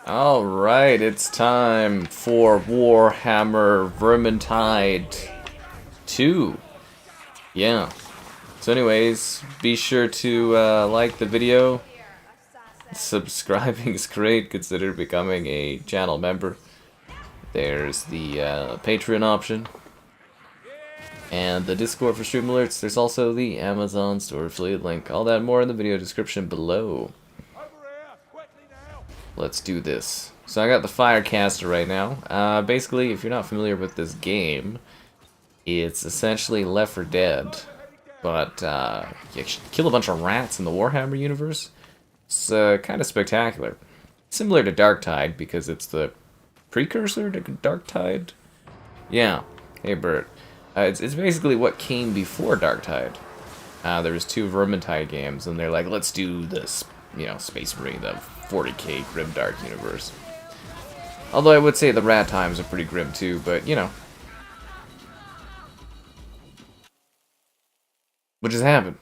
Alright, it's time for Warhammer Vermintide 2. Yeah. So anyways, be sure to like the video. Subscribing is great. Consider becoming a channel member. There's the Patreon option. And the Discord for stream alerts. There's also the Amazon store affiliate link. All that and more in the video description below. Let's do this. So I got the Firecaster right now. Basically, if you're not familiar with this game, it's essentially Left 4 Dead, but you kill a bunch of rats in the Warhammer universe. It's kind of spectacular. Similar to Darktide, because it's the precursor to Darktide. Yeah. Hey, Bert. It's basically what came before Darktide. There was 2 Vermintide games, and they're like, let's do this, Space Marine, the 40k grimdark universe. Although I would say the rat times are pretty grim too, but what just happened?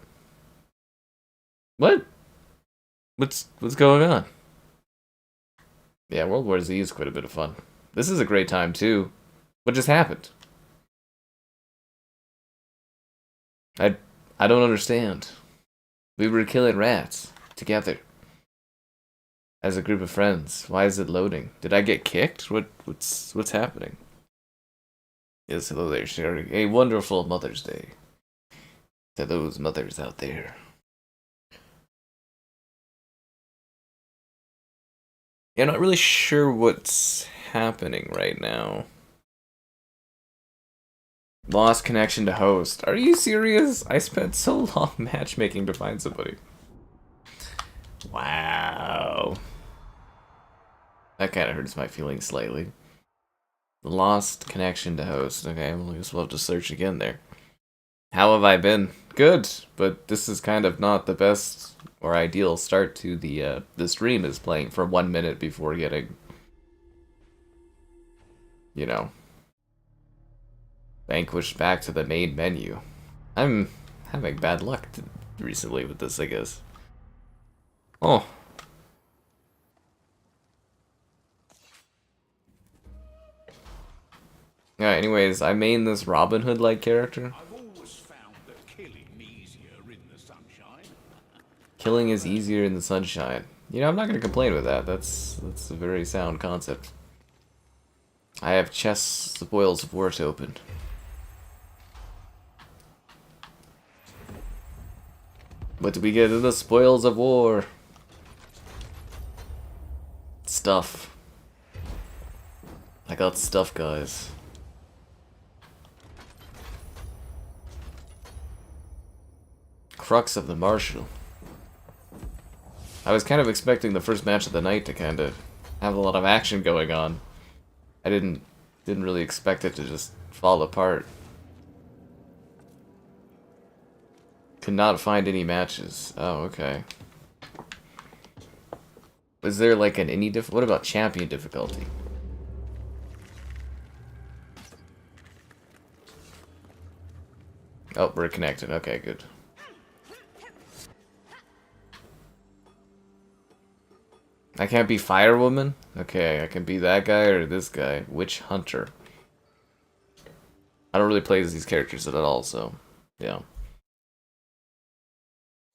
What? What's going on? Yeah, World War Z is quite a bit of fun. This is a great time too. What just happened? I don't understand. We were killing rats together. As a group of friends. Why is it loading? Did I get kicked? What's happening? Yes, hello there, sharing a wonderful Mother's Day to those mothers out there. Yeah, I'm not really sure what's happening right now. Lost connection to host. Are you serious? I spent so long matchmaking to find somebody. Wow. That kind of hurts my feelings slightly. Lost connection to host. Okay, well, I guess we'll have to search again there. How have I been? Good, but this is kind of not the best or ideal start to the stream is playing for 1 minute before getting, vanquished back to the main menu. I'm having bad luck recently with this, I guess. Oh. Yeah, anyways, I main this Robin Hood-like character. I've always found that killing easier in the sunshine. Killing is easier in the sunshine. I'm not going to complain with that. That's a very sound concept. I have chests, spoils of war to open. What do we get in the spoils of war? Stuff. I got stuff, guys. Crux of the Marshal. I was kind of expecting the first match of the night to kind of have a lot of action going on. I didn't really expect it to just fall apart. Could not find any matches. Oh, okay. Was there like an any what about champion difficulty? Oh, we're connected. Okay, good. I can't be Firewoman? Okay, I can be that guy or this guy. Witch Hunter. I don't really play as these characters at all, so yeah.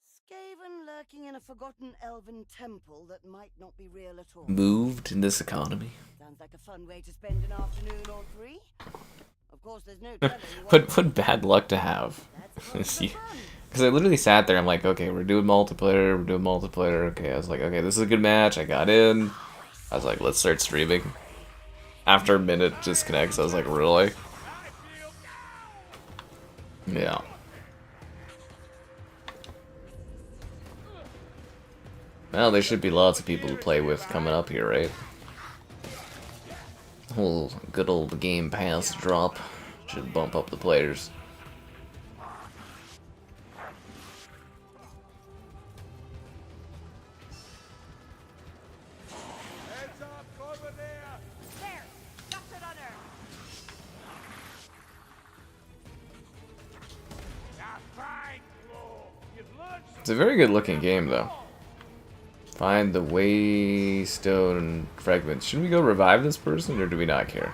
Skaven lurking in a forgotten elven temple that might not be real at all. Moved in this economy. Sounds like a fun way to spend an afternoon or 3. Of course, there's no telling what bad luck to have. Because I literally sat there, I'm like, okay, we're doing multiplayer, okay, I was like, okay, this is a good match, I got in, I was like, let's start streaming. After a minute, disconnects, I was like, really? Yeah. Well, there should be lots of people to play with coming up here, right? Good old Game Pass drop should bump up the players. It's a very good looking game, though. Find the waystone fragments. Should we go revive this person, or do we not care?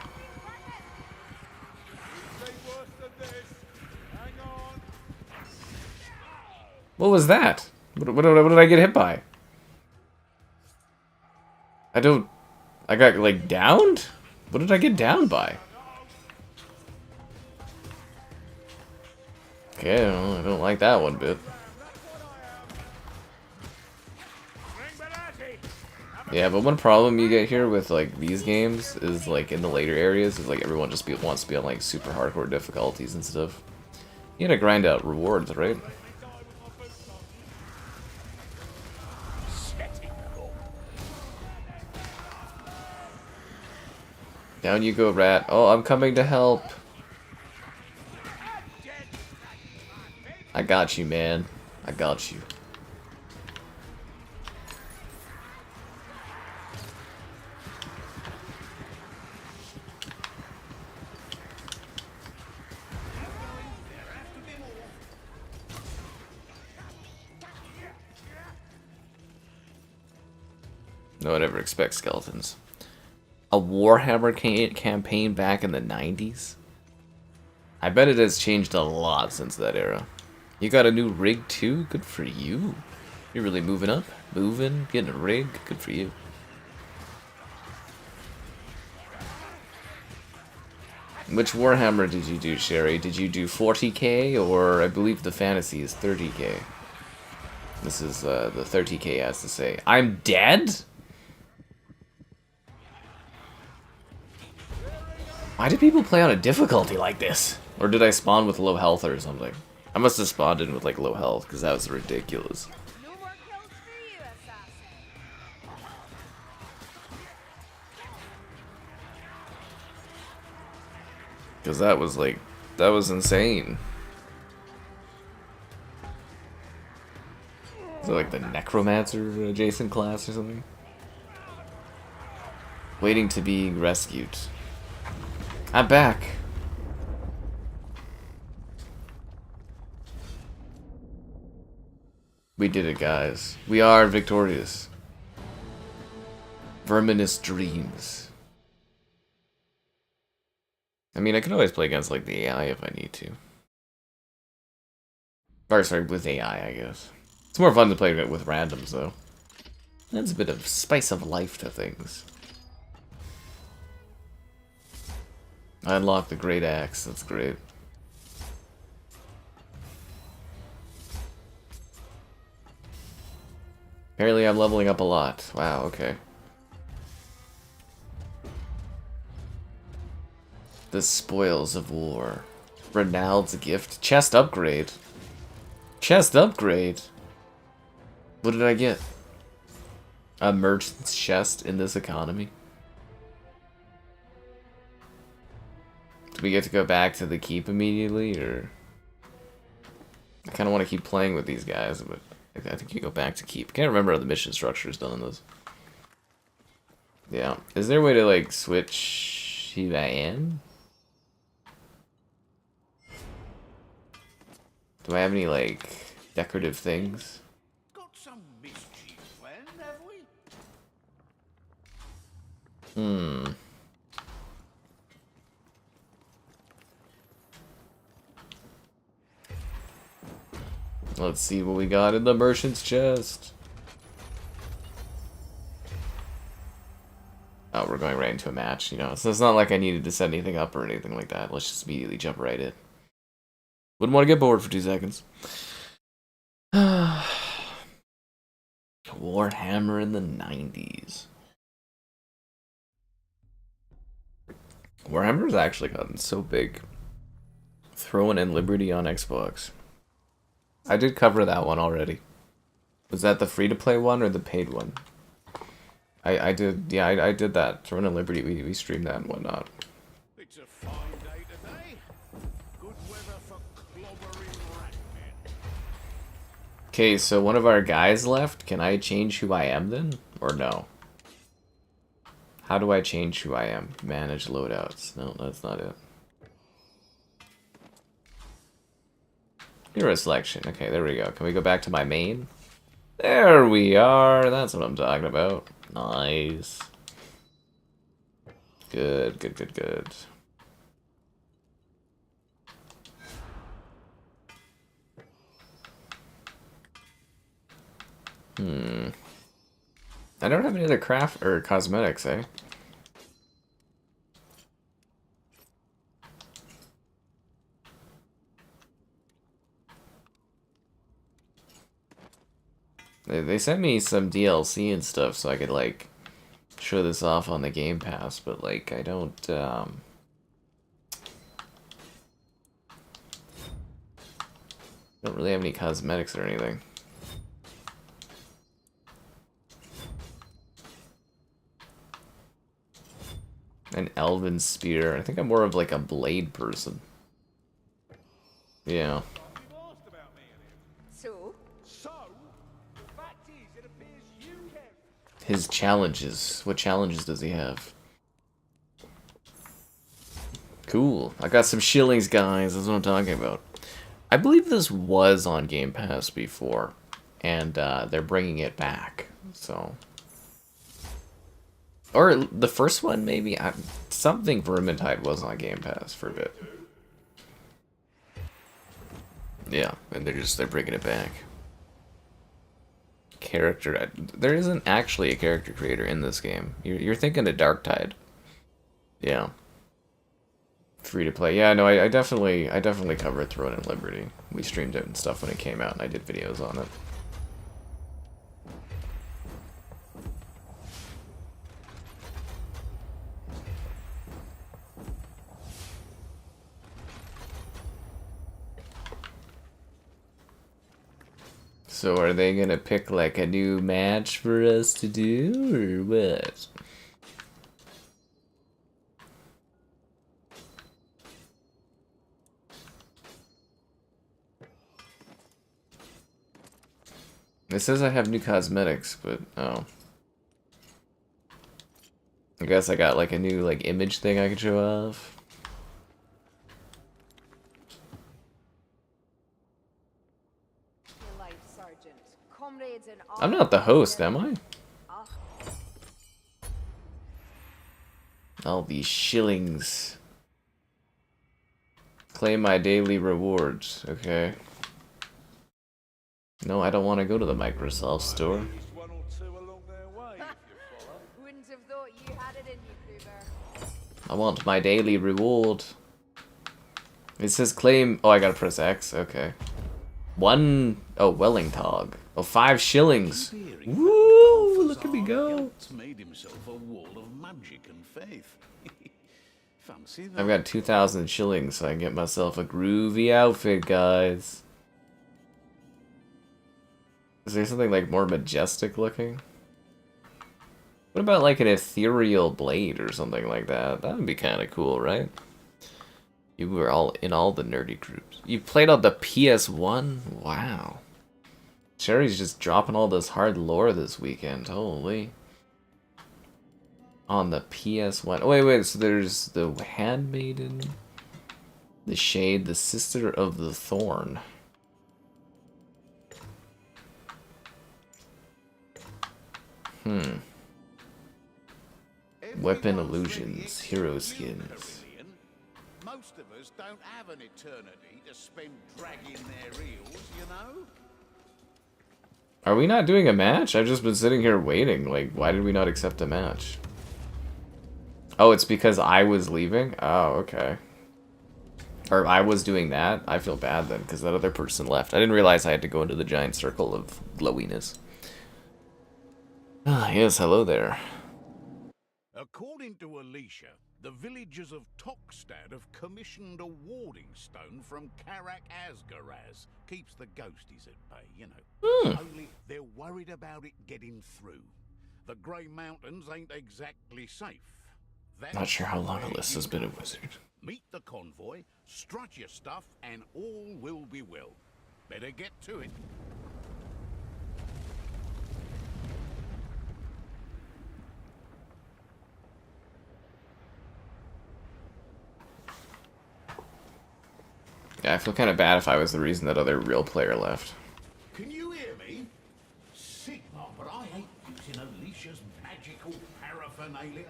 What was that? What did I get hit by? I got, like, downed? What did I get downed by? Okay, well, I don't like that one bit. Yeah, but one problem you get here with, like, these games is, like, in the later areas, is, like, everyone just wants to be on, like, super hardcore difficulties and stuff. You gotta grind out rewards, right? Down you go, rat. Oh, I'm coming to help. I got you, man. I got you. No one ever expects skeletons. A Warhammer campaign back in the 90s? I bet it has changed a lot since that era. You got a new rig too? Good for you. You're really moving up. Moving, getting a rig. Good for you. Which Warhammer did you do, Sherry? Did you do 40k, or I believe the fantasy is 30k? This is the 30k has to say. I'm dead? Why do people play on a difficulty like this? Or did I spawn with low health or something? I must have spawned in with like low health, because that was ridiculous. No more kills for you, assassin. Because that was like, that was insane. Is it like the Necromancer adjacent class or something? Waiting to be rescued. I'm back. We did it, guys. We are victorious. Verminous dreams. I mean, I can always play against, like, the AI if I need to. Or, sorry, with AI, I guess. It's more fun to play with randoms, though. Adds a bit of spice of life to things. I unlocked the Great Axe. That's great. Apparently I'm leveling up a lot. Wow, okay. The Spoils of War. Renald's Gift. Chest upgrade. Chest upgrade? What did I get? A merchant's chest in this economy? Do we get to go back to the keep immediately, or... I kind of want to keep playing with these guys, but I think you go back to keep. Can't remember how the mission structure is done in this. Yeah. Is there a way to, like, switch who I am? Do I have any, like, decorative things? Got some mischief planned, have we? Hmm. Let's see what we got in the merchant's chest. Oh, we're going right into a match, you know. So it's not like I needed to set anything up or anything like that. Let's just immediately jump right in. Wouldn't want to get bored for 2 seconds. Warhammer in the 90s. Warhammer's actually gotten so big. Throwing in Liberty on Xbox. I did cover that one already. Was that the free-to-play one or the paid one? I did, yeah, I did that. Throwing in Liberty, we streamed that and whatnot. It's a fine day today. Good weather for clobbering ratmen. Okay, so one of our guys left. Can I change who I am then? Or no? How do I change who I am? Manage loadouts. No, that's not it. Hero selection. Okay, there we go. Can we go back to my main? There we are. That's what I'm talking about. Nice. Good, good, good, good. I don't have any other craft or cosmetics, eh? They sent me some DLC and stuff so I could, like, show this off on the Game Pass, but, like, I don't, don't really have any cosmetics or anything. An elven spear. I think I'm more of, like, a blade person. Yeah. So? So, the fact is, it appears you can. His challenges. What challenges does he have? Cool. I got some shillings, guys. That's what I'm talking about. I believe this was on Game Pass before, and they're bringing it back. So, or the first one, maybe. Something Vermintide was on Game Pass for a bit. Yeah, and they're bringing it back. Character. There isn't actually a character creator in this game. You're thinking of Darktide. Yeah. Free to play. Yeah, no, I definitely covered Throne and Liberty. We streamed it and stuff when it came out, and I did videos on it. So are they gonna pick like a new match for us to do, or what? It says I have new cosmetics, but oh. I guess I got like a new like image thing I can show off. Your life, Sergeant. Comrades in I'm not the host, am I? Ah, All these shillings. Claim my daily rewards. Okay. No, I don't want to go to the Microsoft store. There's one or two along their way, if you follow. wouldn't have thought you had it in you, Gruber. I want my daily reward. It says claim... Oh, I gotta press X. Okay. Oh, Wellingtog. Oh, 5 shillings. Woo! Look at me go. Made himself a wall of magic and faith. Fancy that. I've got 2,000 shillings, so I can get myself a groovy outfit, guys. Is there something like more majestic looking? What about like an ethereal blade or something like that? That would be kind of cool, right? You were all in all the nerdy groups. You played on the PS1? Wow. Sherry's just dropping all this hard lore this weekend. Holy. On the PS1. Oh, wait. So there's the Handmaiden, the Shade, the Sister of the Thorn. Weapon illusions, hero skins. Most of us don't have an eternity to spend dragging their heels, you know? Are we not doing a match? I've just been sitting here waiting. Like, why did we not accept a match? Oh, it's because I was leaving? Oh, okay. Or I was doing that? I feel bad then, because that other person left. I didn't realize I had to go into the giant circle of glowiness. Ah, yes, hello there. According to Alicia, the villagers of Tokstad have commissioned a warding stone from Karak Asgaraz. Keeps the ghosties at bay, you know. Only they're worried about it getting through. The Grey Mountains ain't exactly safe. That's Not sure how long where Alyssa's you been a come. wizard. Meet the convoy, strut your stuff, and all will be well. Better get to it. Yeah, I feel kind of bad if I was the reason that other real player left. Can you hear me? paraphernalia.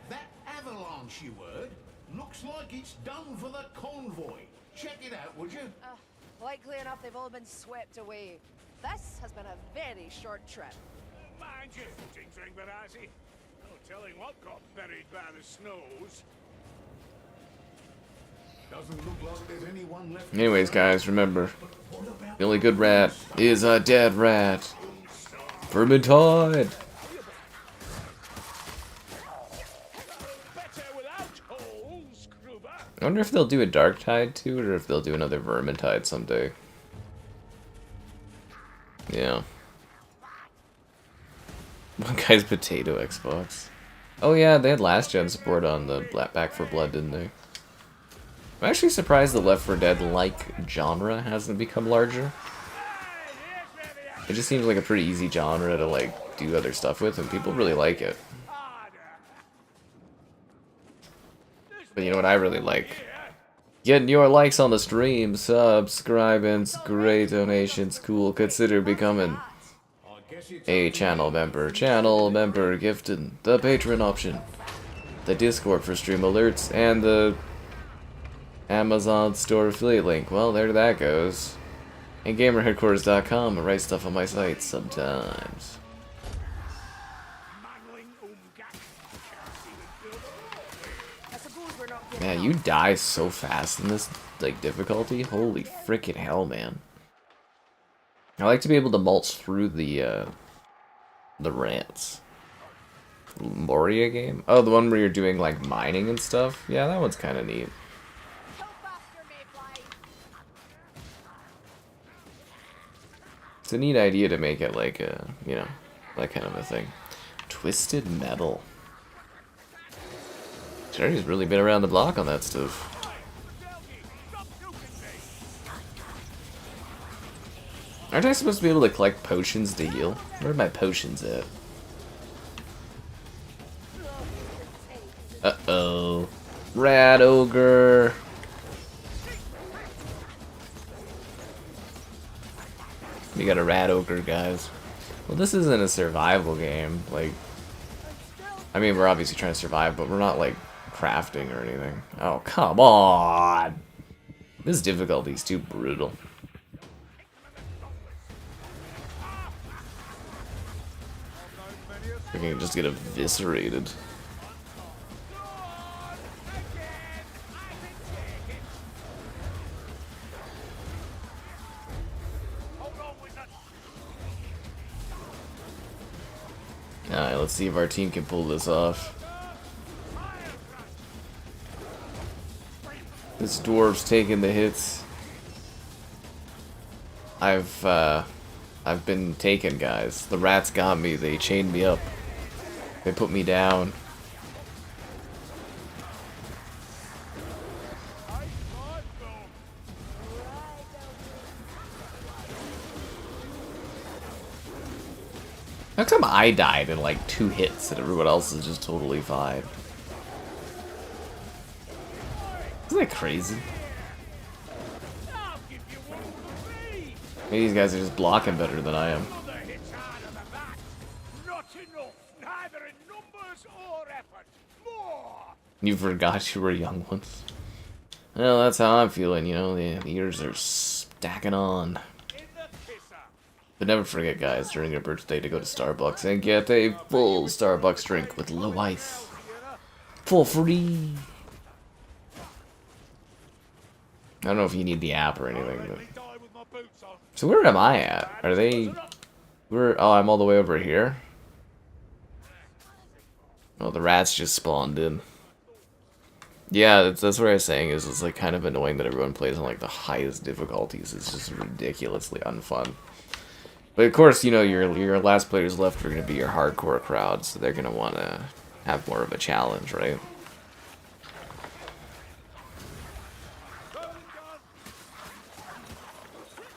That avalanche you heard looks like it's done for the convoy. Check it out, would you? Likely enough, they've all been swept away. This has been a very short trip. Mind you, tinkering Barassi. No telling what got buried by the snows. Doesn't look like there's anyone left. Anyways, guys, remember, the only good rat is a dead rat. Vermintide. I wonder if they'll do a Dark Tide too, or if they'll do another Vermintide someday. Yeah. One guy's potato Xbox. Oh yeah, they had last gen support on the Back 4 Blood, didn't they? I'm actually surprised the Left 4 Dead-like genre hasn't become larger. It just seems like a pretty easy genre to like do other stuff with, and people really like it. But you know what I really like? Getting your likes on the stream, subscribing, great donations, cool. Consider becoming a channel member. Channel member gifted the Patreon option, the Discord for stream alerts, and the Amazon store affiliate link. Well, there that goes. And gamerheadquarters.com. I write stuff on my site sometimes. Man, you die so fast in this like difficulty. Holy freaking hell, man! I like to be able to mulch through the rants. Moria game? Oh, the one where you're doing like mining and stuff. Yeah, that one's kind of neat. It's a neat idea to make it like a, you know, that kind of a thing. Twisted Metal. Jerry's really been around the block on that stuff. Aren't I supposed to be able to collect potions to heal? Where are my potions at? Uh-oh. Rat Ogre. We got a Rat Ogre, guys. Well, this isn't a survival game. Like, I mean, we're obviously trying to survive, but we're not, like, crafting or anything. Oh, come on! This difficulty is too brutal. I can just get eviscerated. Alright, let's see if our team can pull this off. This dwarf's taking the hits. I've been taken, guys. The rats got me. They chained me up. They put me down. How come I died in like 2 hits and everyone else is just totally fine? Isn't that crazy? Maybe these guys are just blocking better than I am. You forgot you were young once. Well, that's how I'm feeling, you know, the years are stacking on. But never forget, guys, during your birthday to go to Starbucks and get a full Starbucks drink with low ice. For free! I don't know if you need the app or anything, but... So where am I at? Are they... Oh, I'm all the way over here? Oh, the rats just spawned in. Yeah, that's what I was saying, is it's like kind of annoying that everyone plays on like the highest difficulties. It's just ridiculously unfun. But of course, you know, your last players left are going to be your hardcore crowd, so they're going to want to have more of a challenge, right?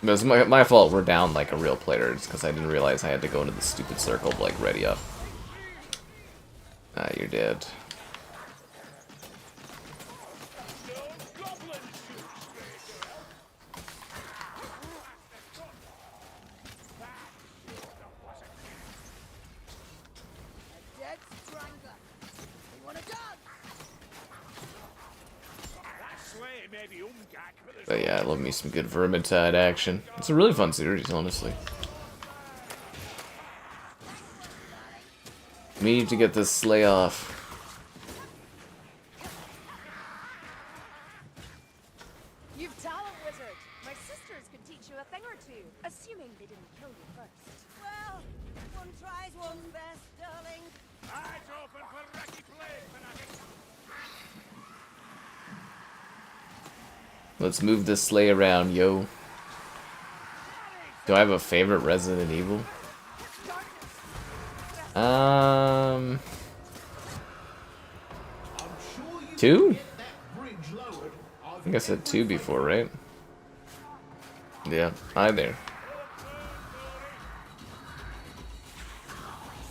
But it's my fault we're down like a real player, just because I didn't realize I had to go into the stupid circle to like ready up. Ah, you're dead. But yeah, I love me some good Vermintide action. It's a really fun series, honestly. We need to get this sleigh off. You've talent, wizard. My sisters could teach you a thing or two, assuming they didn't kill you first. Well, one tries one's best, darling. Eyes open for Racky Blade, fanatic. Let's move this sleigh around, yo. Do I have a favorite Resident Evil? Two? I think I said two before, right? Yeah, hi there.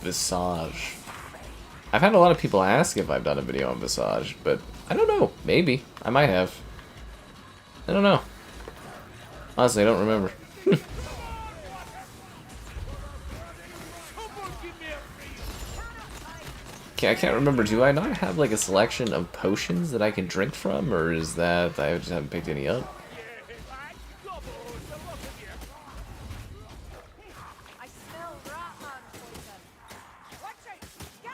Visage. I've had a lot of people ask if I've done a video on Visage, but I don't know. Maybe. I might have. I don't know. Honestly, I don't remember. Okay, I can't remember. Do I not have like a selection of potions that I can drink from, or is that I just haven't picked any up? I smell Ratman poison. Watch out! Gas!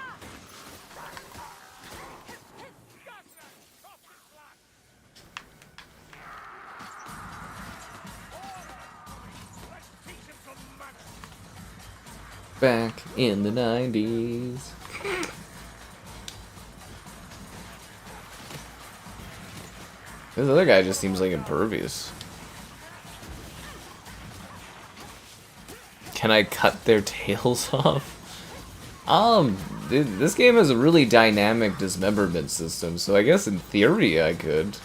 Back in the 90s. This other guy just seems like impervious. Can I cut their tails off? This game has a really dynamic dismemberment system, so I guess in theory I could.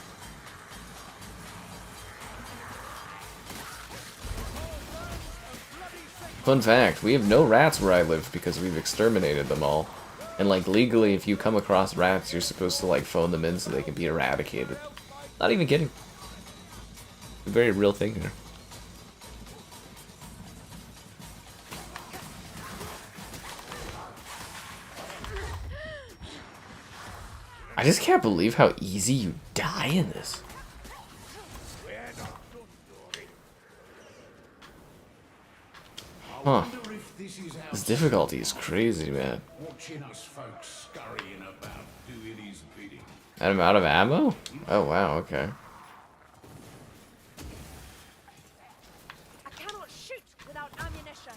Fun fact, we have no rats where I live because we've exterminated them all. And like legally, if you come across rats, you're supposed to like phone them in so they can be eradicated. Not even kidding. A very real thing here. I just can't believe how easy you die in this. Huh. This difficulty is crazy, man. Watching us folks scurrying about, doing his bidding. I'm out of ammo? Oh wow, okay. I cannot shoot without ammunition.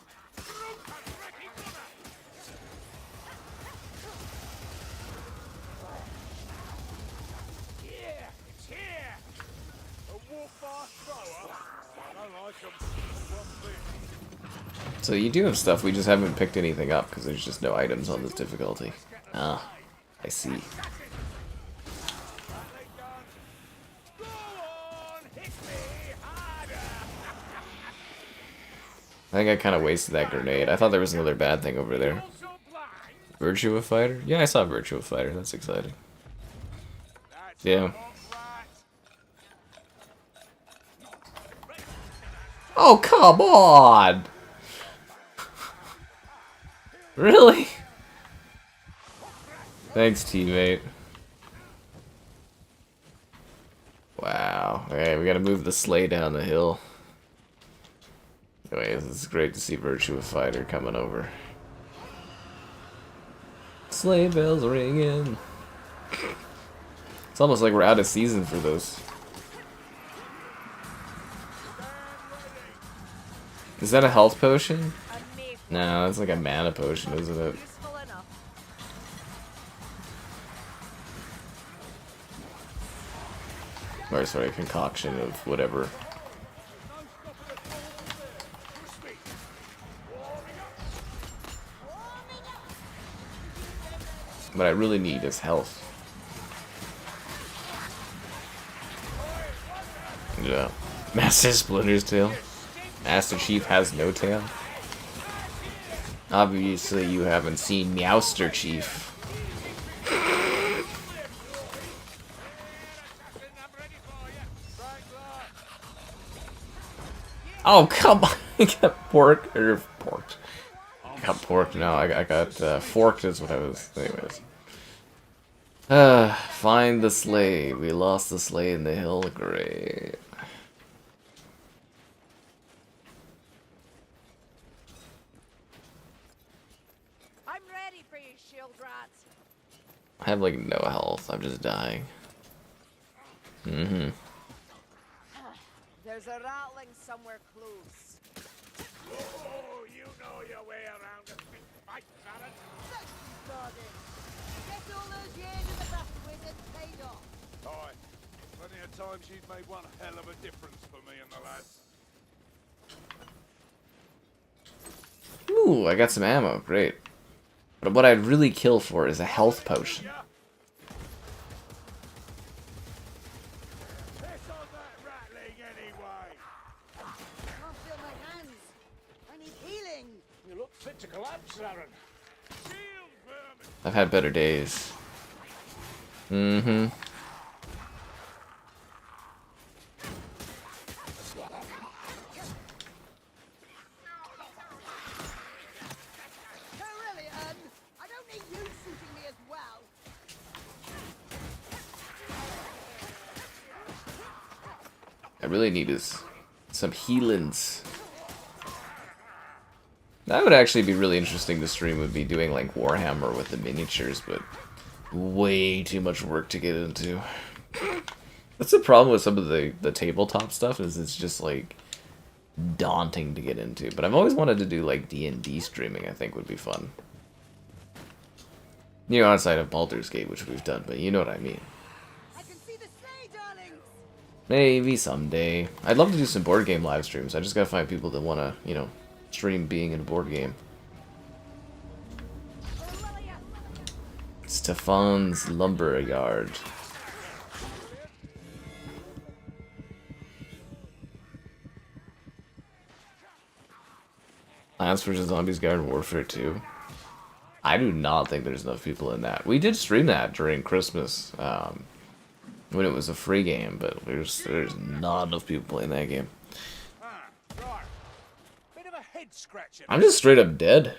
Yeah, it's here. A warfare thrower. I like 'em. So you do have stuff, we just haven't picked anything up because there's just no items on this difficulty. Ah, I see. I think I kind of wasted that grenade. I thought there was another bad thing over there. Virtua Fighter? Yeah, I saw Virtua Fighter. That's exciting. Yeah. Oh, come on! Really? Thanks, teammate. Wow. Okay, we gotta move the sleigh down the hill. Anyways, it's great to see Virtua Fighter coming over. Sleigh bells ringing. It's almost like we're out of season for those. Is that a health potion? No, it's like a mana potion, isn't it? Useful enough. Or sorry, a concoction of whatever. What I really need is health. Yeah. Master Splinter's tail. Master Chief has no tail. Obviously you haven't seen Meowster Chief. Oh, come on. I got pork. got porked. No, I got forked is what I was. Anyways. Find the sleigh. We lost the sleigh in the hill. Great. I'm ready for you, shield rats. I have like no health. I'm just dying. Mm-hmm. There's a rattling somewhere close. Oh, you know your way around a big fight, Baron. Guess all those years in the battle wizard paid off. Aye. Plenty of times she's made one hell of a difference for me and the lads. Ooh, I got some ammo. Great. But what I'd really kill for is a health potion. Piss on that rattling anyway. I can't feel my hands. I need healing. You look fit to collapse, Aaron. Shield vermin. I've had better days. Mm-hmm. Carillion, I don't need you shooting me as well. I really need is some healings. That would actually be really interesting to stream, would be doing like Warhammer with the miniatures, but way too much work to get into. That's the problem with some of the tabletop stuff, is it's just like daunting to get into. But I've always wanted to do like D&D streaming. I think would be fun. You know, outside of Baldur's Gate, which we've done, but you know what I mean. I can see the sleigh, darlings. Maybe someday. I'd love to do some board game live streams. I just gotta find people that want to, you know, stream being in a board game. Stefan's Lumber Yard. Plants vs. Zombies Garden Warfare 2. I do not think there's enough people in that. We did stream that during Christmas, when it was a free game, but there's not enough people playing that game. Right. Bit of a head scratcher. I'm just straight up dead.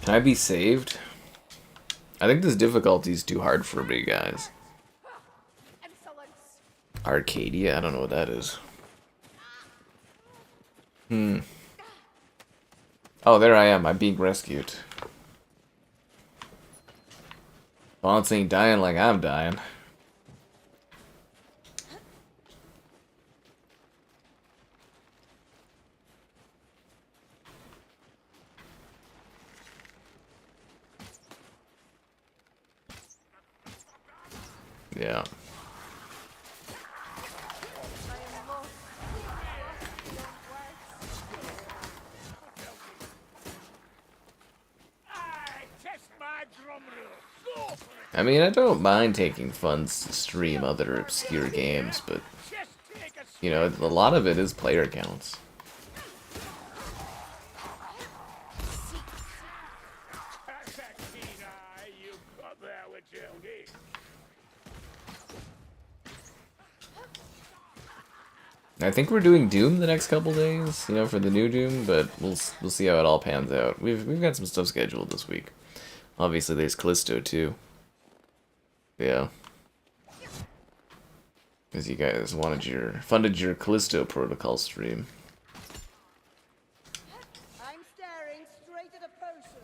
Can I be saved? I think this difficulty is too hard for me, guys. Insolence. Arcadia? I don't know what that is. Oh, there I am. I'm being rescued. Fonts ain't dying like I'm dying. Yeah. I mean, I don't mind taking funds to stream other obscure games, but, you know, a lot of it is player counts. I think we're doing Doom the next couple days, you know, for the new Doom, but we'll see how it all pans out. We've got some stuff scheduled this week. Obviously, there's Callisto too. Yeah. Because you guys funded your Callisto Protocol stream. I'm staring straight at a potion.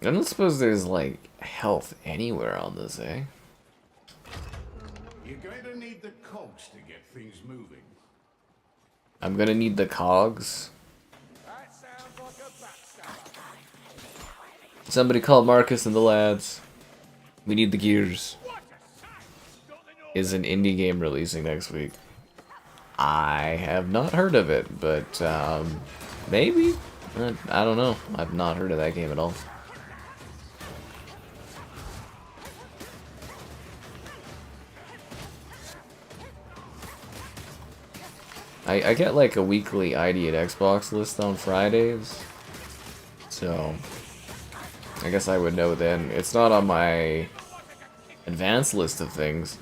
I don't suppose there's, like, health anywhere on this, eh? You're going to need the cogs to get things moving. I'm gonna need the cogs. That sounds like a backstab. Somebody call Marcus and the lads. We need the gears. Is an indie game releasing next week? I have not heard of it, but maybe? I don't know. I've not heard of that game at all. I get like a weekly ID at Xbox list on Fridays, so I guess I would know then. It's not on my advanced list of things,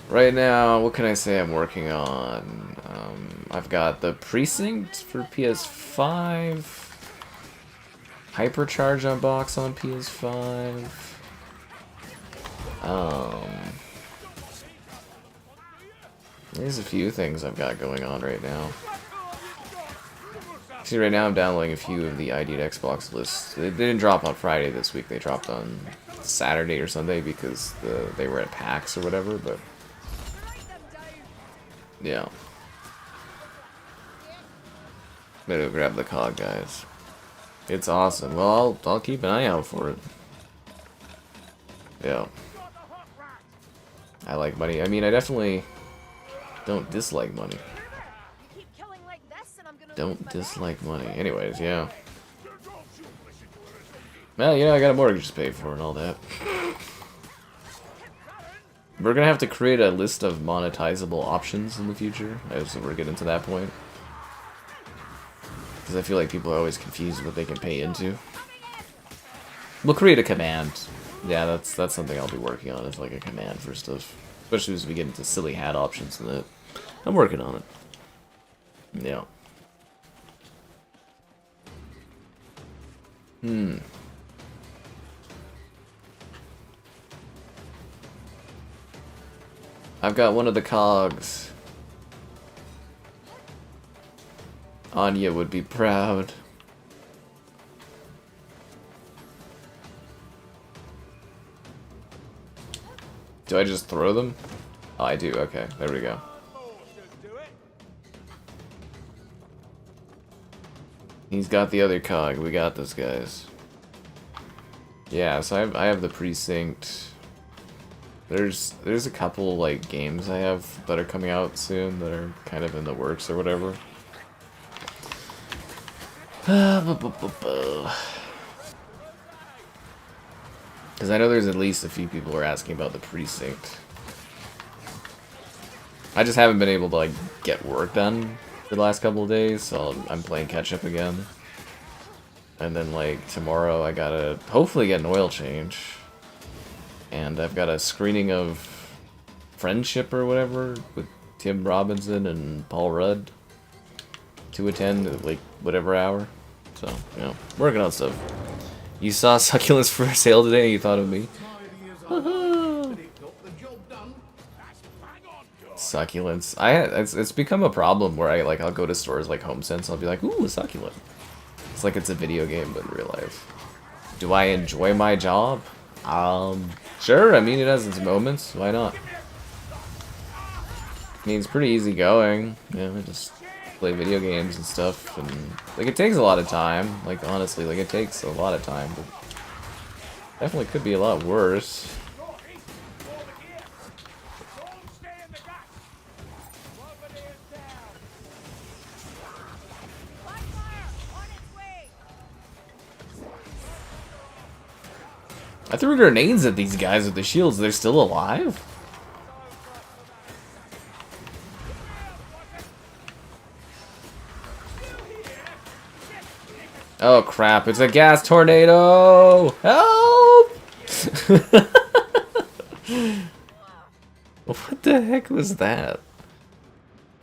Right now, what can I say I'm working on? I've got the Precinct for PS5, Hypercharge Unbox on PS5. There's a few things I've got going on right now. See, right now I'm downloading a few of the ID'd Xbox lists. They didn't drop on Friday this week. They dropped on Saturday or Sunday because they were at PAX or whatever, but yeah. Better grab the cog, guys. It's awesome. Well, I'll keep an eye out for it. Yeah. I like money. I mean, I definitely don't dislike money. Don't dislike money. Anyways, yeah. Well, you know, I got a mortgage to pay for and all that. We're gonna have to create a list of monetizable options in the future as we're getting to that point. Because I feel like people are always confused what they can pay into. We'll create a command. Yeah, that's something I'll be working on, is like a command for stuff. Especially as we get into silly hat options and that. I'm working on it. Yeah. I've got one of the cogs. Anya would be proud. Do I just throw them? Oh, I do. Okay, there we go. He's got the other cog. We got this, guys. Yeah, so I have the Precinct. There's a couple like games I have that are coming out soon that are kind of in the works or whatever. Because I know there's at least a few people who are asking about the Precinct. I just haven't been able to like get work done for the last couple of days, so I'm playing catch up again. And then like tomorrow I gotta hopefully get an oil change. And I've got a screening of Friendship or whatever with Tim Robinson and Paul Rudd to attend at like whatever hour. So, you know, working on stuff. You saw Succulents for sale today and you thought of me. Succulents. It's become a problem where I'll go to stores like HomeSense, I'll be like, ooh, a succulent. It's like it's a video game but in real life. Do I enjoy my job? Sure, I mean it has its moments, why not? I mean it's pretty easy going, you know, just play video games and stuff, and like it takes a lot of time, like honestly, like it takes a lot of time, but definitely could be a lot worse. I threw grenades at these guys with the shields. They're still alive? Oh crap, it's a gas tornado! Help! What the heck was that?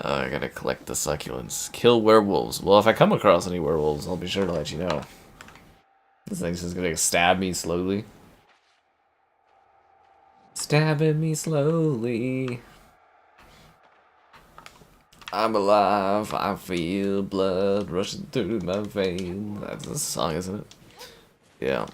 Oh, I gotta collect the succulents. Kill werewolves. Well, if I come across any werewolves, I'll be sure to let you know. This thing's just gonna stab me slowly. Stabbing me slowly. I'm alive, I feel blood rushing through my veins. That's a song, isn't it? Yeah.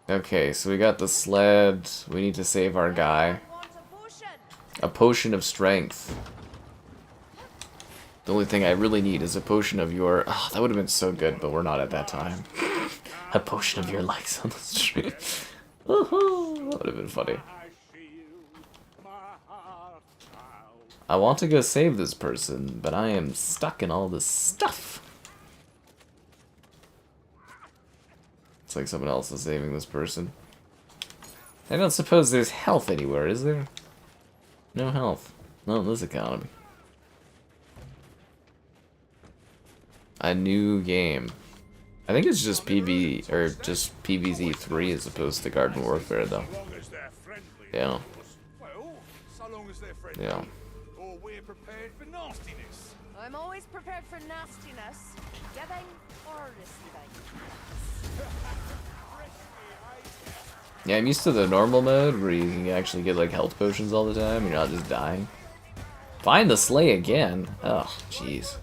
Okay, so we got the sled. We need to save our guy. A potion of strength. The only thing I really need is a potion of your... Oh, that would have been so good, but we're not at that time. A potion of your likes on the stream. That would have been funny. I want to go save this person, but I am stuck in all this stuff. It's like someone else is saving this person. I don't suppose there's health anywhere, is there? No health. Not in this economy. A new game. I think it's just PV or just PvZ3 as opposed to Garden Warfare though. Yeah. Yeah. I'm always prepared for nastiness, giving or receiving. Yeah, I'm used to the normal mode where you can actually get like health potions all the time. You're not just dying. Find the sleigh again. Oh, jeez.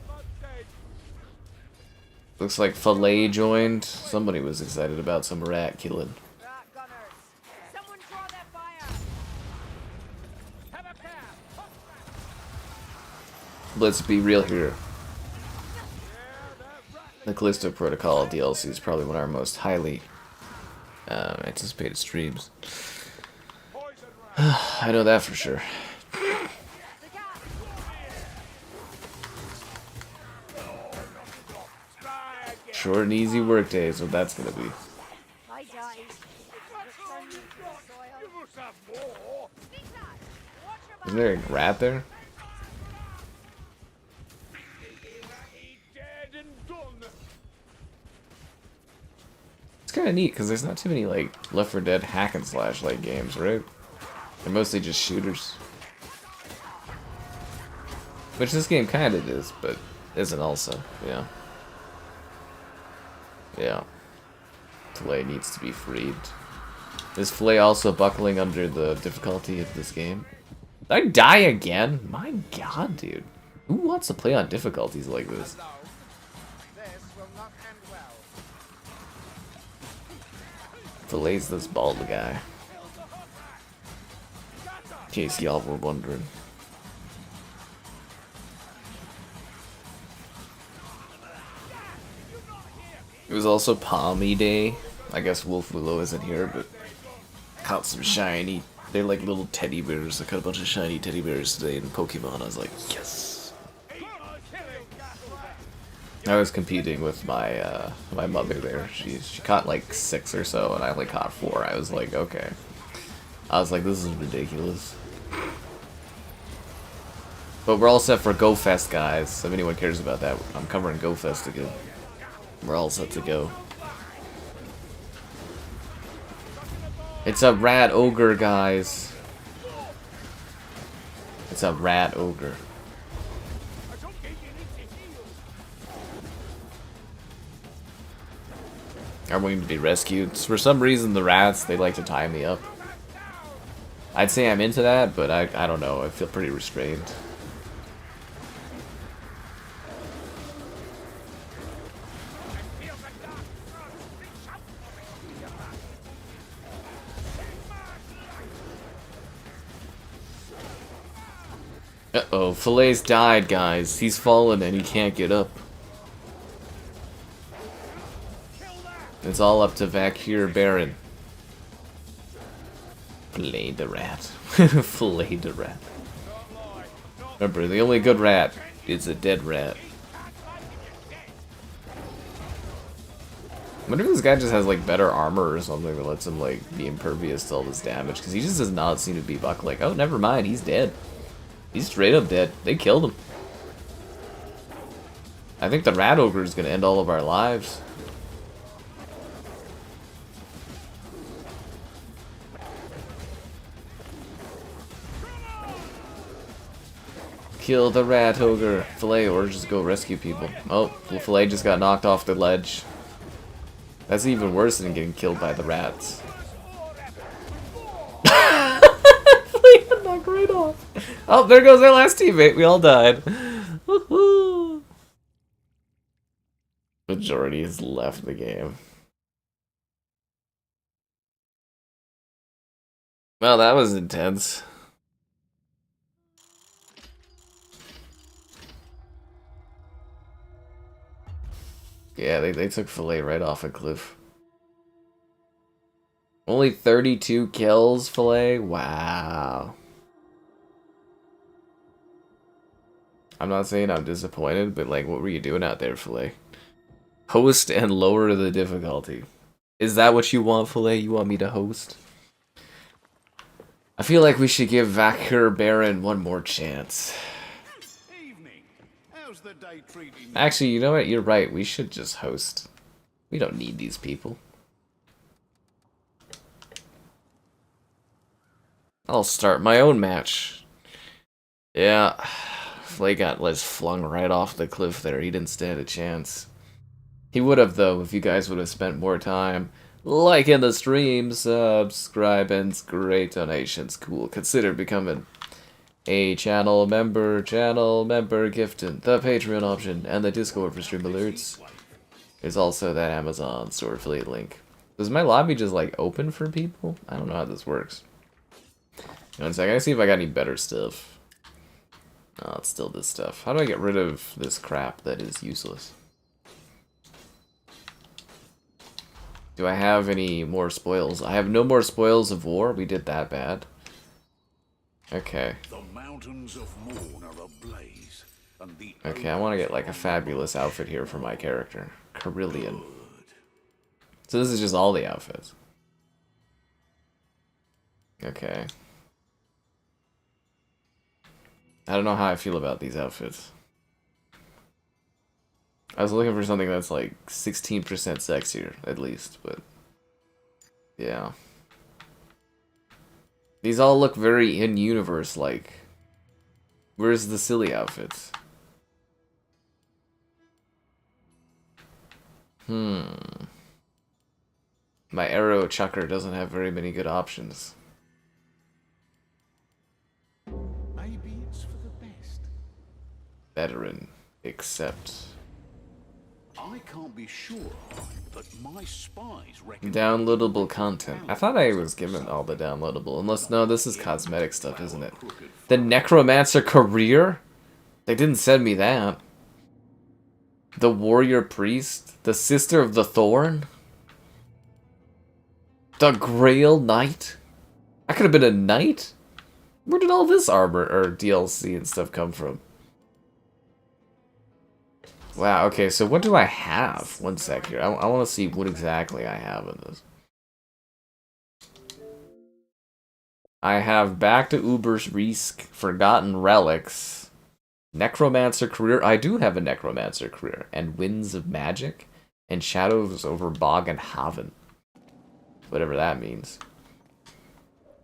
Looks like Filet joined. Somebody was excited about some rat killing. Rat gunners, someone draw that fire. Have a pair. Let's be real here. The Callisto Protocol DLC is probably one of our most highly anticipated streams. I know that for sure. Short and easy work days, what that's gonna be. I died. Return me to the soil. Isn't there a rat there? It's kind of neat because there's not too many like Left 4 Dead hack and slash like games, right? They're mostly just shooters. Which this game kind of is, but isn't also. Yeah. Yeah. Filet needs to be freed. Is Filet also buckling under the difficulty of this game? Did I die again? My god, dude. Who wants to play on difficulties like this? Filet's this bald guy. In case y'all were wondering. It was also Palmy Day. I guess Wolf Willow isn't here, but caught some shiny. They're like little teddy bears. I caught a bunch of shiny teddy bears today in Pokemon. I was like, yes. I was competing with my my mother there. She caught like 6 or so, and I only caught 4. I was like, okay. I was like, this is ridiculous. But we're all set for Go Fest, guys. If anyone cares about that, I'm covering Go Fest again. We're all set to go. It's a rat ogre, guys. It's a rat ogre. I'm waiting to be rescued. For some reason, the rats, they like to tie me up. I'd say I'm into that, but I don't know. I feel pretty restrained. Uh-oh, Filet's died, guys. He's fallen and he can't get up. It's all up to Vakir Baron. Filet the rat. Filet the rat. Remember, the only good rat is a dead rat. I wonder if this guy just has like better armor or something that lets him like be impervious to all this damage, because he just does not seem to be buckling. Oh, never mind, he's dead. He's straight up dead. They killed him. I think the rat ogre is gonna end all of our lives. Kill the rat ogre. Filet, or just go rescue people. Oh, Filet just got knocked off the ledge. That's even worse than getting killed by the rats. Filet got knocked right off. Oh, there goes our last teammate. We all died. Woohoo! Majority has left the game. Well, that was intense. Yeah, they took Filet right off a cliff. Only 32 kills, Filet? Wow. I'm not saying I'm disappointed, but like, what were you doing out there, Filet? Host and lower the difficulty. Is that what you want, Filet? You want me to host? I feel like we should give Vakir Baron one more chance. Evening. How's the day treating Actually, you know what? You're right. We should just host. We don't need these people. I'll start my own match. Yeah. Flay got flung right off the cliff there. He didn't stand a chance. He would have, though, if you guys would have spent more time liking the stream, subscribing, great donations. Cool. Consider becoming a channel member, gifting, the Patreon option, and the Discord for stream alerts. There's also that Amazon store affiliate link. Does my lobby just, like, open for people? I don't know how this works. One second, I gotta see if I got any better stuff. Oh, it's still this stuff. How do I get rid of this crap that is useless? Do I have any more spoils? I have no more spoils of war. We did that bad. Okay. the mountains of Morn are ablaze, and the Okay, I want to get like a fabulous outfit here for my character. Carillion. So this is just all the outfits. Okay. I don't know how I feel about these outfits. I was looking for something that's like 16% sexier, at least, but... yeah. These all look very in-universe like. Where's the silly outfits? My arrow chucker doesn't have very many good options. maybe it's for the best. Veteran, except... I can't be sure, but my spies reckon downloadable content. I thought I was given all the downloadable. Unless, no, this is cosmetic stuff, isn't it? The Necromancer career? They didn't send me that. The Warrior Priest? The Sister of the Thorn? The Grail Knight? I could have been a knight? Where did all this armor or DLC and stuff come from? Wow, okay, so what do I have? One sec here. I want to see what exactly I have in this. I have Back to Uber's Risk, Forgotten Relics, Necromancer Career. I do have a Necromancer Career. And Winds of Magic, and Shadows over Bogenhafen. Whatever that means.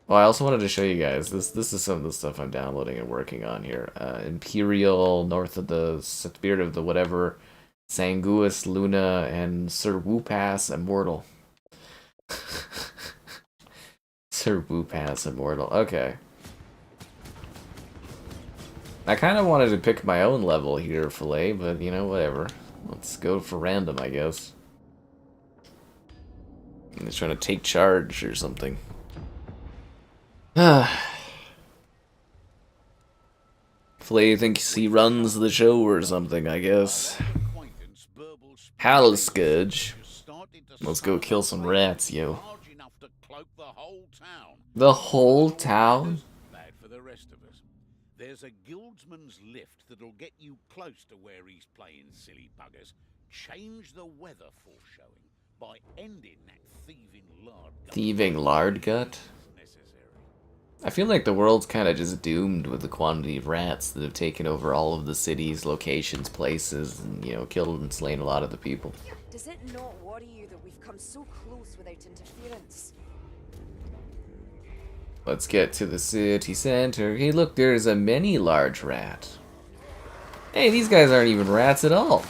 Well, I also wanted to show you guys, this is some of the stuff I'm downloading and working on here. Imperial, North of the Spirit of the whatever, Sanguis, Luna, and Sir Woopass Immortal. Sir Woopass Immortal, okay. I kind of wanted to pick my own level here, Filet, but you know, whatever. Let's go for random, I guess. I'm just trying to take charge or something. Flay thinks he runs the show or something, I guess. Halescourge. Let's go kill some rats, yo. The whole town? Bad for the rest of us. There's a guildsman's lift that'll get you close to where he's playing, silly buggers. Change the weather foreshowing by ending that thieving lard gut. Thieving lard gut? I feel like the world's kind of just doomed with the quantity of rats that have taken over all of the cities, locations, places, and, you know, killed and slain a lot of the people. Does it not worry you that we've come so close without interference? Let's get to the city center. Hey, look, there's a mini large rat. Hey, these guys aren't even rats at all.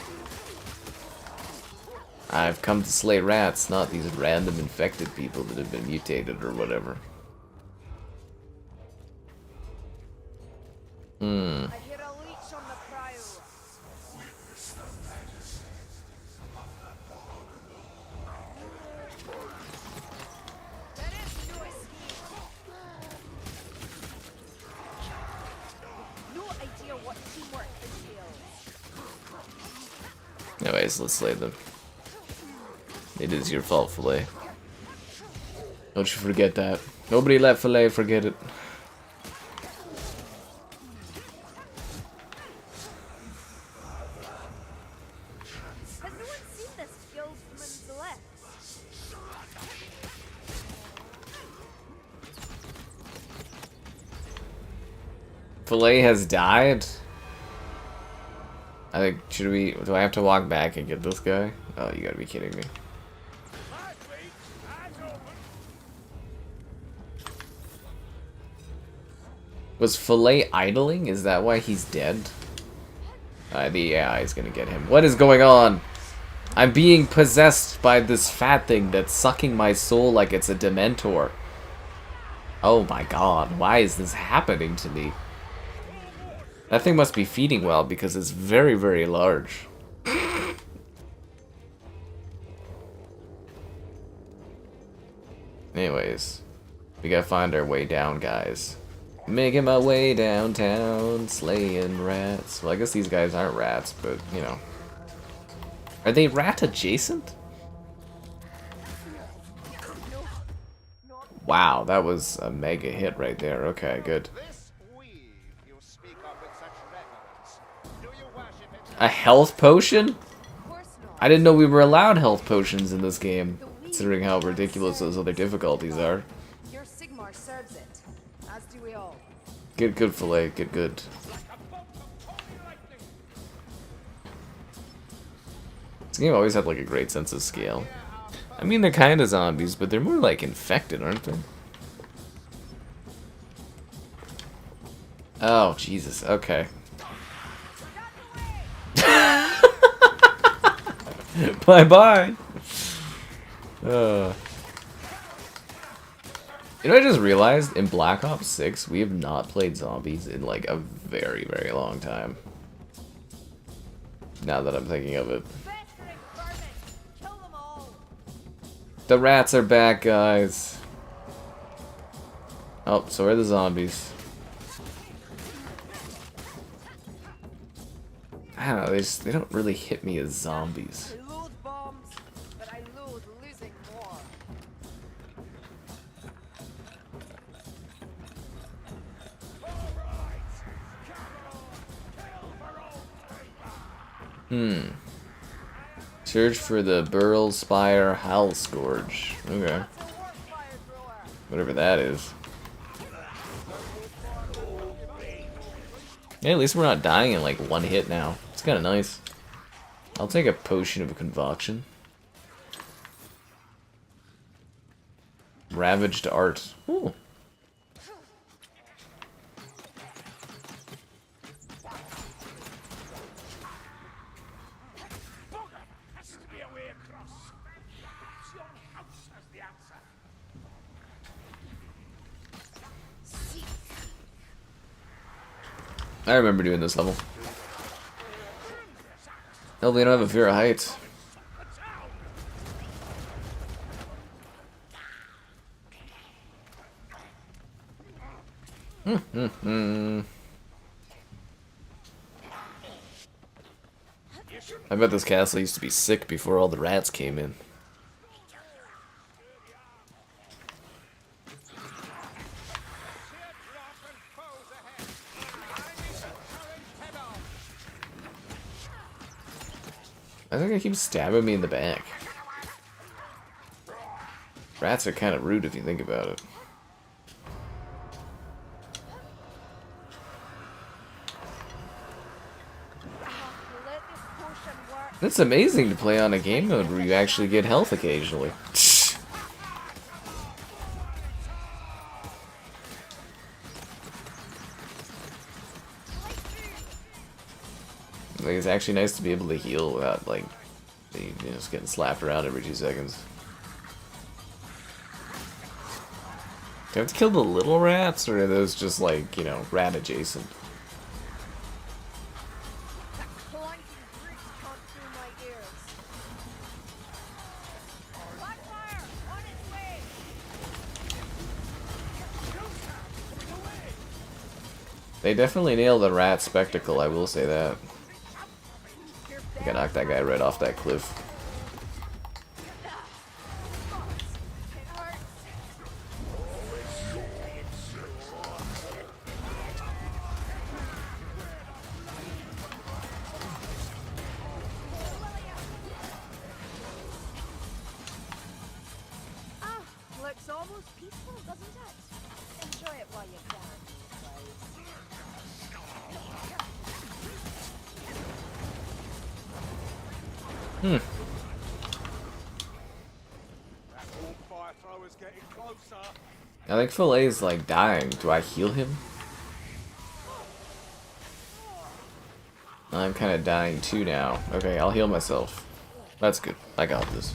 I've come to slay rats, not these random infected people that have been mutated or whatever. I hear a leech on the prowl. There is no escape. No idea what teamwork entails. Anyways, let's slay them. It is your fault, Filet. Don't you forget that. Nobody let Filet forget it. Has no one seen this guildsman's left? Filet has died? I think, should we, do I have to walk back and get this guy? Oh, you gotta be kidding me. Was Filet idling? Is that why he's dead? The AI is gonna get him. What is going on? I'm being possessed by this fat thing that's sucking my soul like it's a Dementor. Oh my god, why is this happening to me? That thing must be feeding well because it's very, very large. Anyways, we gotta find our way down, guys. Making my way downtown, slaying rats. Well, I guess these guys aren't rats, but, you know. Are they rat adjacent? Wow, that was a mega hit right there. Okay, good. A health potion? I didn't know we were allowed health potions in this game, considering how ridiculous those other difficulties are. Your Sigmar serves it, as do we all. Get good, Filet. Get good. This game always had like a great sense of scale. I mean, they're kind of zombies, but they're more like infected, aren't they? Oh, Jesus. Okay. Bye-bye. You know, I just realized in Black Ops 6, we have not played zombies in like a very, very long time. Now that I'm thinking of it. The rats are back, guys. Oh, so are the zombies. I don't know, they don't really hit me as zombies. I load bombs, but I load losing more. Search for the Burl Spire Halescourge. Okay. Whatever that is. Yeah, at least we're not dying in like one hit now. It's kind of nice. I'll take a potion of concoction. Ravaged art. Ooh. I remember doing this level. Hell, they don't have a fear of heights. I bet this castle used to be sick before all the rats came in. I think I keep stabbing me in the back. Rats are kind of rude if you think about it. It's amazing to play on a game mode where you actually get health occasionally. Like, it's actually nice to be able to heal without, like, you know, just getting slapped around every 2 seconds. Do I have to kill the little rats, or are those just, like, you know, rat adjacent? They definitely nailed the rat spectacle, I will say that. I can knock that guy right off that cliff. Looks almost peaceful, doesn't it? Enjoy it while you can. Hmm. I think Filet is like dying. Do I heal him? I'm kind of dying too now. Okay, I'll heal myself. That's good. I got this.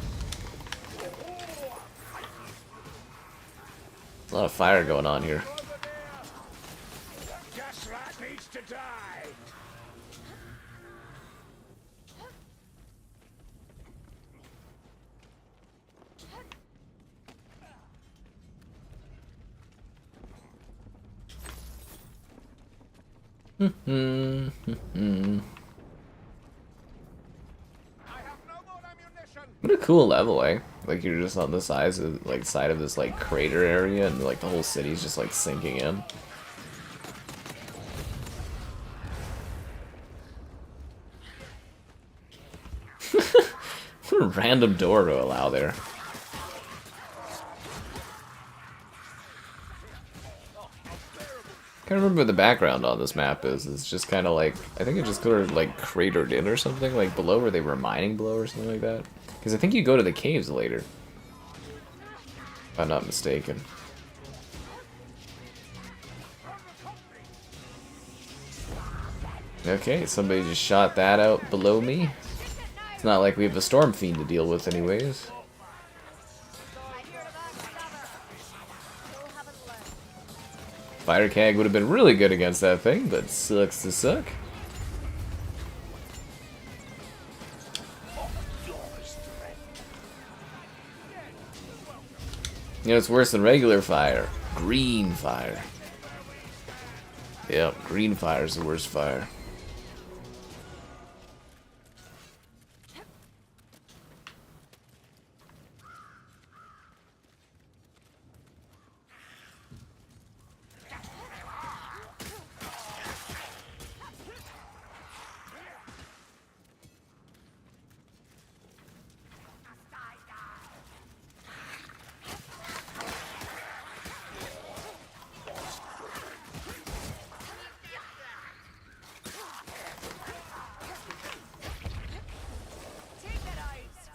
A lot of fire going on here. What a cool level, eh? Like you're just on the sides of like side of this like crater area, and like the whole city's just like sinking in. What a random door to allow there. Can't remember what the background on this map is. It's just kind of like, I think it just sort of like cratered in or something, like below where they were mining below or something like that. Because I think you go to the caves later, if I'm not mistaken. Okay, somebody just shot that out below me. It's not like we have a storm fiend to deal with anyways. Fire Kag would have been really good against that thing, but sucks to suck. You know, it's worse than regular fire. Green fire. Yep, green fire is the worst fire.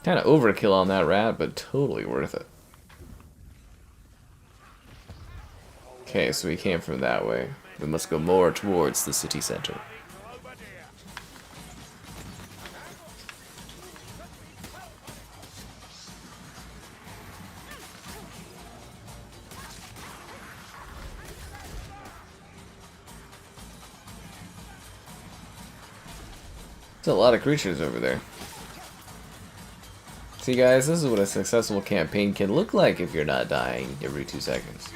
Kind of overkill on that rat, but totally worth it. Okay, so we came from that way. We must go more towards the city center. There's a lot of creatures over there. See guys, this is what a successful campaign can look like if you're not dying every 2 seconds.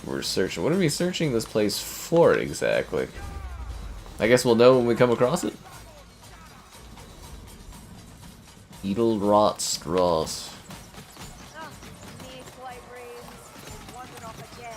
We're searching. What are we searching this place for exactly? I guess we'll know when we come across it. Beetle rot straws. Oh, me flight brains. Wandered off again.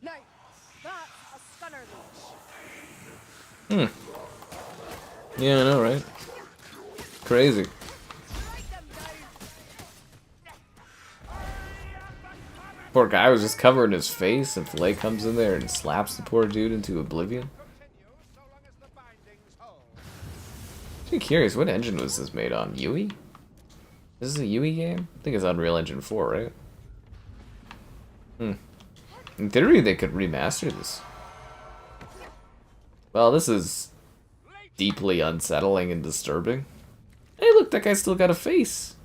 No, that's a stunner leech. Yeah, I know, right? Crazy. Poor guy was just covering his face, and Filet comes in there and slaps the poor dude into oblivion. I'm curious, what engine was this made on? Yui? This is a Yui game? I think it's Unreal Engine 4, right? In theory, they could remaster this. Well, this is deeply unsettling and disturbing. Hey, look, that guy still got a face.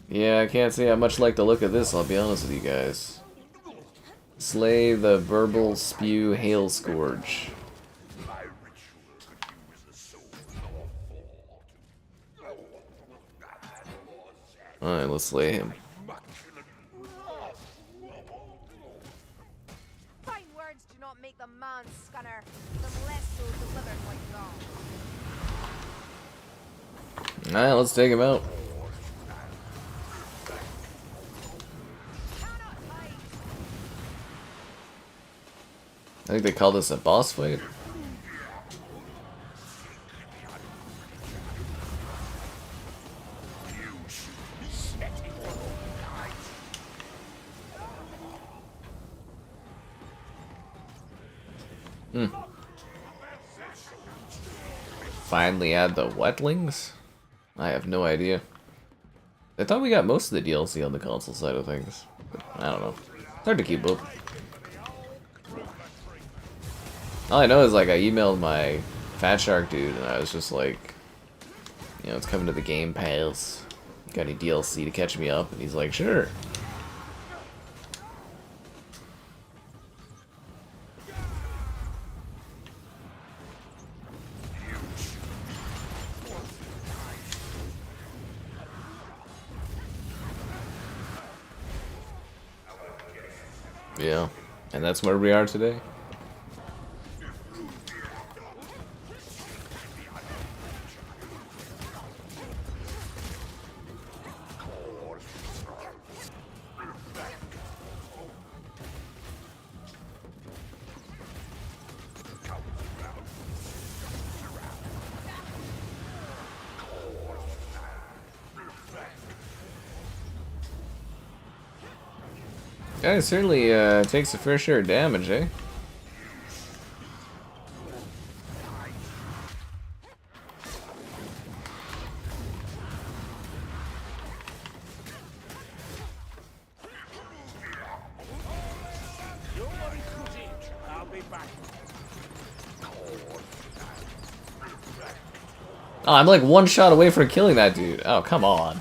Yeah, I can't say I much like the look of this, I'll be honest with you guys. Slay the Burble Spew Halescourge. Alright, let's slay him. Forerunner, the less so delivered like God. Alright, let's take him out. I think they call this a boss fight. Finally add the wetlings? I have no idea. I thought we got most of the DLC on the console side of things. But I don't know. It's hard to keep up. All I know is, like, I emailed my Fat Shark dude and I was just like, you know, it's coming to the Game Pass. Got any DLC to catch me up? And he's like, sure. Yeah, and that's where we are today. Yeah, it certainly takes a fair share of damage, eh? Oh, I'm like one shot away from killing that dude. Oh, come on.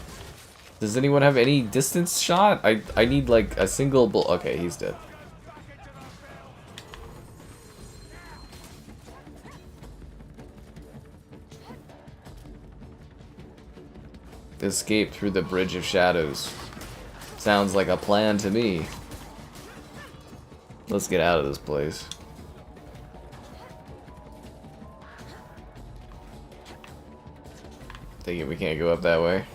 Does anyone have any distance shot? I need like a single bull. Okay, he's dead. Escape through the Bridge of Shadows. Sounds like a plan to me. Let's get out of this place. Thinking we can't go up that way.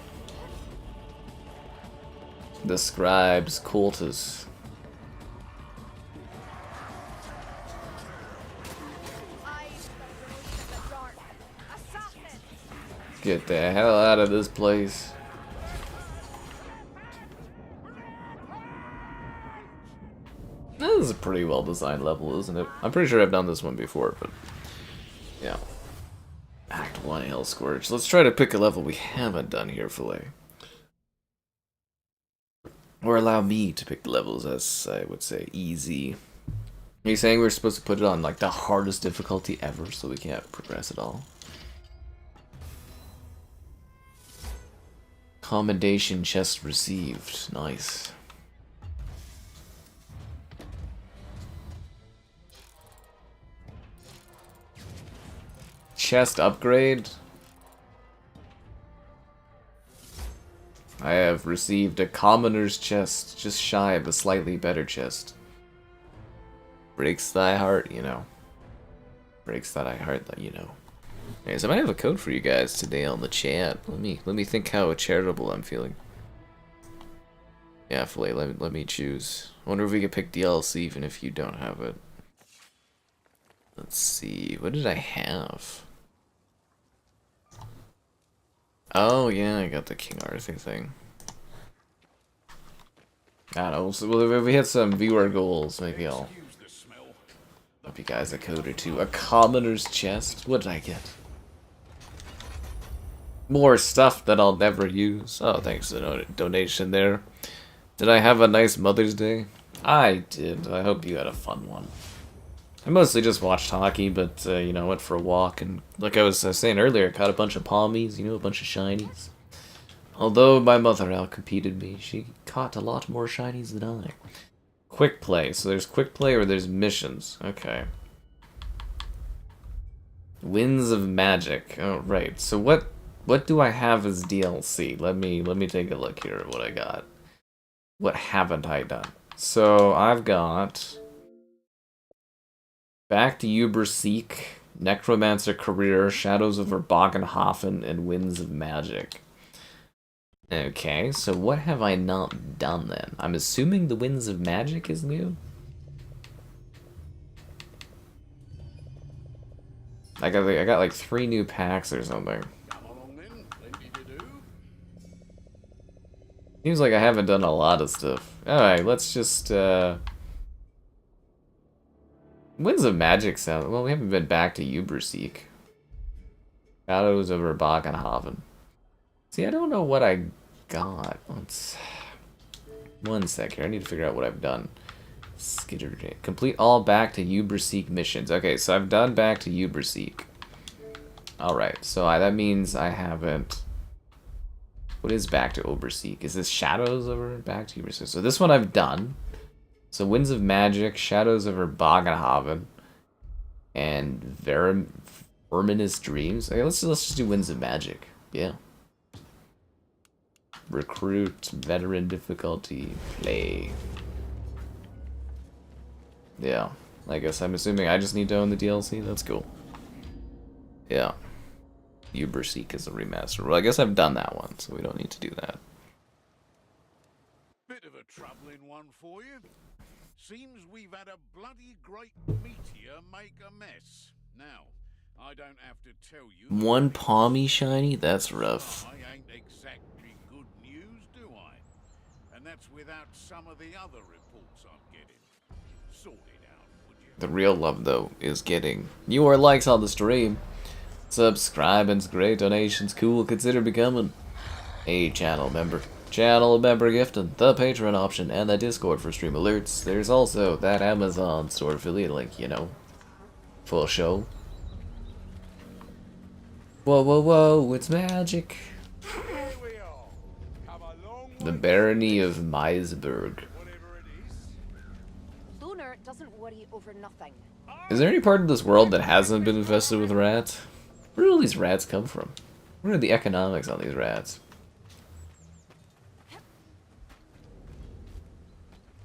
The Scribe's Quarters. Get the hell out of this place. This is a pretty well designed level, isn't it? I'm pretty sure I've done this one before, but yeah. Act 1 Halescourge. Let's try to pick a level we haven't done here, Filet. Or allow me to pick the levels as, I would say, easy. Are you saying we're supposed to put it on like the hardest difficulty ever so we can't progress at all? Commendation chest received. Nice. Chest upgrade. I have received a commoner's chest, just shy of a slightly better chest. Breaks thy heart, you know. Breaks thy heart, you know. Anyways, I might have a code for you guys today on the chat. Let me think how charitable I'm feeling. Yeah, Filet, let me choose. I wonder if we could pick DLC even if you don't have it. Let's see, what did I have? Oh yeah, I got the King Arthur thing. I don't know, well, if we had some viewer goals, maybe I'll help you guys a code or two. A commoner's chest? What did I get? More stuff that I'll never use. Oh, thanks for the donation there. Did I have a nice Mother's Day? I did. I hope you had a fun one. I mostly just watched hockey, but, you know, I went for a walk, and like I was saying earlier, I caught a bunch of palmies, you know, a bunch of shinies. Although my mother outcompeted me, she caught a lot more shinies than I. Quick play. So there's quick play or there's missions. Okay. Winds of Magic. Oh, right. So what do I have as DLC? Let me take a look here at what I got. What haven't I done? So I've got Back to Uberseek, Necromancer Career, Shadows over Bogenhafen, and Winds of Magic. Okay, so what have I not done then? I'm assuming the Winds of Magic is new? I got like 3 new packs or something. Come along then, plenty to do. Seems like I haven't done a lot of stuff. Alright, let's just Winds of Magic sound well, we haven't been back to Uberseek. Shadows over Bogenhafen. See, I don't know what I got. One sec here. I need to figure out what I've done. Complete all back to Uberseek missions. Okay, so I've done back to Uberseek. Alright, so that means I haven't... What is back to Uberseek? Is this Shadows over back to Uberseek? So this one I've done. So Winds of Magic, Shadows over Bogenhafen, and Verminous Dreams. Okay, let's just do Winds of Magic. Yeah. Recruit, veteran difficulty, play. Yeah, I guess I'm assuming I just need to own the DLC. That's cool. Yeah. Uberseek is a remaster. Well, I guess I've done that one, so we don't need to do that. Bit of a troubling one for you. Seems we've had a bloody great meteor make a mess. Now, I don't have to tell you... One palmy shiny? That's rough. I ain't exactly good news, do I? And that's without some of the other reports I'm getting. Sort it out, would you? The real love, though, is getting your likes on the stream. Subscribing's great, donations cool, consider becoming a channel member. Channel member gifting, the Patreon option, and the Discord for stream alerts. There's also that Amazon store affiliate link, you know. Full show. Whoa, whoa, whoa, it's magic. The Barony of Meisberg. Lunar doesn't worry over nothing. Is there any part of this world that hasn't been infested with rats? Where do all these rats come from? What are the economics on these rats?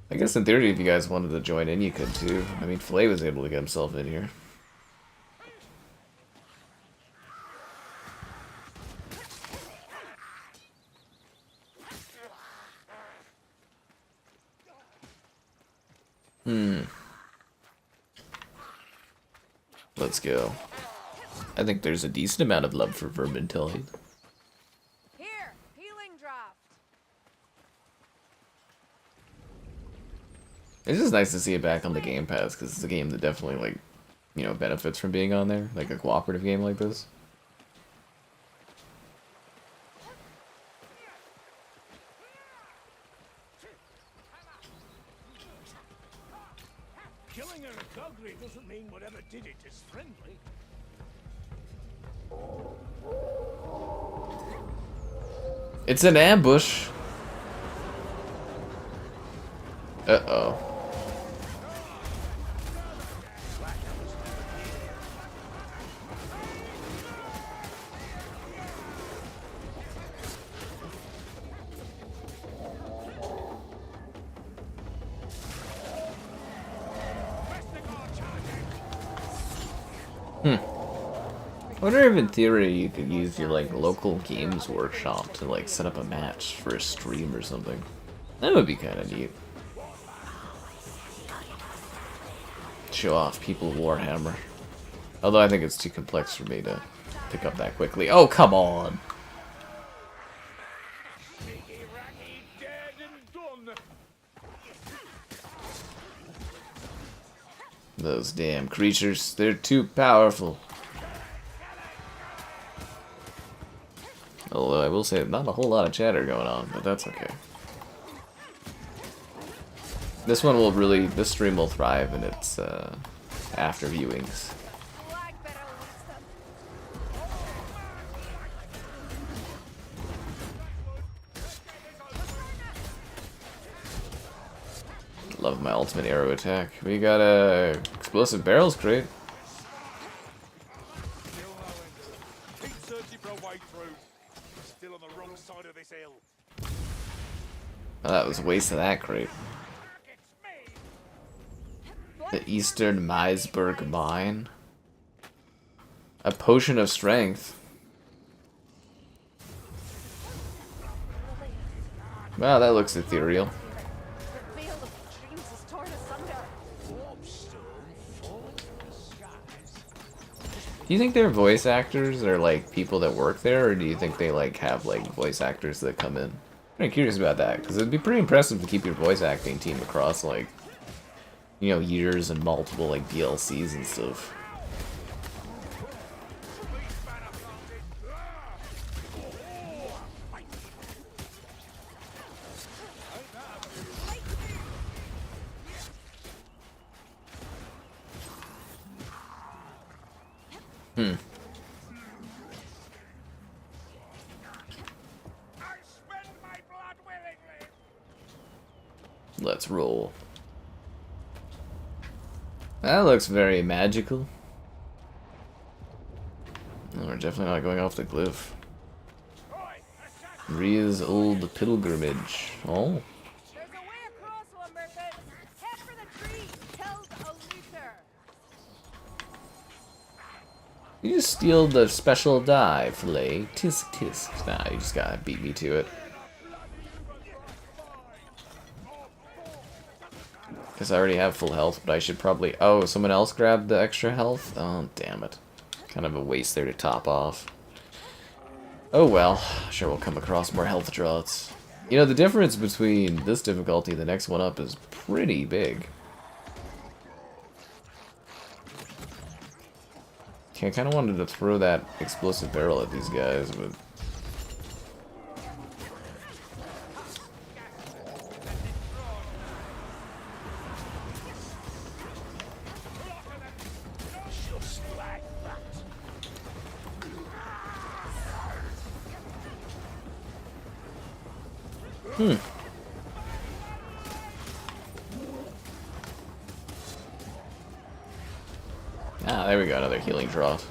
I guess in theory, if you guys wanted to join in, you could too. I mean, Flay was able to get himself in here. Let's go. I think there's a decent amount of love for Vermintide. Here, healing draft. It's just nice to see it back on the Game Pass, because it's a game that definitely, like, you know, benefits from being on there. Like a cooperative game like this. Killing a recovery doesn't mean whatever did it is friendly. It's an ambush. Uh-oh. I wonder if in theory you could use your like local games workshop to like set up a match for a stream or something. That would be kind of neat. Show off people of Warhammer. Although I think it's too complex for me to pick up that quickly. Oh, come on! Those damn creatures, they're too powerful. Although I will say, not a whole lot of chatter going on, but that's okay. This one will really, this stream will thrive in its after viewings. Love my ultimate arrow attack. We got a explosive barrels crate. Oh, that was a waste of that crate. The Eastern Meisberg Mine. A potion of strength. Wow, that looks ethereal. The veil of dreams is torn asunder. Do you think they're voice actors or like people that work there, or do you think they like have like voice actors that come in? I'm pretty curious about that, because it'd be pretty impressive to keep your voice acting team across like, you know, years and multiple like DLCs and stuff. Let's roll. That looks very magical. No, we're definitely not going off the cliff. Ria's old pilgrimage. Oh. There's a way across, Lumberfit. Head for the tree. Tells a looter. You just steal the special die, Filet. Tisk tisk. Nah, you just gotta beat me to it. Because I already have full health, but I should probably... Oh, someone else grabbed the extra health? Oh, damn it. Kind of a waste there to top off. Oh well, sure we'll come across more health draughts. You know, the difference between this difficulty and the next one up is pretty big. Okay, I kind of wanted to throw that explosive barrel at these guys, but... Ah, there we go, another healing draught.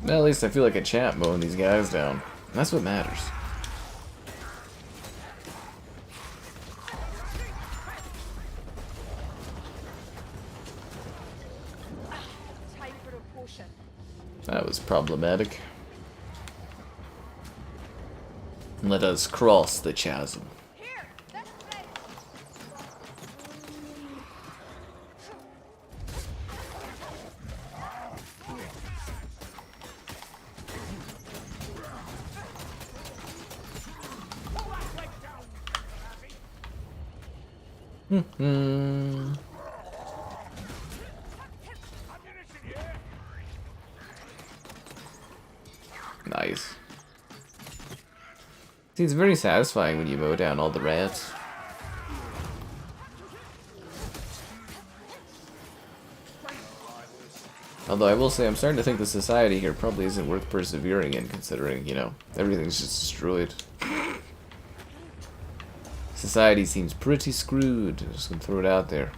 Well, at least I feel like a champ mowing these guys down. And that's what matters. Time for a potion. That was problematic. Let us cross the chasm. Here, this way. Nice. See, it's very satisfying when you mow down all the rats. Although I will say, I'm starting to think the society here probably isn't worth persevering in, considering, you know, everything's just destroyed. Society seems pretty screwed. I'm just gonna throw it out there.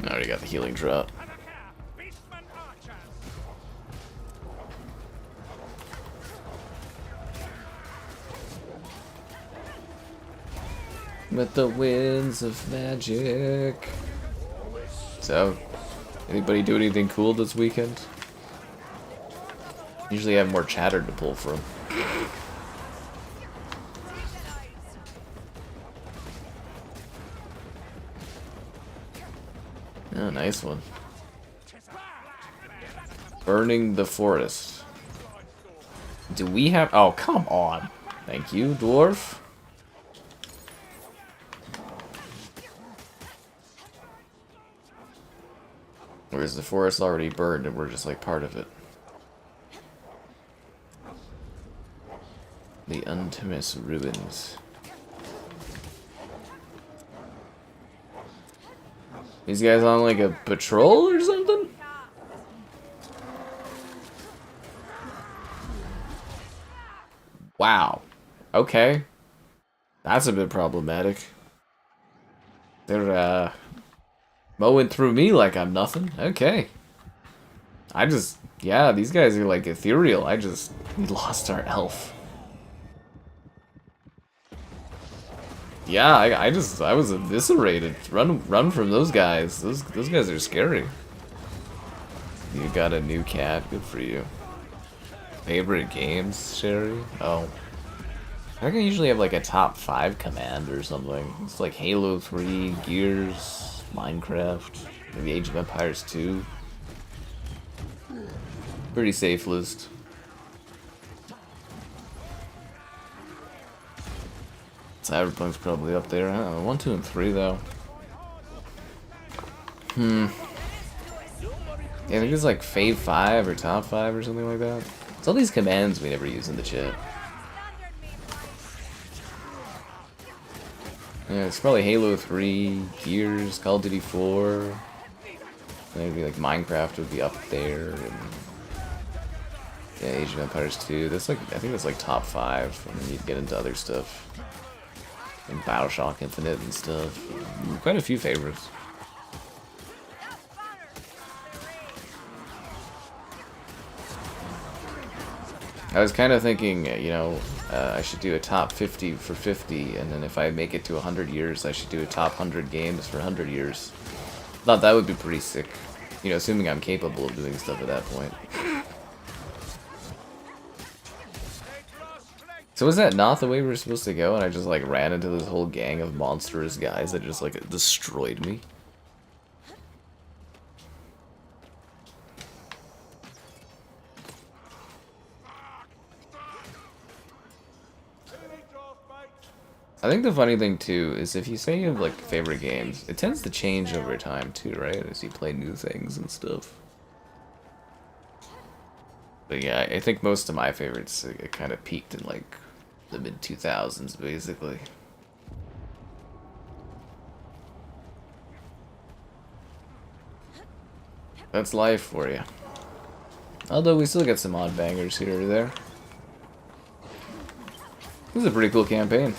I already got the healing drop. With the winds of magic. So, anybody do anything cool this weekend? Usually I have more chatter to pull from. Oh, nice one. Burning the forest. Do we have... Oh, come on. Thank you, dwarf. Or is the forest already burned and we're just like part of it? The the Untimus Ruins. These guys on like a patrol or something? Wow. Okay. That's a bit problematic. They're, mowing through me like I'm nothing. Okay. Yeah, these guys are like ethereal. We lost our elf. Yeah, I was eviscerated. Run from those guys. Those guys are scary. You got a new cat. Good for you. Favorite games, Sherry? Oh. I think I usually have like a top 5 command or something. It's like Halo 3, Gears, Minecraft, maybe Age of Empires 2. Pretty safe list. Cyberpunk's probably up there. I don't know, 1, 2, and 3 though. Yeah, I think it's like Fave 5 or Top 5 or something like that. It's all these commands we never use in the chat. Yeah, it's probably Halo 3, Gears, Call of Duty 4. Maybe like Minecraft would be up there. And yeah, Age of Empires 2. That's like, I think that's like top 5. And then you get into other stuff. And BioShock Infinite and stuff. Quite a few favorites. I was kind of thinking, you know, I should do a top 50 for 50, and then if I make it to 100 years, I should do a top 100 games for 100 years. Thought that would be pretty sick. You know, assuming I'm capable of doing stuff at that point. So was that not the way we were supposed to go, and I just like ran into this whole gang of monstrous guys that just like destroyed me? I think the funny thing too is if you say you have like favorite games, it tends to change over time too, right? As you play new things and stuff. But yeah, I think most of my favorites it kind of peaked in like the mid-2000s basically. That's life for you. Although we still get some odd bangers here or there. This is a pretty cool campaign.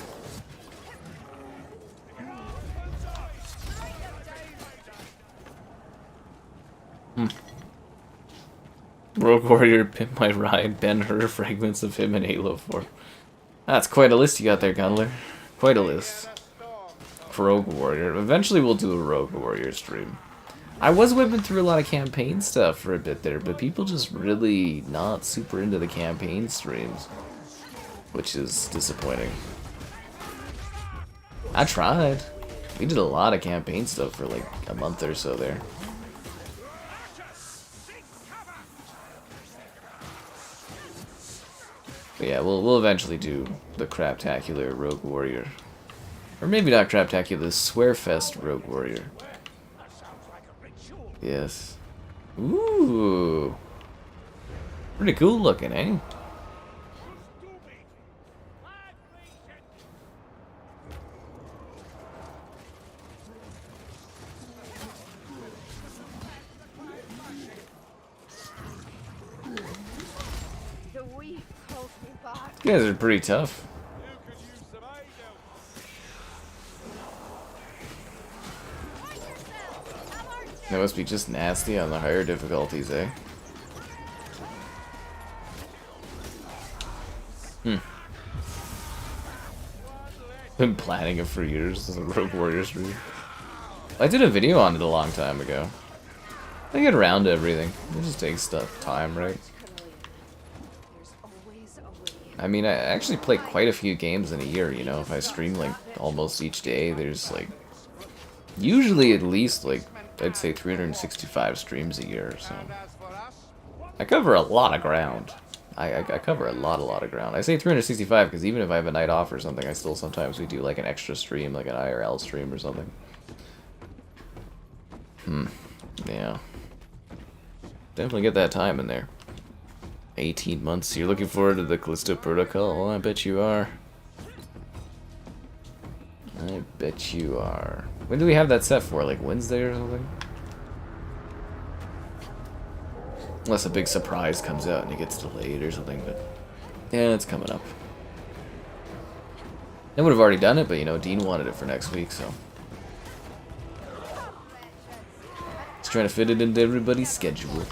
Rogue Warrior, Pimp My Ride, Ben-Hur, fragments of him, and Halo 4. That's quite a list you got there, Gunler. Quite a list. For Rogue Warrior. Eventually we'll do a Rogue Warrior stream. I was whipping through a lot of campaign stuff for a bit there, but people just really not super into the campaign streams. Which is disappointing. I tried. We did a lot of campaign stuff for like a month or so there. But yeah, we'll eventually do the Craptacular Rogue Warrior. Or maybe not Craptacular, the Swearfest Rogue Warrior. Yes. Ooh. Pretty cool looking, eh? You guys are pretty tough. That must be just nasty on the higher difficulties, eh? Been planning it for years as a Rogue Warrior stream. I did a video on it a long time ago. I get around to everything. It just takes time, right? I mean, I actually play quite a few games in a year, you know, if I stream like almost each day, there's like usually at least like I'd say 365 streams a year, so I cover a lot of ground. I cover a lot of ground. I say 365 because even if I have a night off or something, I still sometimes we do like an extra stream, like an IRL stream or something. Yeah. Definitely get that time in there. 18 months. You're looking forward to the Callisto Protocol? Well, I bet you are. I bet you are. When do we have that set for? Like Wednesday or something? Unless a big surprise comes out and it gets delayed or something, but yeah, it's coming up. I would have already done it, but you know, Dean wanted it for next week, so. Just trying to fit it into everybody's schedule.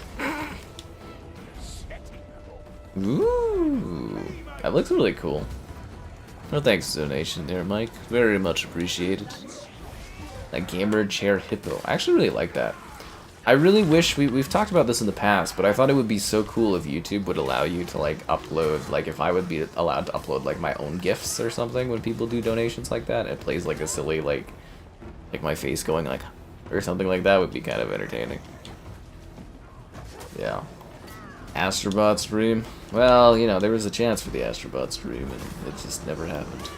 Ooh, that looks really cool. Well, thanks for the donation there, Mike. Very much appreciated. That gamer chair hippo. I actually really like that. I really wish, we've talked about this in the past, but I thought it would be so cool if YouTube would allow you to like upload, like if I would be allowed to upload like my own GIFs or something when people do donations like that. It plays like a silly like my face going like, or something like that would be kind of entertaining. Yeah. Astrobot stream? Well, you know, there was a chance for the Astrobot stream and it just never happened.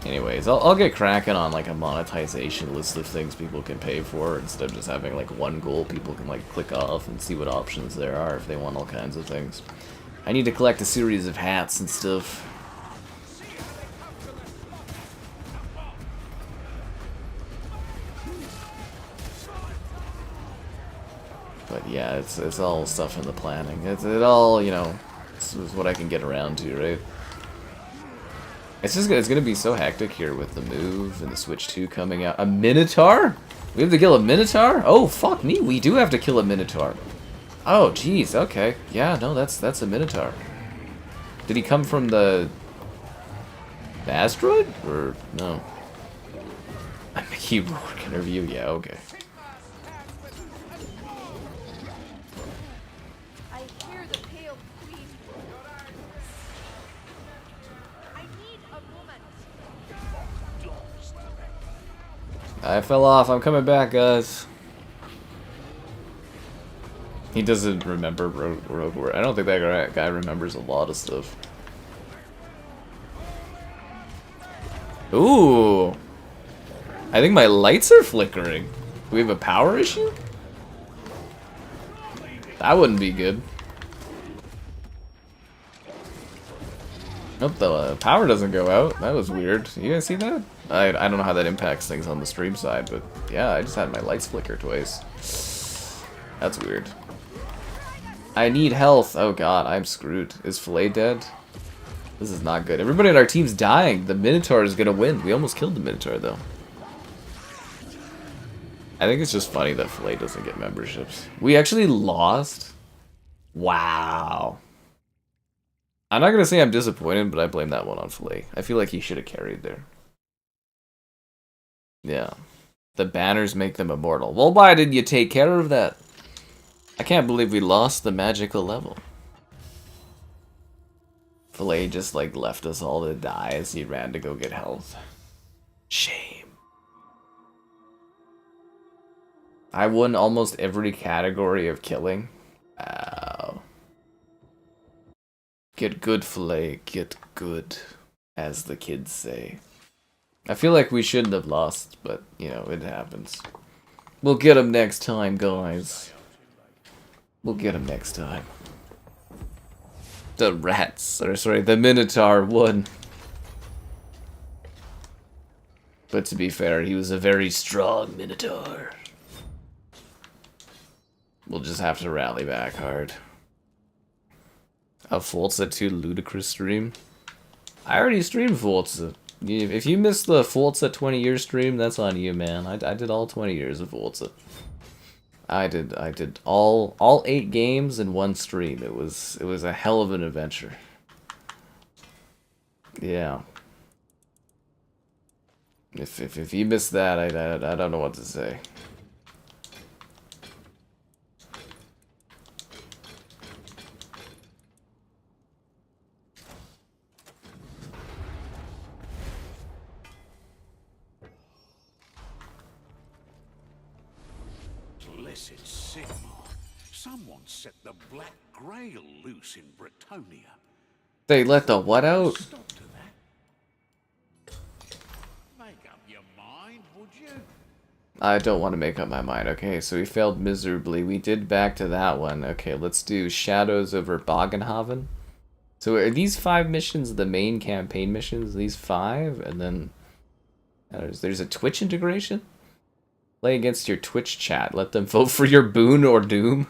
Anyways, I'll get cracking on like a monetization list of things people can pay for instead of just having like one goal people can like click off and see what options there are if they want all kinds of things. I need to collect a series of hats and stuff. But yeah, it's all stuff in the planning. It all, you know, it's what I can get around to, right? It's gonna be so hectic here with the move and the Switch 2 coming out. A Minotaur? We have to kill a Minotaur? Oh fuck me, we do have to kill a Minotaur. Oh jeez, okay. Yeah, no, that's a Minotaur. Did he come from the asteroid? Or no? A Mickey Rourke interview? Yeah, okay. I fell off. I'm coming back, guys. He doesn't remember Rogue War. I don't think that guy remembers a lot of stuff. Ooh. I think my lights are flickering. Do we have a power issue? That wouldn't be good. Nope, the power doesn't go out. That was weird. You guys see that? I don't know how that impacts things on the stream side, but yeah, I just had my lights flicker twice. That's weird. I need health. Oh god, I'm screwed. Is Filet dead? This is not good. Everybody on our team's dying. The Minotaur is gonna win. We almost killed the Minotaur, though. I think it's just funny that Filet doesn't get memberships. We actually lost? Wow. I'm not gonna say I'm disappointed, but I blame that one on Filet. I feel like he should have carried there. Yeah. The banners make them immortal. Well, why didn't you take care of that? I can't believe we lost the magical level. Filet just like left us all to die as he ran to go get health. Shame. I won almost every category of killing. Wow. Get good, Filet. Get good, as the kids say. I feel like we shouldn't have lost, but, you know, it happens. We'll get him next time, guys. We'll get him next time. The rats, or sorry, the Minotaur won. But to be fair, he was a very strong Minotaur. We'll just have to rally back hard. A Forza 2 ludicrous stream? I already streamed Forza. If you missed the Forza 20-year stream, that's on you, man. I did all 20 years of Forza. I did all 8 games in one stream. It was a hell of an adventure. Yeah. If you missed that, I don't know what to say. Someone set the Black Grail loose in Bretonia. They let the what out? I don't want to make up my mind. Okay, so we failed miserably. We did back to that one. Okay, let's do Shadows over Bogenhafen. So are these 5 missions the main campaign missions? These 5? And then there's a Twitch integration? Play against your Twitch chat. Let them vote for your boon or doom.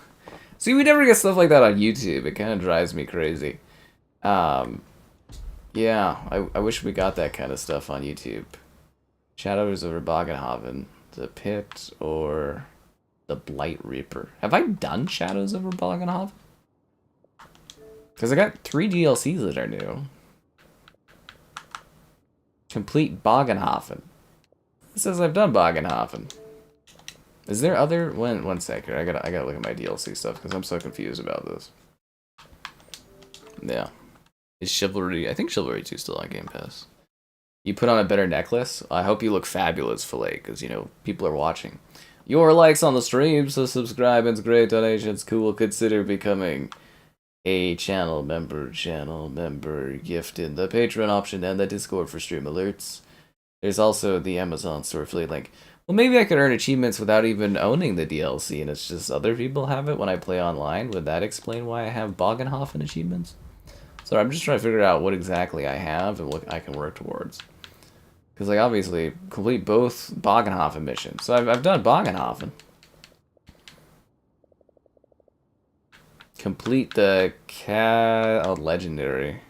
See, we never get stuff like that on YouTube. It kind of drives me crazy. Yeah, I wish we got that kind of stuff on YouTube. Shadows over Bogenhafen. The Pit or the Blightreaper. Have I done Shadows over Bogenhafen? Because I got 3 DLCs that are new. Complete Bogenhafen. It says I've done Bogenhafen. Is there other... One sec here. I gotta look at my DLC stuff because I'm so confused about this. Yeah. Is Chivalry... I think Chivalry 2 is still on Game Pass. You put on a better necklace? I hope you look fabulous, Filet, because, you know, people are watching. Your likes on the stream, so subscribe, it's great, donations, cool. Consider becoming a channel member, gift in the Patreon option, and the Discord for stream alerts. There's also the Amazon store affiliate link. Well, maybe I could earn achievements without even owning the DLC, and it's just other people have it when I play online. Would that explain why I have Bogenhafen achievements? So I'm just trying to figure out what exactly I have and what I can work towards. Because, like, obviously, complete both Bogenhafen missions. So I've done Bogenhafen. Complete the legendary.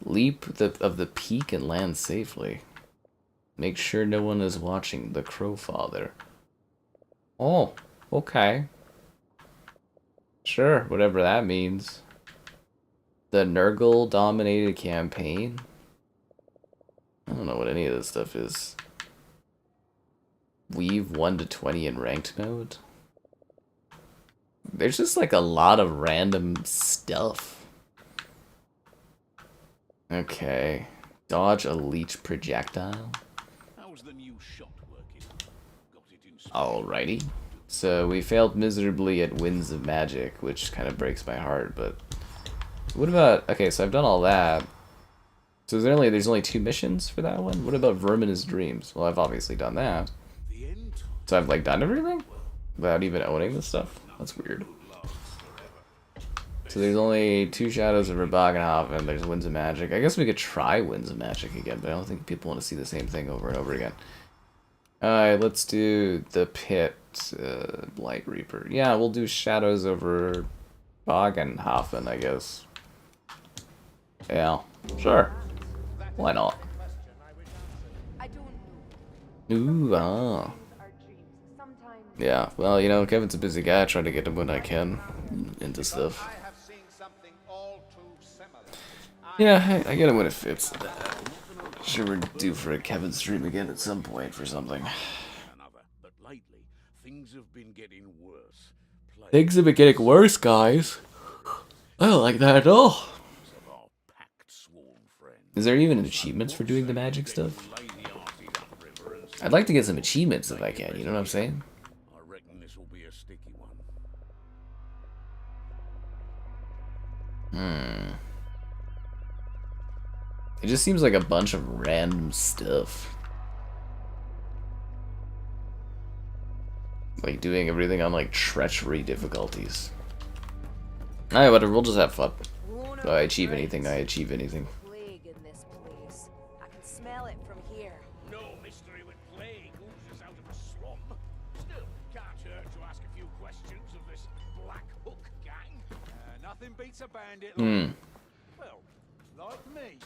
Leap of the peak and land safely. Make sure no one is watching. The Crowfather. Oh, okay. Sure, whatever that means. The Nurgle-dominated campaign. I don't know what any of this stuff is. Weave 1 to 20 in ranked mode. There's just like a lot of random stuff. Okay. Dodge a leech projectile. How's the new shot working? Got it in. Alrighty. So we failed miserably at Winds of Magic, which kind of breaks my heart, but... What about... Okay, so I've done all that. So there's only 2 missions for that one? What about Vermin's Dreams? Well, I've obviously done that. So I've, like, done everything? Without even owning this stuff? That's weird. So there's only 2 Shadows over Bogenhafen, and there's Winds of Magic. I guess we could try Winds of Magic again, but I don't think people want to see the same thing over and over again. Alright, let's do the Pit, Blightreaper. Yeah, we'll do Shadows over Bogenhafen, I guess. Yeah, sure. Why not? Ooh, ah. Yeah, well, you know, Kevin's a busy guy. I try to get him when I can into stuff. Yeah, I get him when it fits. Sure, we're due for a Kevin stream again at some point for something. But lately, things have been getting worse. Things have been getting worse, guys. I don't like that at all. Is there even achievements for doing the magic stuff? I'd like to get some achievements if I can, you know what I'm saying? I reckon this will be a sticky one. It just seems like a bunch of random stuff. Like doing everything on like treachery difficulties. Alright, whatever, we'll just have fun. If I achieve anything, I achieve anything. No mystery with plague oozes out of a swamp. Still, can't hurt to ask a few questions of this Black Hook gang. Nothing beats a bandit. Well, like me.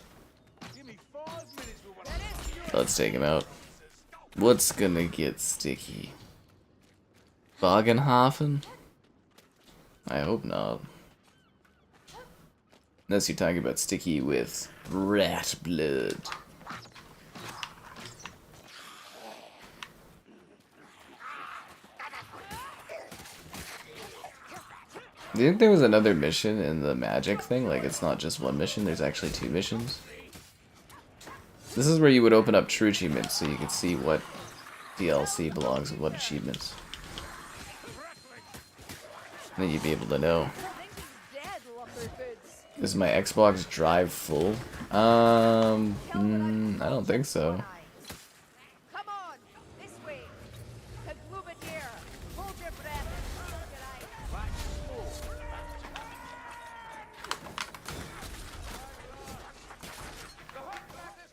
Give me 5 minutes with one. Let's take him out. What's gonna get sticky? Bogenhafen? I hope not. Unless you're talking about sticky with rat blood. Do you think there was another mission in the magic thing? Like, it's not just one mission, there's actually 2 missions? This is where you would open up true achievements so you could see what DLC belongs with what achievements. And then you'd be able to know. Is my Xbox drive full? I don't think so.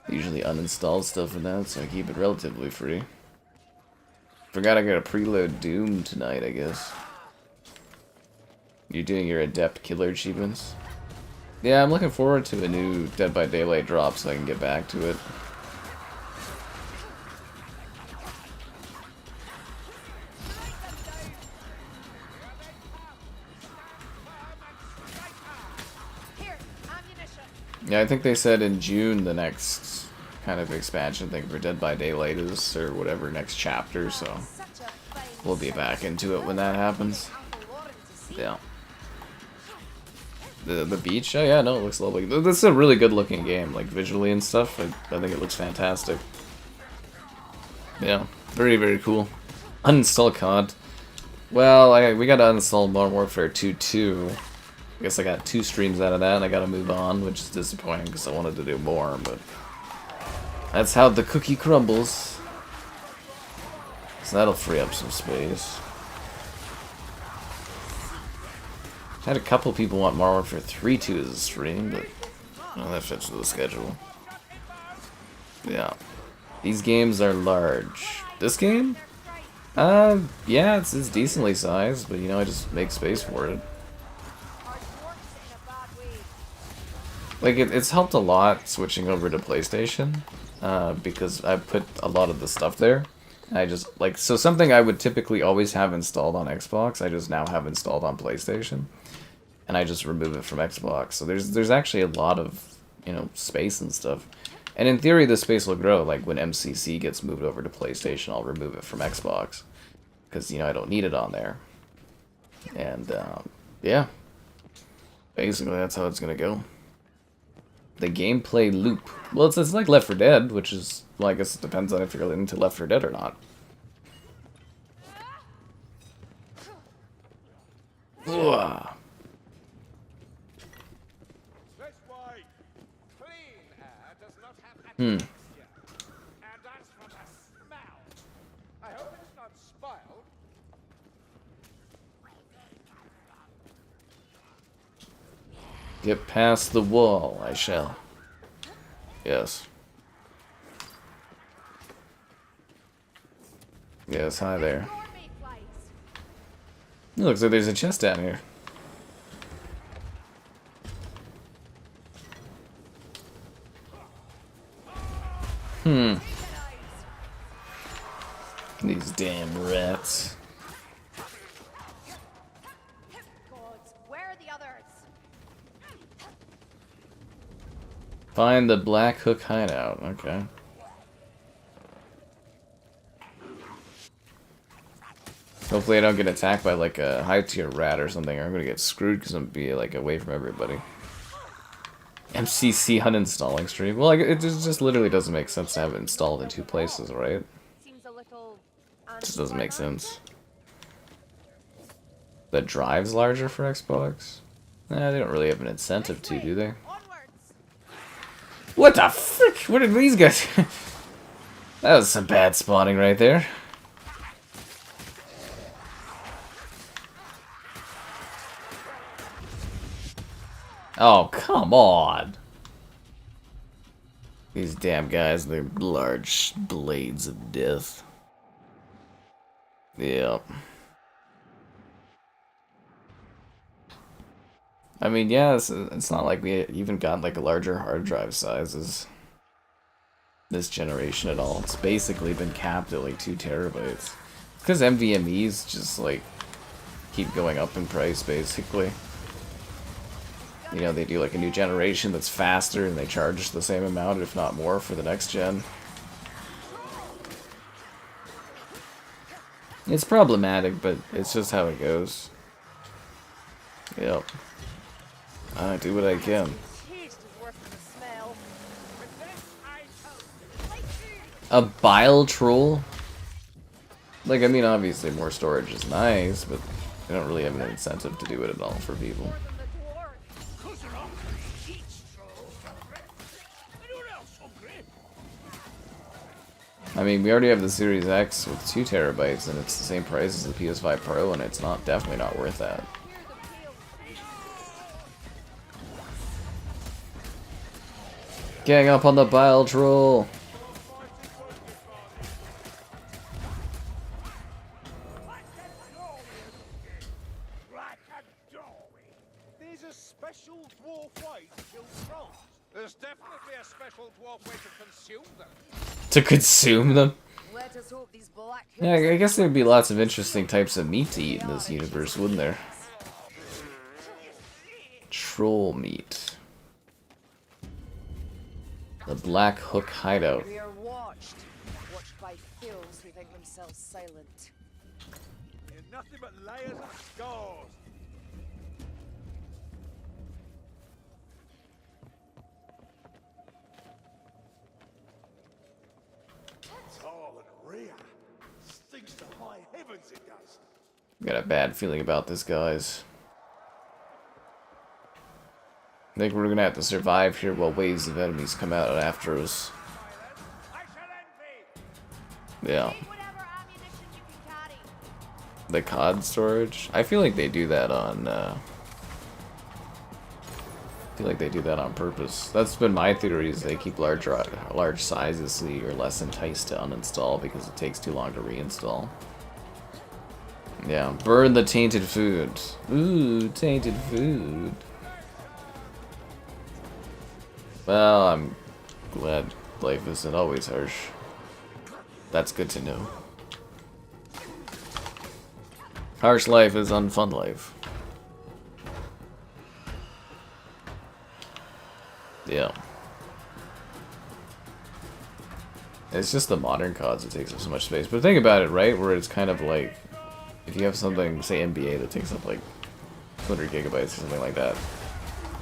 Usually uninstall stuff in that, so I keep it relatively free. Forgot I gotta preload Doom tonight, I guess. You're doing your Adept Killer achievements? Yeah, I'm looking forward to a new Dead by Daylight drop so I can get back to it. Yeah, I think they said in June the next kind of expansion thing for Dead by Daylight is, or whatever, next chapter, so we'll be back into it when that happens. Yeah. The beach? Oh yeah, no, it looks lovely. This is a really good looking game, like visually and stuff. I think it looks fantastic. Yeah, very, very cool. Uninstall COD. Well, we gotta uninstall Modern Warfare 2 too. I guess I got 2 streams out of that and I gotta move on, which is disappointing because I wanted to do more, but that's how the cookie crumbles. So that'll free up some space. Had a couple people want Modern Warfare 3 2 as a stream, but well, that fits with the schedule. Yeah. These games are large. This game? Yeah, it's decently sized, but you know, I just make space for it. Like, it's helped a lot switching over to PlayStation, because I put a lot of the stuff there. I just, like, so something I would typically always have installed on Xbox, I just now have installed on PlayStation. And I just remove it from Xbox. So there's actually a lot of, you know, space and stuff. And in theory, the space will grow. Like, when MCC gets moved over to PlayStation, I'll remove it from Xbox. Because, you know, I don't need it on there. And, yeah. Basically, that's how it's going to go. The gameplay loop. Well, it's like Left 4 Dead, which is, well, I guess it depends on if you're into Left 4 Dead or not. Ugh. Hmm. And as for the smell, I hope it's not spoiled. Get past the wall, I shall. Yes. Yes, hi there. It looks like there's a chest down here. These damn rats. Gods, where are the others? Find the Black Hook hideout. Okay. Hopefully I don't get attacked by like a high tier rat or something, or I'm gonna get screwed because I'm gonna be like away from everybody. MCC uninstalling stream. Well, like, it just literally doesn't make sense to have it installed in 2 places, right? Seems a little It just doesn't make sense. The drive's larger for Xbox? Nah, they don't really have an incentive to, do they? onwards. What the frick? What did these guys... That was some bad spawning right there. Oh, come on! These damn guys, they're large blades of death. Yep. I mean, yeah, it's not like we even got like a larger hard drive sizes this generation at all. It's basically been capped at like 2 terabytes. Because NVMe's just like keep going up in price, basically. You know, they do like a new generation that's faster and they charge the same amount, if not more, for the next gen. It's problematic, but it's just how it goes. Yep. I do what I can. Taste is worse than the smell. With this, I hope. A bile troll? Like, I mean, obviously more storage is nice, but they don't really have an incentive to do it at all for people. More than the dwarves. I mean, we already have the Series X with 2 terabytes, and it's the same price as the PS5 Pro, and it's definitely not worth that. Gang up on the bile troll. There's a special dwarf way to kill trolls. There's definitely a special dwarf way to consume them. To consume them? Let us hope these black Yeah, I guess there'd be lots of interesting types of meat to eat in this universe, wouldn't there? Troll meat. The Black Hook Hideout. We are watched by fools who think themselves silent. You're nothing but layers of scars. Tall and rare. Stinks to high heavens it does. Got a bad feeling about this, guys. I think we're gonna have to survive here while waves of enemies come out after us. I shall envy. Yeah. Whatever ammunition you can carry. The COD storage? I feel like they do that on, I feel like they do that on purpose. That's been my theory, is they keep large sizes so you're less enticed to uninstall because it takes too long to reinstall. Yeah, burn the tainted food. Ooh, tainted food. Well, I'm glad life isn't always harsh. That's good to know. Harsh life is unfun life. Yeah. It's just the modern CODs that takes up so much space. But think about it, right? Where it's kind of like, if you have something, say NBA, that takes up like 200 gigabytes or something like that.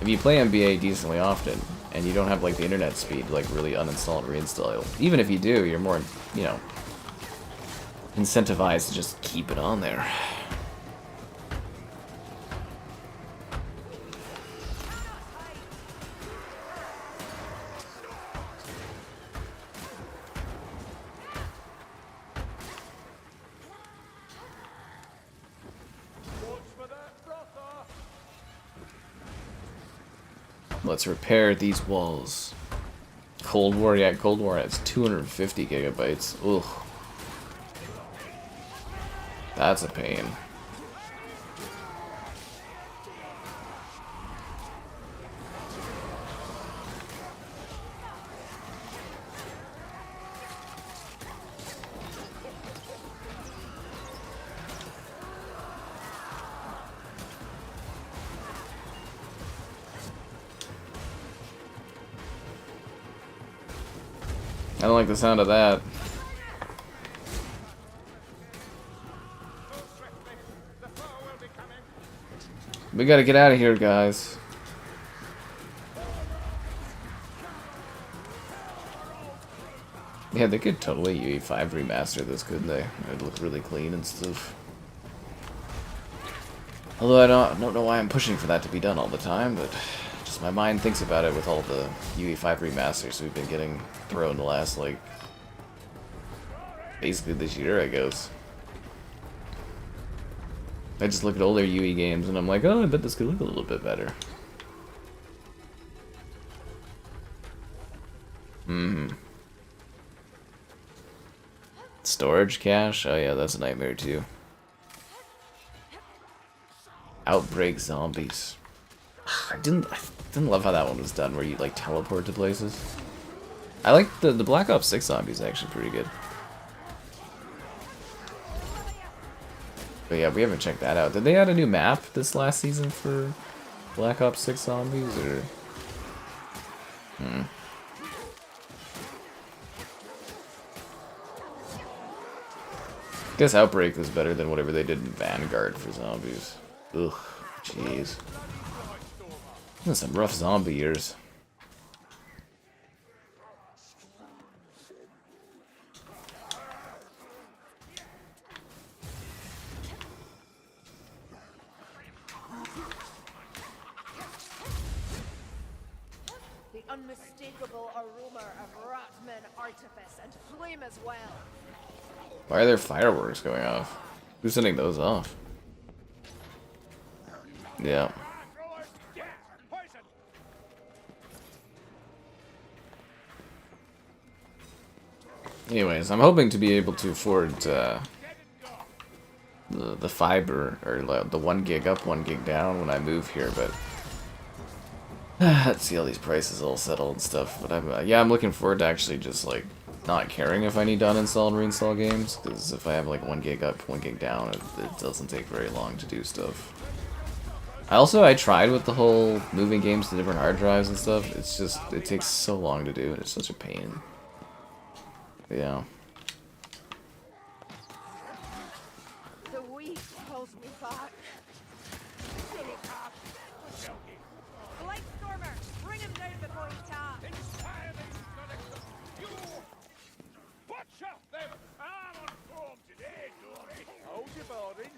If you play NBA decently often, and you don't have like the internet speed to like really uninstall and reinstall, even if you do, you're more, you know, incentivized to just keep it on there. Let's repair these walls. Cold War, yeah, Cold War has 250 gigabytes. Ugh. That's a pain. I don't like the sound of that. We gotta get out of here, guys. Yeah, they could totally UE5 remaster this, couldn't they? It'd look really clean and stuff. Although I don't know why I'm pushing for that to be done all the time, but just my mind thinks about it with all the UE5 remasters we've been getting thrown the last, like, basically this year, I guess. I just look at older UE games and I'm like, oh, I bet this could look a little bit better. Storage cache? Oh yeah, that's a nightmare too. Outbreak zombies. I didn't love how that one was done, where you like teleport to places. I like the Black Ops 6 zombies, actually pretty good. But yeah, we haven't checked that out. Did they add a new map this last season for Black Ops 6 zombies, or? I guess Outbreak was better than whatever they did in Vanguard for zombies. Ugh, jeez. That's some rough zombie years. The unmistakable aroma of Ratman artifice and flame as well. Why are there fireworks going off? Who's sending those off? Yeah. Anyways, I'm hoping to be able to afford the fiber, or the 1 gig up, 1 gig down when I move here, but let's see all these prices all settle and stuff. But I'm looking forward to actually just like not caring if I need to uninstall and reinstall games, because if I have like 1 gig up, 1 gig down, it doesn't take very long to do stuff. I tried with the whole moving games to different hard drives and stuff. It's just, it takes so long to do, and it's such a pain. But yeah. The weak holds me back. Blightstormer, bring him down before he taps. Watch out, them! I'm on form today, Dory. Hold your boarding.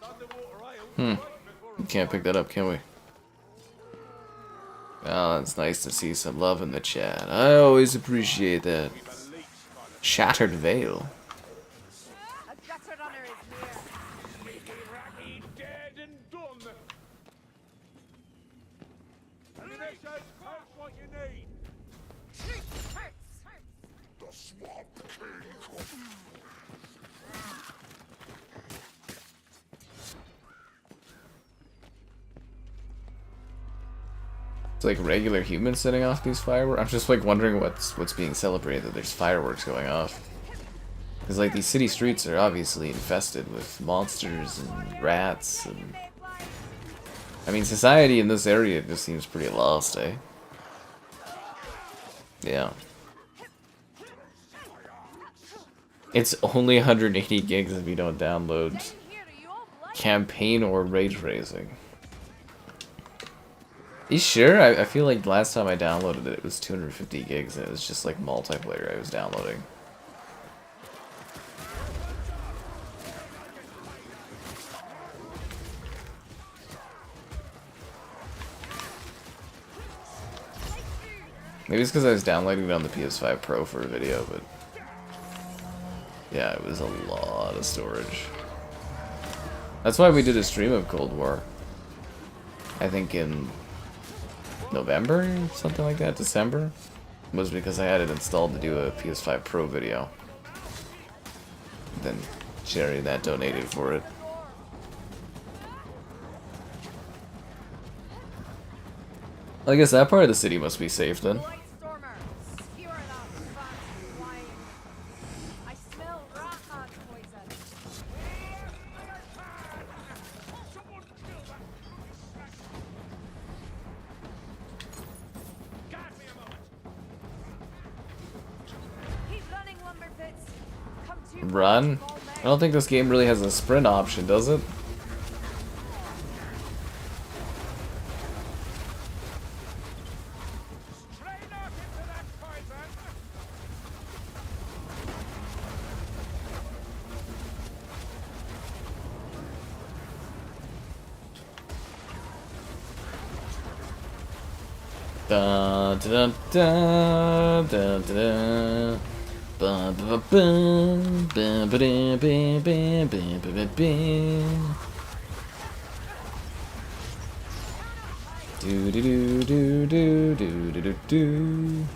Underwater ale. We can't pick that up, can we? Oh, it's nice to see some love in the chat. I always appreciate that. Shattered Veil. A gutter runner is near. He's dead and done. And this is what you need. Hurts. It's like regular humans setting off these fireworks. I'm just like wondering what's being celebrated, that there's fireworks going off. Because like these city streets are obviously infested with monsters and rats, and I mean society in this area just seems pretty lost, eh? Yeah. It's only 180 gigs if you don't download campaign or ray tracing. You sure? I feel like last time I downloaded it, it was 250 gigs, and it was just like multiplayer I was downloading. Maybe it's because I was downloading it on the PS5 Pro for a video, but yeah, it was a lot of storage. That's why we did a stream of Cold War. I think in November, something like that, December, was because I had it installed to do a PS5 Pro video. Then Jerry that donated for it. I guess that part of the city must be safe then. Blightstormer, skewer that fast wine. I smell rat man poison. Someone kill that. Guard me a moment. Keep running, lumber pits. Come to Run? I don't think this game really has a sprint option, does it? Train out into that poison. Da da da da da da. Ba ba ba ba ba da ba ba ba ba ba ba. Do do do do do do do do do.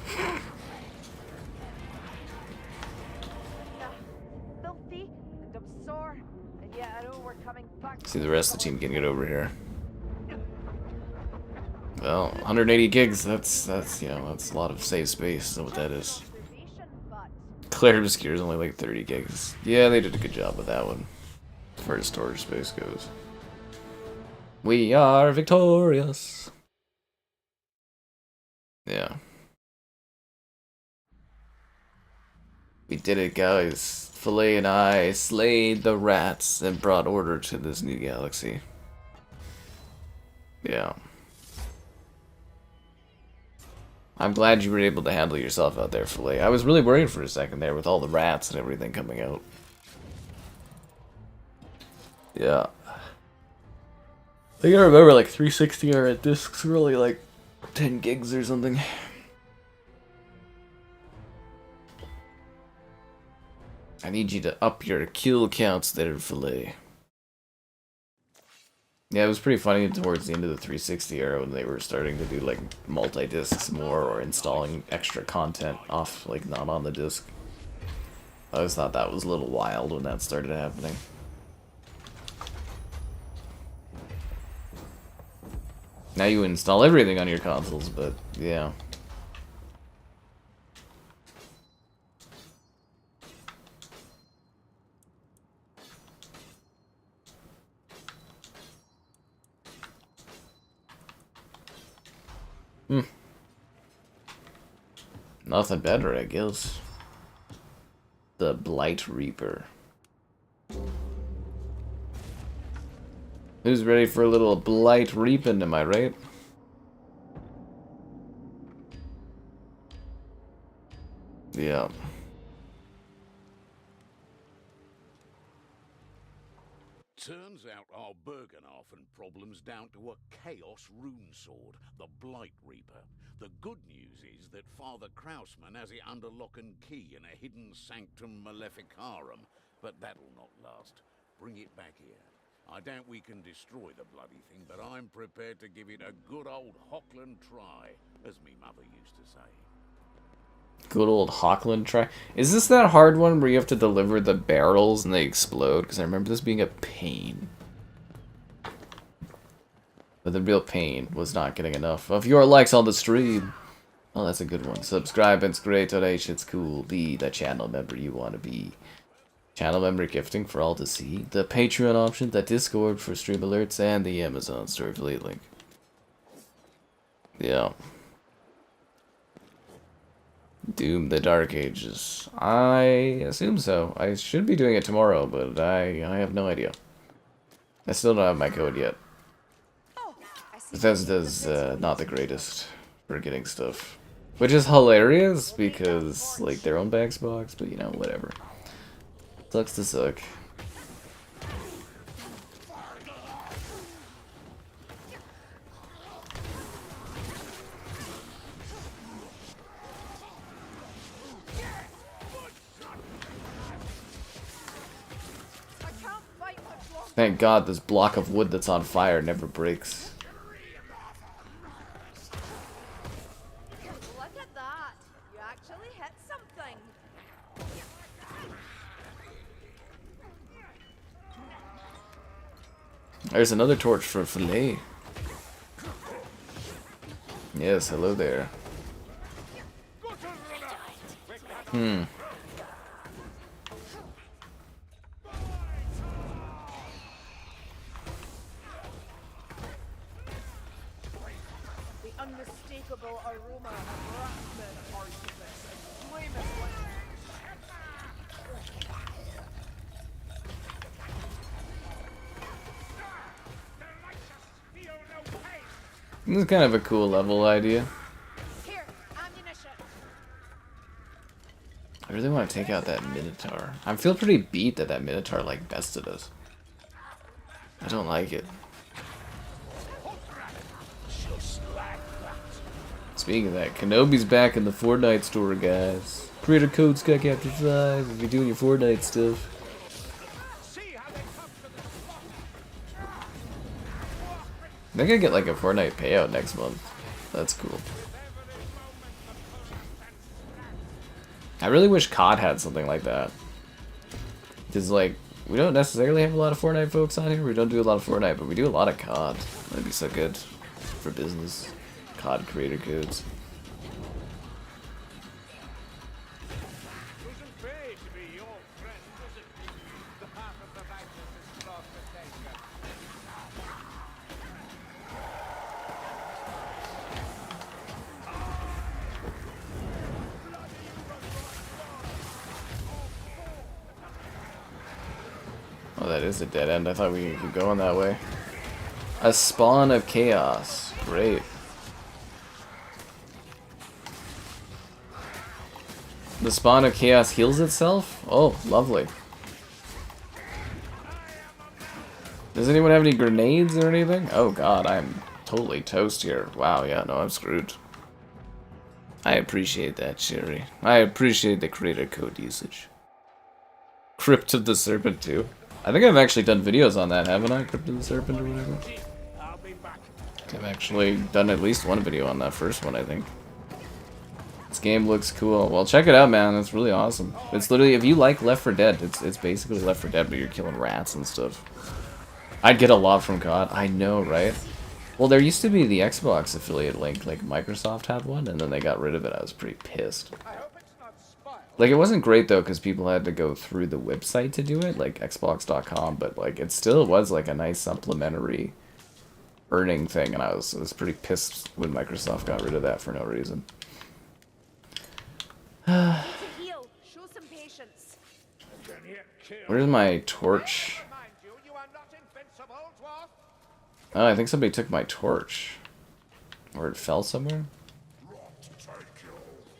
filthy, and I'm sore, and yet I know we're coming back. See the rest of the team getting it over here. Well, 180 gigs. That's you know, that's a lot of save space. Is what that is. But Clear Obscure is only like 30 gigs. Yeah, they did a good job with that one, as far as storage space goes. We are victorious. Yeah. We did it, guys. Filet and I slayed the rats and brought order to this new galaxy. Yeah. I'm glad you were able to handle yourself out there, Filet. I was really worried for a second there with all the rats and everything coming out. Yeah. I think I remember like 360 or discs were only like 10 gigs or something. I need you to up your kill counts there, Filet. Yeah, it was pretty funny towards the end of the 360 era when they were starting to do like multi-discs more, or installing extra content off, like not on the disc. I always thought that was a little wild when that started happening. Now you install everything on your consoles, but yeah. Nothing better, I guess. The Blightreaper. Who's ready for a little blight reaping, am I right? Yeah. Turns out our Bogenhafen problem's down to a Chaos rune sword, the Blightreaper. The good news is that Father Krausman has it under lock and key in a hidden Sanctum Maleficarum, but that'll not last. Bring it back here. I doubt we can destroy the bloody thing, but I'm prepared to give it a good old Hockland try, as me mother used to say. Good old Hockland try. Is this that hard one where you have to deliver the barrels and they explode? Because I remember this being a pain. But the real pain was not getting enough of your likes on the stream. Oh, that's a good one. Subscribe and great donations, cool. Be the channel member you want to be. Channel member gifting for all to see. The Patreon option, the Discord for stream alerts, and the Amazon store affiliate link. Yeah. Doom the Dark Ages. I assume so. I should be doing it tomorrow, but I have no idea. I still don't have my code yet. Bethesda's not the greatest for getting stuff. Which is hilarious, because, like, their own bags box, but, you know, whatever. Sucks to suck. Thank God this block of wood that's on fire never breaks. Look at that. You actually hit something. There's another torch for filet. Yes, hello there. The unmistakable aroma of Rockman artifice and flaming wind. This is kind of a cool level idea. Here, ammunition. I really want to take out that Minotaur. I feel pretty beat that Minotaur, like, bested us. I don't like it. Speaking of that, Kenobi's back in the Fortnite store, guys. Creator code SkyCaptain5 if you're doing your Fortnite stuff. I think I get like a Fortnite payout next month. That's cool. I really wish COD had something like that. Because, like, we don't necessarily have a lot of Fortnite folks on here. We don't do a lot of Fortnite, but we do a lot of COD. That'd be so good for business. COD creator codes. Oh, that is a dead end. I thought we could keep going that way. A spawn of chaos. Great. The spawn of chaos heals itself? Oh, lovely. Does anyone have any grenades or anything? Oh god, I'm totally toast here. Wow, yeah, no, I'm screwed. I appreciate that, Sherry. I appreciate the creator code usage. Crypt of the Serpent too. I think I've actually done videos on that, haven't I? Crypt of the Serpent or whatever. I've actually done at least one video on that first one, I think. It's game looks cool. Well, check it out, man. It's really awesome. It's literally, if you like Left 4 Dead, it's basically Left 4 Dead, but you're killing rats and stuff. I'd get a lot from COD. I know, right? Well, there used to be the Xbox affiliate link, like Microsoft had one, and then they got rid of it. I was pretty pissed. Like, it wasn't great, though, because people had to go through the website to do it, like Xbox.com, but, like, it still was, like, a nice supplementary earning thing, and I was pretty pissed when Microsoft got rid of that for no reason. To heal. Show some patience. Where's my torch? Oh, I think somebody took my torch. Or it fell somewhere?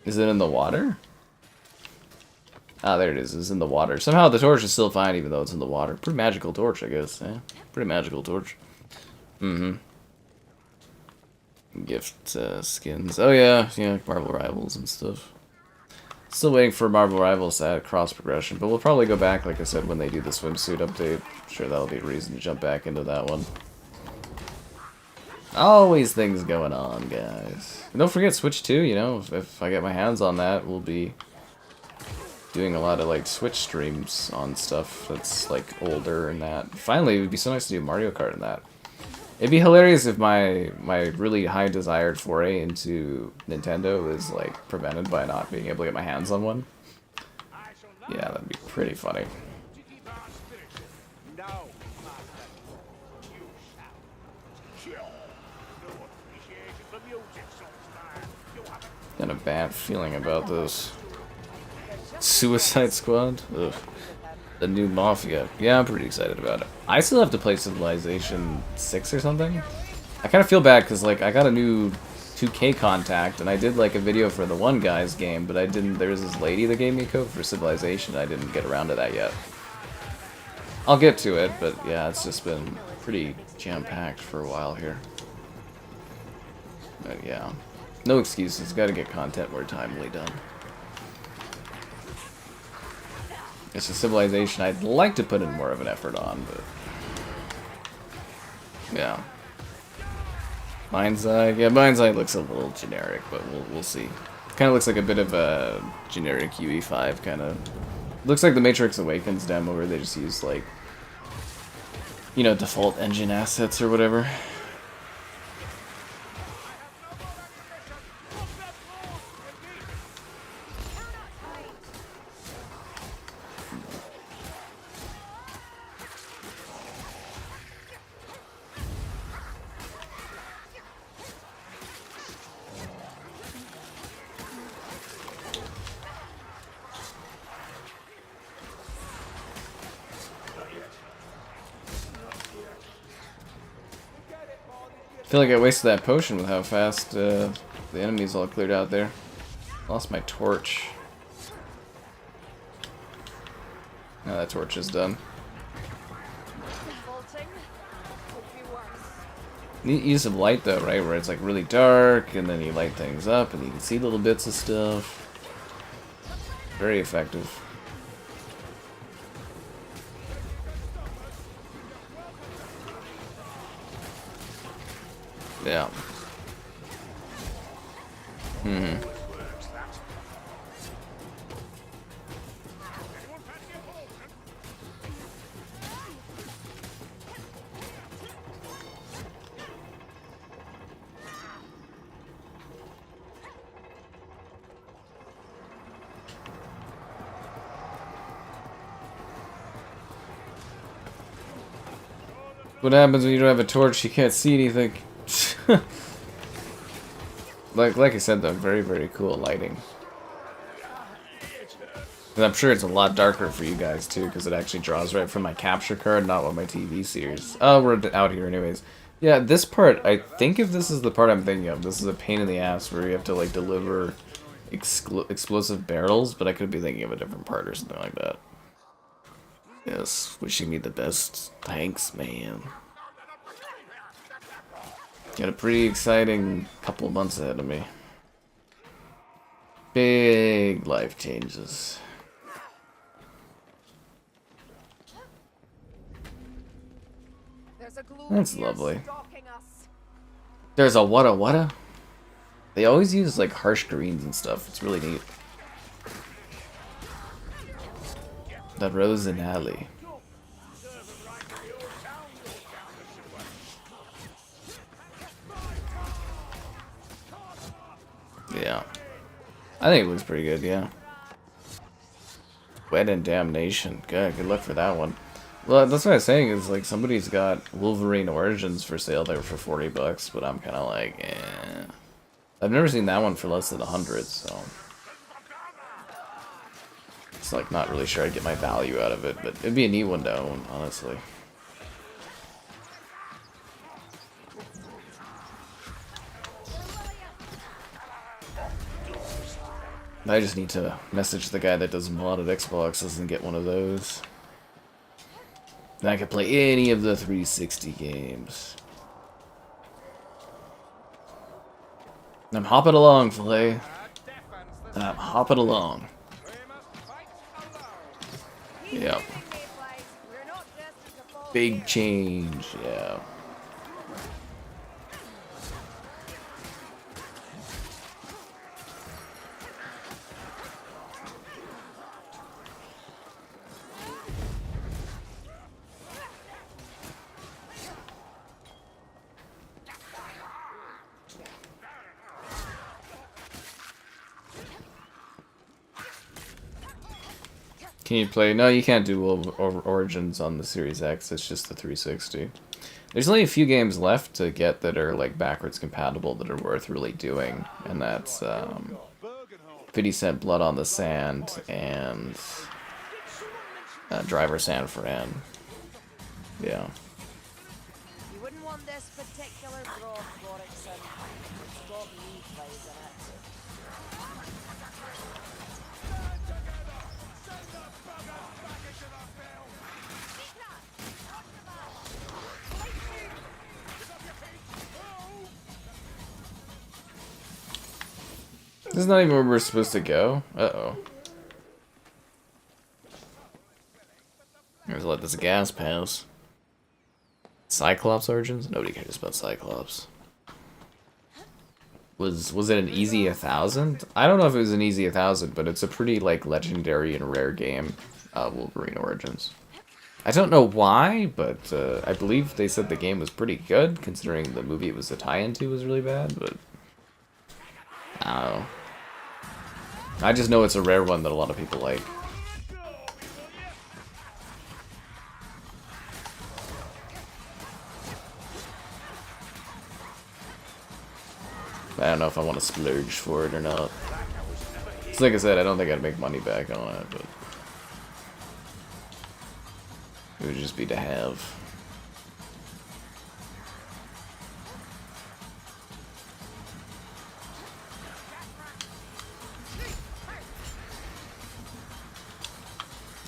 Is it in the water? Ah, there it is. It's in the water. Somehow the torch is still fine even though it's in the water. Pretty magical torch, I guess. Yeah, pretty magical torch. Mm-hmm. Gift skins. Oh yeah, yeah, Marvel Rivals and stuff. Still waiting for Marvel Rivals to add cross progression, but we'll probably go back, like I said, when they do the swimsuit update. I'm sure that'll be a reason to jump back into that one. Always things going on, guys. And don't forget Switch 2, you know, if I get my hands on that, we'll be doing a lot of, like, Switch streams on stuff that's, like, older and that. Finally, it would be so nice to do Mario Kart in that. It'd be hilarious if my really high desired foray into Nintendo is, like, prevented by not being able to get my hands on one. Yeah, that'd be pretty funny. Got a bad feeling about this. Suicide Squad? Ugh. The new Mafia. Yeah, I'm pretty excited about it. I still have to play Civilization 6 or something. I kind of feel bad because, like, I got a new 2K contact and I did, like, a video for the One Guys game, but I didn't. There was this lady that gave me a code for Civilization. I didn't get around to that yet. I'll get to it, but yeah, it's just been pretty jam-packed for a while here. But yeah. No excuses, gotta get content more timely done. It's a Civilization I'd like to put in more of an effort on, but... yeah. Mind's Eye, yeah, Mind's Eye looks a little generic, but we'll see. Kind of looks like a bit of a generic UE5 kind of... Looks like the Matrix Awakens demo where they just use, like... you know, default engine assets or whatever. I feel like I wasted that potion with how fast the enemies all cleared out there. Lost my torch. Now that torch is done. Neat use of light though, right? Where it's like really dark and then you light things up and you can see little bits of stuff. Very effective. Yeah. Mm-hmm. What happens when you don't have a torch? You can't see anything. like I said though, very, very cool lighting. And I'm sure it's a lot darker for you guys too, because it actually draws right from my capture card, not what my TV series. Oh, we're out here anyways. Yeah, this part, I think if this is the part I'm thinking of, this is a pain in the ass where you have to like deliver explosive barrels, but I could be thinking of a different part or something like that. Yes, wishing me the best. Thanks, man. Got a pretty exciting couple of months ahead of me. Big life changes. That's lovely. There's a what-a-what-a? They always use like harsh greens and stuff. It's really neat. That Rose and Alley. Yeah. I think it looks pretty good, yeah. Wed and Damnation. Good luck for that one. Well, that's what I was saying, is like somebody's got Wolverine Origins for sale there for $40, but I'm kinda like, eh. I've never seen that one for less than 100, so it's like not really sure I'd get my value out of it, but it'd be a neat one to own, honestly. I just need to message the guy that does modded Xboxes and get one of those. Then I can play any of the 360 games. I'm hopping along, Flay. I'm hopping along. Yep. Big change, yeah. Can you play? No, you can't do Origins on the Series X. It's just the 360. There's only a few games left to get that are like backwards compatible that are worth really doing, and that's 50 Cent Blood on the Sand and Driver San Fran. Yeah. You wouldn't want this particular broth, Warwickson. It's got meat flies in it. This is not even where we're supposed to go. Uh-oh. Let's let this gas pass. Cyclops Origins? Nobody cares about Cyclops. Was it an easy 1000? I don't know if it was an easy 1000, but it's a pretty like legendary and rare game, Wolverine Origins. I don't know why, but I believe they said the game was pretty good, considering the movie it was a tie-in to was really bad, but I don't know. I just know it's a rare one that a lot of people like. I don't know if I want to splurge for it or not. It's like I said, I don't think I'd make money back on it, but it would just be to have.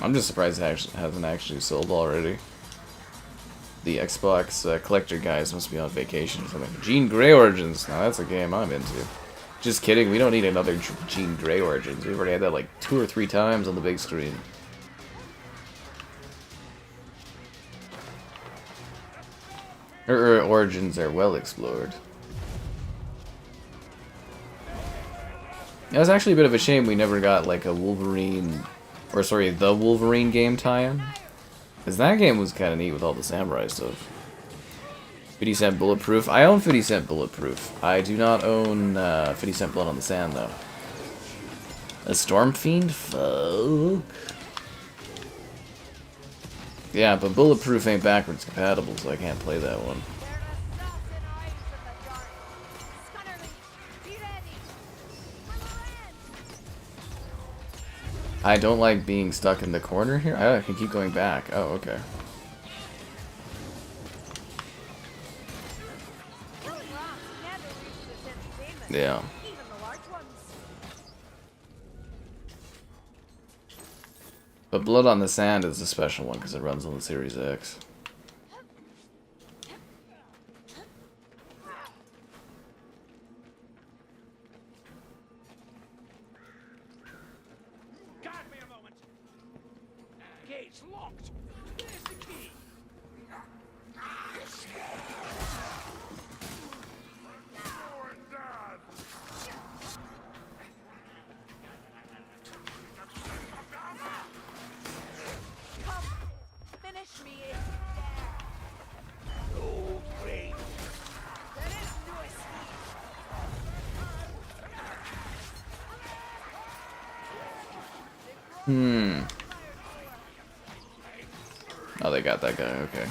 I'm just surprised it hasn't actually sold already. The Xbox collector guys must be on vacation or something. Jean Grey Origins. Now that's a game I'm into. Just kidding. We don't need another Jean Grey Origins. We've already had that like 2 or 3 times on the big screen. Her origins are well explored. It was actually a bit of a shame we never got like a Wolverine, or sorry, the Wolverine game tie-in. Because that game was kind of neat with all the samurai stuff. 50 Cent Bulletproof. I own 50 Cent Bulletproof. I do not own 50 Cent Blood on the Sand, though. A Storm Fiend? Fuck. Yeah, but Bulletproof ain't backwards compatible, so I can't play that one. I don't like being stuck in the corner here. I can keep going back. Oh, okay. Yeah. But Blood on the Sand is a special one because it runs on the Series X. Hmm. Oh, they got that guy. Okay.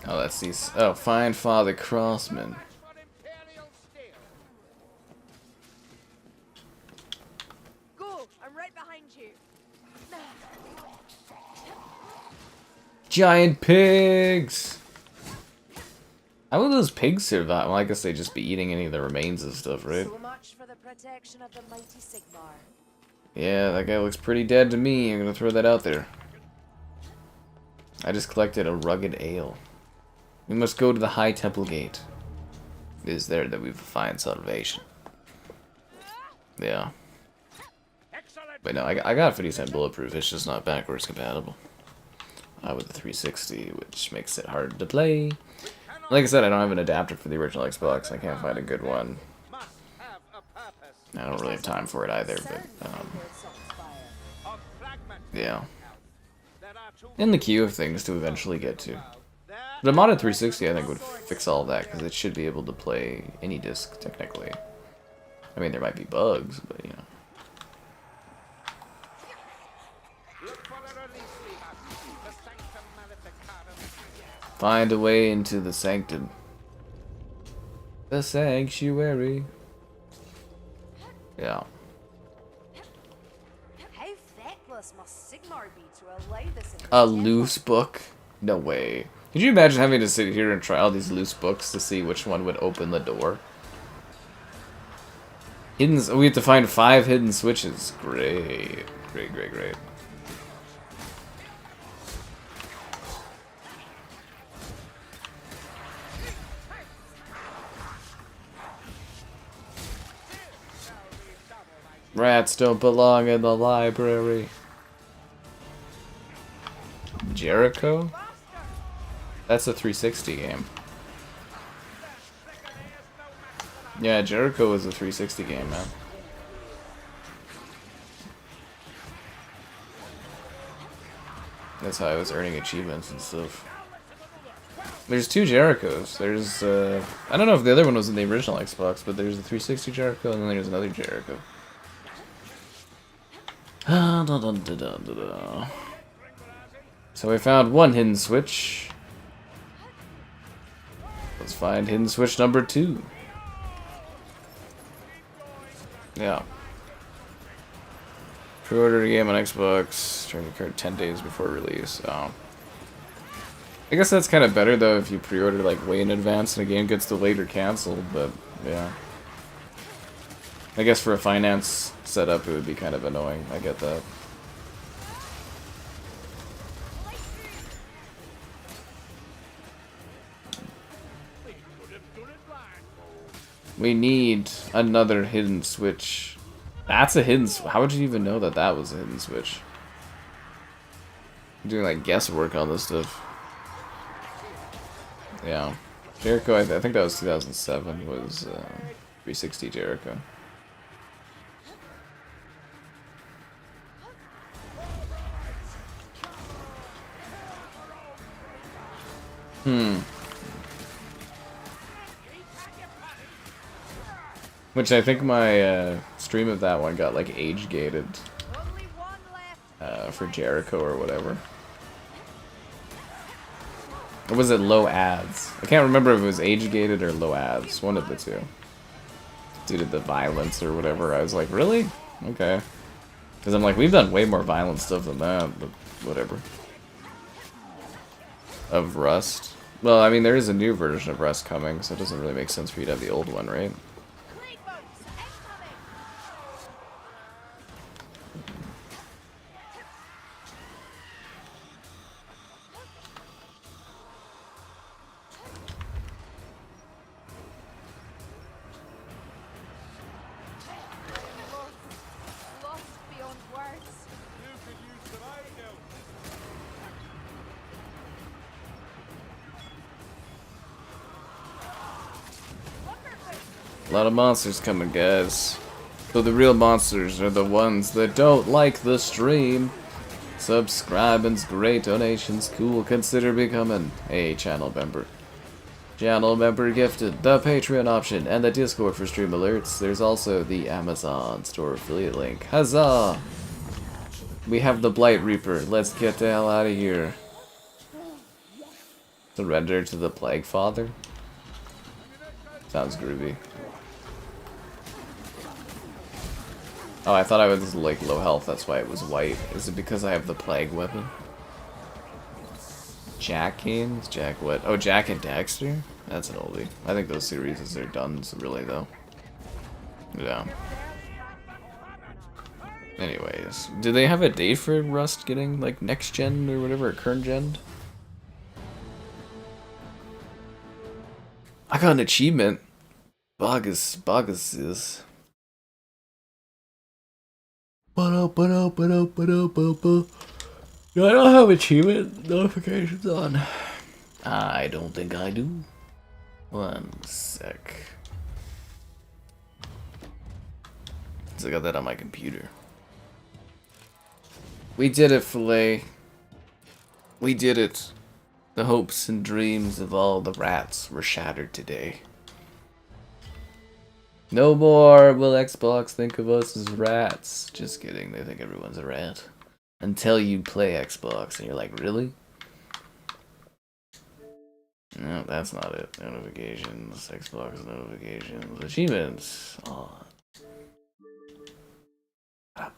Oh, that's these. Oh, find Father Crossman. Go! I'm right behind you. Giant pigs! How would those pigs survive? Well, I guess they'd just be eating any of the remains of stuff, right? So much for the protection of the mighty Sigmar. Yeah, that guy looks pretty dead to me. I'm gonna throw that out there. I just collected a rugged ale. We must go to the High Temple Gate. It is there that we find salvation. Yeah. But no, I got 50% bulletproof. It's just not backwards compatible. With the 360, which makes it hard to play. Like I said, I don't have an adapter for the original Xbox. I can't find a good one. I don't really have time for it either, but, yeah. In the queue of things to eventually get to. But a modded 360, I think, would fix all that, because it should be able to play any disc, technically. I mean, there might be bugs, but, you know. Find a way into the sanctum. The sanctuary. Yeah. How feckless must Sigmar be to allow this in A loose book? No way. Could you imagine having to sit here and try all these loose books to see which one would open the door? Hidden. We have to find 5 hidden switches. Great. Great, great, great. Rats don't belong in the library. Jericho? That's a 360 game. Yeah, Jericho was a 360 game, man. That's how I was earning achievements and stuff. There's 2 Jerichos. There's, I don't know if the other one was in the original Xbox, but there's a 360 Jericho and then there's another Jericho. So we found 1 hidden switch. Let's find hidden switch number 2. Yeah. Pre-order a game on Xbox. Trying to occur 10 days before release. Oh. I guess that's kind of better though if you pre-order like way in advance and a game gets delayed or canceled. But yeah. I guess for a finance setup it would be kind of annoying. I get that. We need another hidden switch. That's a hidden switch. How would you even know that that was a hidden switch? I'm doing like guesswork on this stuff. Yeah. Jericho, I think that was 2007, was 360 Jericho. Which I think my stream of that one got like age gated for Jericho or whatever. Or was it low ads? I can't remember if it was age gated or low ads. One of the two. Due to the violence or whatever. I was like, really? Okay. Because I'm like, we've done way more violent stuff than that, but whatever. Of Rust. Well, I mean, there is a new version of Rust coming, so it doesn't really make sense for you to have the old one, right? Lost beyond words. A lot of monsters coming, guys. But the real monsters are the ones that don't like the stream. Subscribing's great, donations cool. Consider becoming a channel member. Channel member gifted, the Patreon option, and the Discord for stream alerts. There's also the Amazon store affiliate link. Huzzah! We have the Blightreaper. Let's get the hell out of here. Surrender to the Plague Father? Sounds groovy. Oh, I thought I was like low health, that's why it was white. Is it because I have the Plague weapon? Jack Kings? Jack what? Oh, Jack and Daxter? That's an oldie. I think those series are done, really, though. Yeah. Anyways, do they have a date for Rust getting, like, next gen or whatever, or current gen? I got an achievement. Bogus is. Do I not have achievement notifications on? I don't think I do. One sec. So I got that on my computer. We did it, Filet. We did it. The hopes and dreams of all the rats were shattered today. No more will Xbox think of us as rats. Just kidding, they think everyone's a rat. Until you play Xbox and you're like, really? No, that's not it. Notifications, Xbox notifications, achievements. Oh. Hello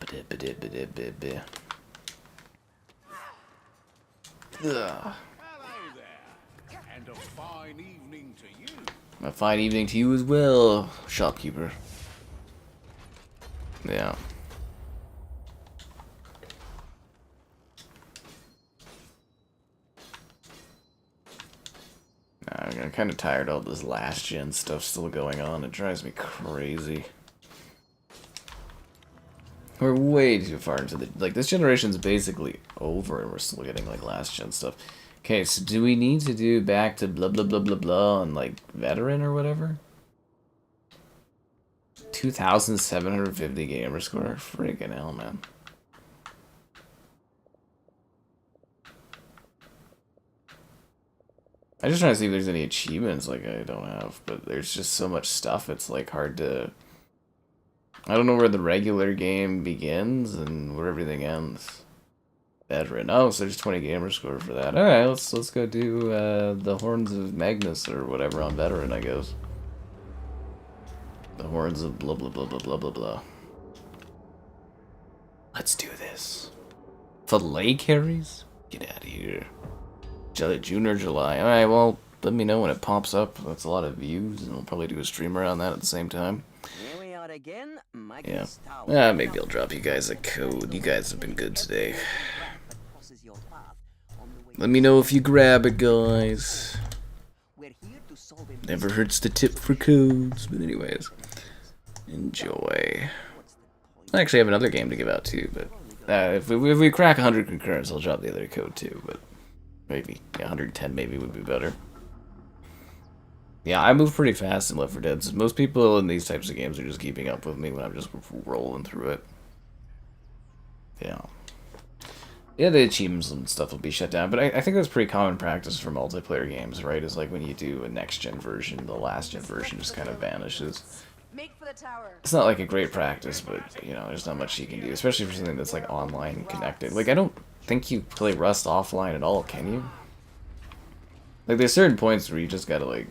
there, and a fine evening to you. A fine evening to you as well, shopkeeper. Yeah. I'm kind of tired of all this last gen stuff still going on. It drives me crazy. We're way too far into the... Like, this generation's basically over and we're still getting, like, last gen stuff. Okay, so do we need to do back to blah blah blah blah blah on, like, veteran or whatever? 2,750 gamer score? Freaking hell, man. I'm just trying to see if there's any achievements like I don't have, but there's just so much stuff, it's like hard to... I don't know where the regular game begins and where everything ends. Veteran. Oh, so there's 20 gamer score for that. Alright, let's go do the Horns of Magnus or whatever on veteran, I guess. The Horns of blah blah blah blah blah blah blah. Let's do this. Filet carries? Get out of here. June or July. Alright, well, let me know when it pops up. That's a lot of views, and we'll probably do a stream around that at the same time. Here we are again. Yeah. Maybe I'll drop you guys a code. You guys have been good today. Let me know if you grab it, guys. Never hurts to tip for codes. But anyways, enjoy. I actually have another game to give out too, but if we crack 100 concurrents, I'll drop the other code too, but... Maybe. Yeah, 110 maybe would be better. Yeah, I move pretty fast in Left 4 Dead. So most people in these types of games are just keeping up with me when I'm just rolling through it. Yeah. Yeah, the achievements and stuff will be shut down, but I think that's pretty common practice for multiplayer games, right? Is like when you do a next-gen version, the last-gen version just kind of vanishes. Make for the tower. It's not like a great practice, but, you know, there's not much you can do, especially for something that's like online connected. Like, I don't think you play Rust offline at all, can you? Like, there's certain points where you just gotta, like,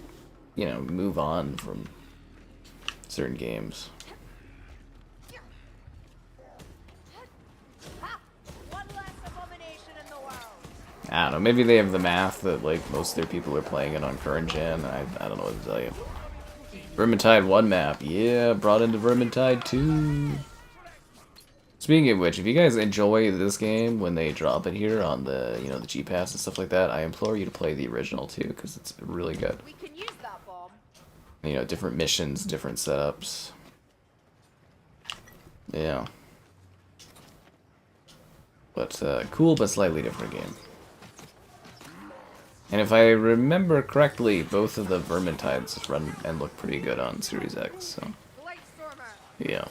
you know, move on from certain games. One less abomination in the world. I don't know, maybe they have the math that, like, most of their people are playing it on current gen. I don't know what to tell you. Vermintide 1 map, yeah, brought into Vermintide 2. Speaking of which, if you guys enjoy this game when they drop it here on the, you know, the G-Pass and stuff like that, I implore you to play the original too, because it's really good. We can use that bomb. You know, different missions, different setups. Yeah. But, cool but slightly different game. And if I remember correctly, both of the Vermintides run and look pretty good on Series X, so... Yeah.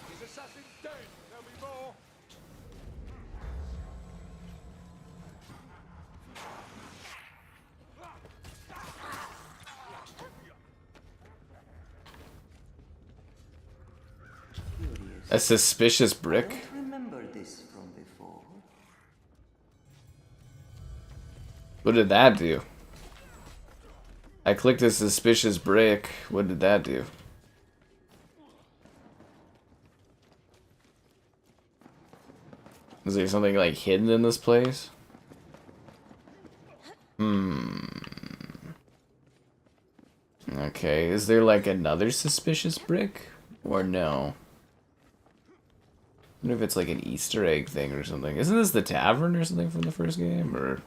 A suspicious brick? Remember this from before. What did that do? I clicked a suspicious brick. What did that do? Is there something like hidden in this place? Okay, is there like another suspicious brick? Or no? I wonder if it's like an Easter egg thing or something. Isn't this the tavern or something from the first game? Or...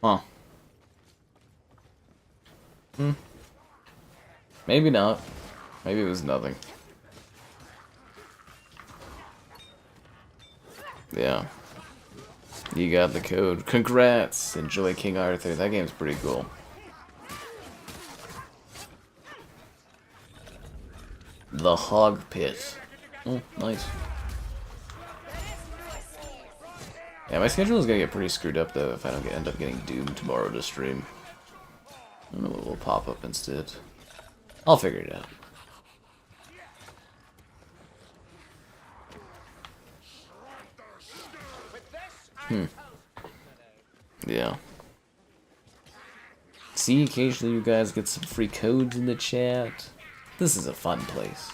Huh. Maybe not. Maybe it was nothing. Yeah. You got the code. Congrats! Enjoy King Arthur. That game's pretty cool. The Hog Pit. Oh, nice. Yeah, my schedule is gonna get pretty screwed up though if I don't end up getting Doom tomorrow to stream. I don't know what will pop up instead. I'll figure it out. Yeah. See, occasionally you guys get some free codes in the chat. This is a fun place.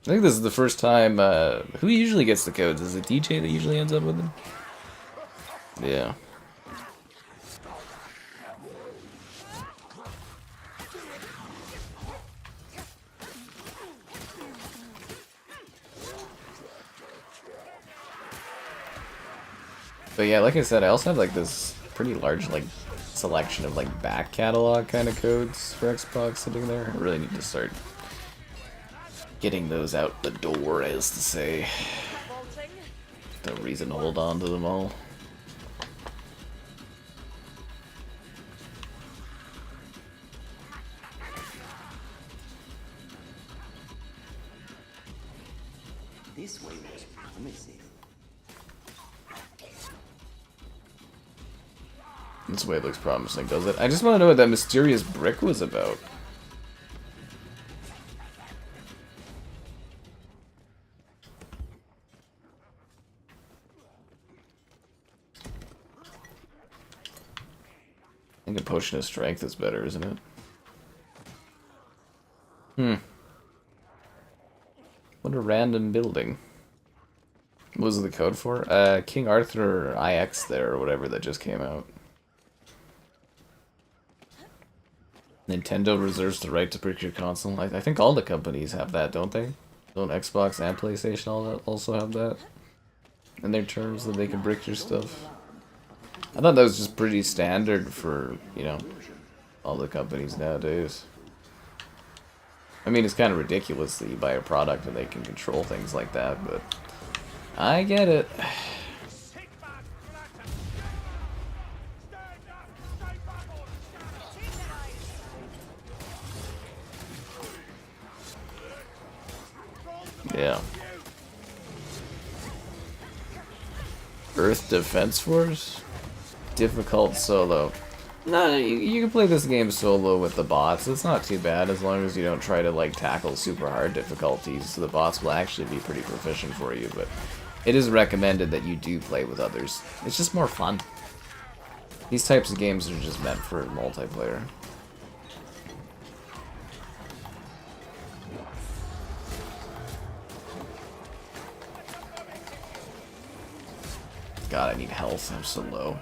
I think this is the first time, who usually gets the codes? Is it DJ that usually ends up with them? Yeah. But yeah, like I said, I also have like this pretty large like selection of like back catalog kind of codes for Xbox sitting there. I really need to start getting those out the door, as to say. No reason to hold on to them all. This way was promising. This way looks promising, does it? I just want to know what that mysterious brick was about. I think a potion of strength is better, isn't it? What a random building. What was the code for? King Arthur IX there, or whatever that just came out. Nintendo reserves the right to brick your console. I think all the companies have that, don't they? Don't Xbox and PlayStation all that also have that? In their terms that they can brick your stuff. I thought that was just pretty standard for, you know, all the companies nowadays. I mean, it's kind of ridiculous that you buy a product and they can control things like that, but I get it. Yeah. Earth Defense Force? Difficult solo. No, you can play this game solo with the bots. It's not too bad as long as you don't try to like tackle super hard difficulties. So the bots will actually be pretty proficient for you, but it is recommended that you do play with others. It's just more fun. These types of games are just meant for multiplayer. God, I need health. I'm so low.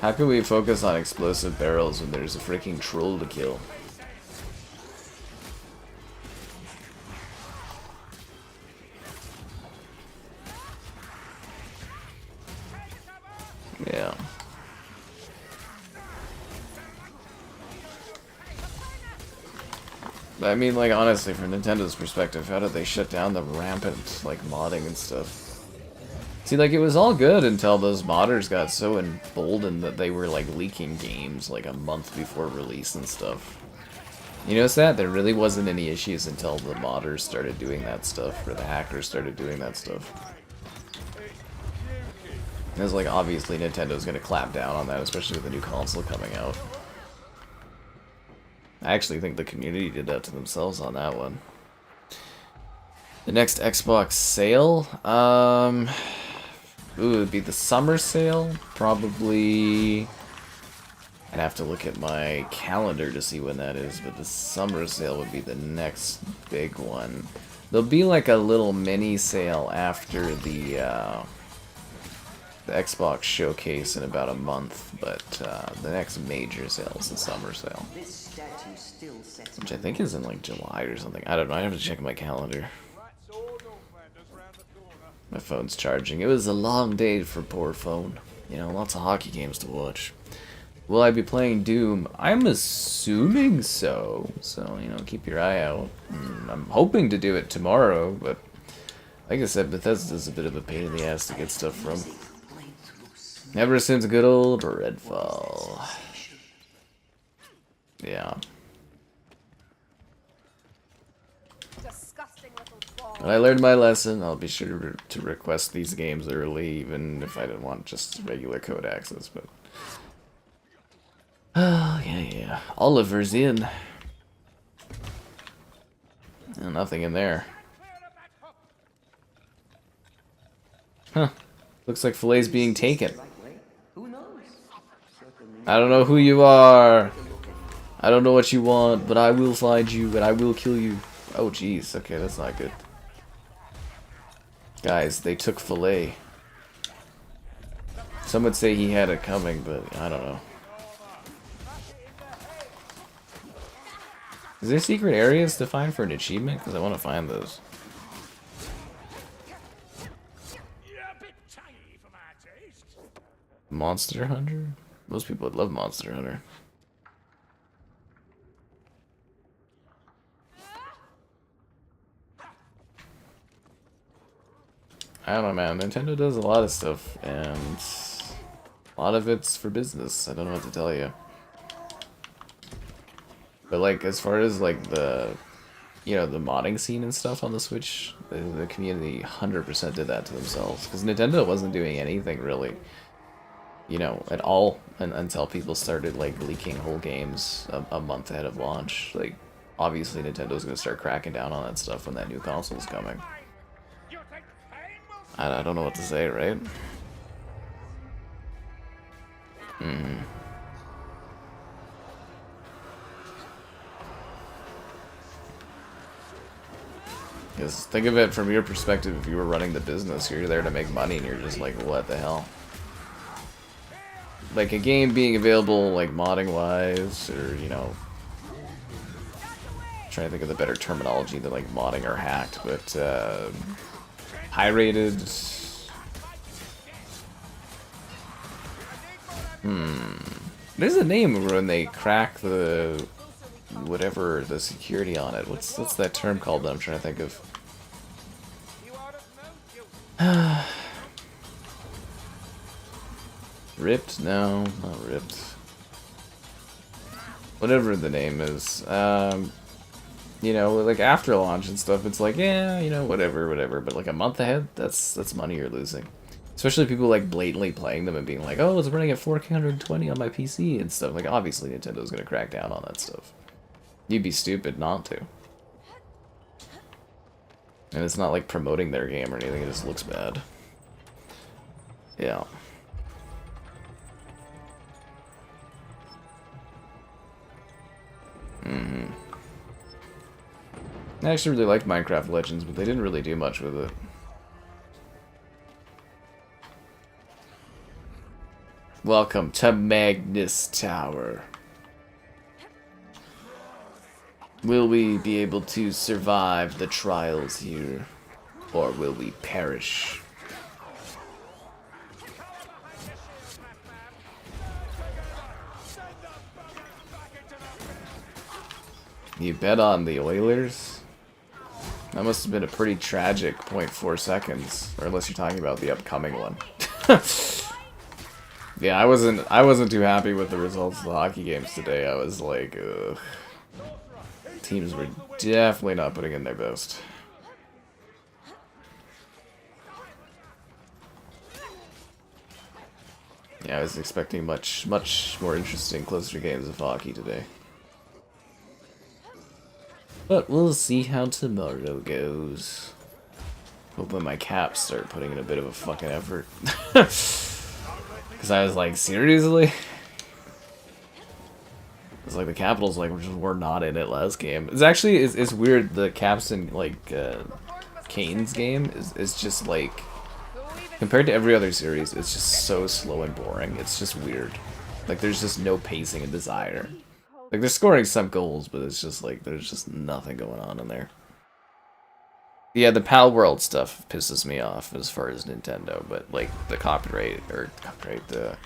How can we focus on explosive barrels when there's a freaking troll to kill? Yeah. I mean, like, honestly, from Nintendo's perspective, how did they shut down the rampant, like, modding and stuff? See, like, it was all good until those modders got so emboldened that they were, like, leaking games, like, a month before release and stuff. You notice that? There really wasn't any issues until the modders started doing that stuff, or the hackers started doing that stuff. And it's like, obviously, Nintendo's gonna clamp down on that, especially with the new console coming out. I actually think the community did that to themselves on that one. The next Xbox sale, ooh, it'd be the summer sale, probably. I'd have to look at my calendar to see when that is, but the summer sale would be the next big one. There'll be like a little mini sale after the Xbox showcase in about a month, but the next major sale is the summer sale, This statue still sets which I think is in like July or something. I don't know. I have to check my calendar. That's all Northlanders round the corner. My phone's charging. It was a long day for poor phone. You know, lots of hockey games to watch. Will I be playing Doom? I'm assuming so. So, you know, keep your eye out. I'm hoping to do it tomorrow, but like I said, Bethesda's a bit of a pain in the ass to get stuff from. Ever since good old Redfall. Yeah. Disgusting little ball. But I learned my lesson. I'll be sure to request these games early, even if I didn't want just regular code access, but... Oh, yeah. Oliver's in. Oh, nothing in there. Huh. Looks like Fille's being taken. Who knows? I don't know who you are. I don't know what you want, but I will find you and I will kill you. Oh, jeez. Okay, that's not good. Guys, they took Fillet. Some would say he had it coming, but I don't know. Is there secret areas to find for an achievement? Because I want to find those. You're a bit tangy for my taste. Monster Hunter? Most people would love Monster Hunter. I don't know, man. Nintendo does a lot of stuff, and a lot of it's for business. I don't know what to tell you. But like, as far as like the, you know, the modding scene and stuff on the Switch, the community 100% did that to themselves. Because Nintendo wasn't doing anything really, you know, at all until people started like leaking whole games a month ahead of launch. Like, obviously Nintendo's gonna start cracking down on that stuff when that new console's coming. I don't know what to say, right? Because think of it from your perspective. If you were running the business, you're there to make money, and you're just like, what the hell? Like a game being available, like modding wise, or you know, trying to think of the better terminology than like modding or hacked, but pirated. There's a name when they crack the whatever the security on it. What's that term called that I'm trying to think of? Ripped? No, not ripped. Whatever the name is. You know, like after launch and stuff, it's like, yeah, you know, whatever. But like a month ahead, that's money you're losing. Especially people like blatantly playing them and being like, oh, it's running at 4K 120 on my PC and stuff. Like, obviously Nintendo's gonna crack down on that stuff. You'd be stupid not to. And it's not like promoting their game or anything, it just looks bad. Yeah. I actually really liked Minecraft Legends, but they didn't really do much with it. Welcome to Magnus Tower. Will we be able to survive the trials here, or will we perish? You bet on the Oilers? That must have been a pretty tragic 0.4 seconds, or unless you're talking about the upcoming one. Yeah, I wasn't too happy with the results of the hockey games today. I was like, ugh. Teams were definitely not putting in their best. Yeah, I was expecting much more interesting, closer games of hockey today. But we'll see how tomorrow goes. Hoping my caps start putting in a bit of a fucking effort. Because I was like, seriously? It's like the Capitals like were not in it last game. It's actually it's weird. The caps in like Kane's game is just like, compared to every other series, it's just so slow and boring. It's just weird. Like there's just no pacing and desire. Like they're scoring some goals, but it's just like there's just nothing going on in there. Yeah, the PAL World stuff pisses me off as far as Nintendo, but like the copyright, the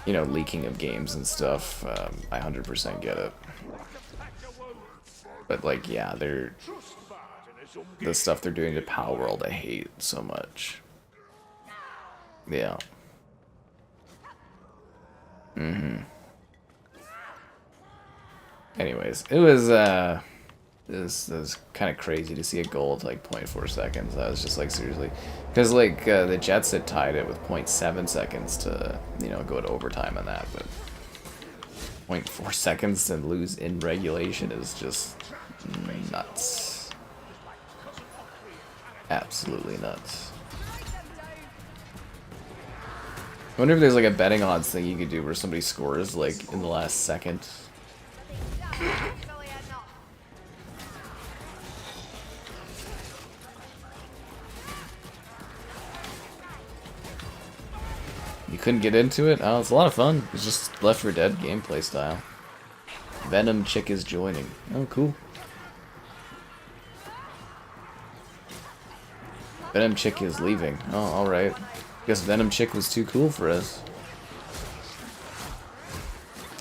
leaking of games and stuff, I 100% get it. But like, yeah, the stuff they're doing to PAL World, I hate so much. Yeah. Anyways, it was kind of crazy to see a goal of like 0.4 seconds. I was just like, seriously, because like the Jets had tied it with 0.7 seconds to go to overtime on that, but 0.4 seconds to lose in regulation is just nuts. Absolutely nuts. I wonder if there's like a betting odds thing you could do where somebody scores like in the last second. You couldn't get into it? Oh, it's a lot of fun. It's just Left 4 Dead gameplay style. Venom Chick is joining. Oh, cool. Venom Chick is leaving. Oh, alright. Guess Venom Chick was too cool for us.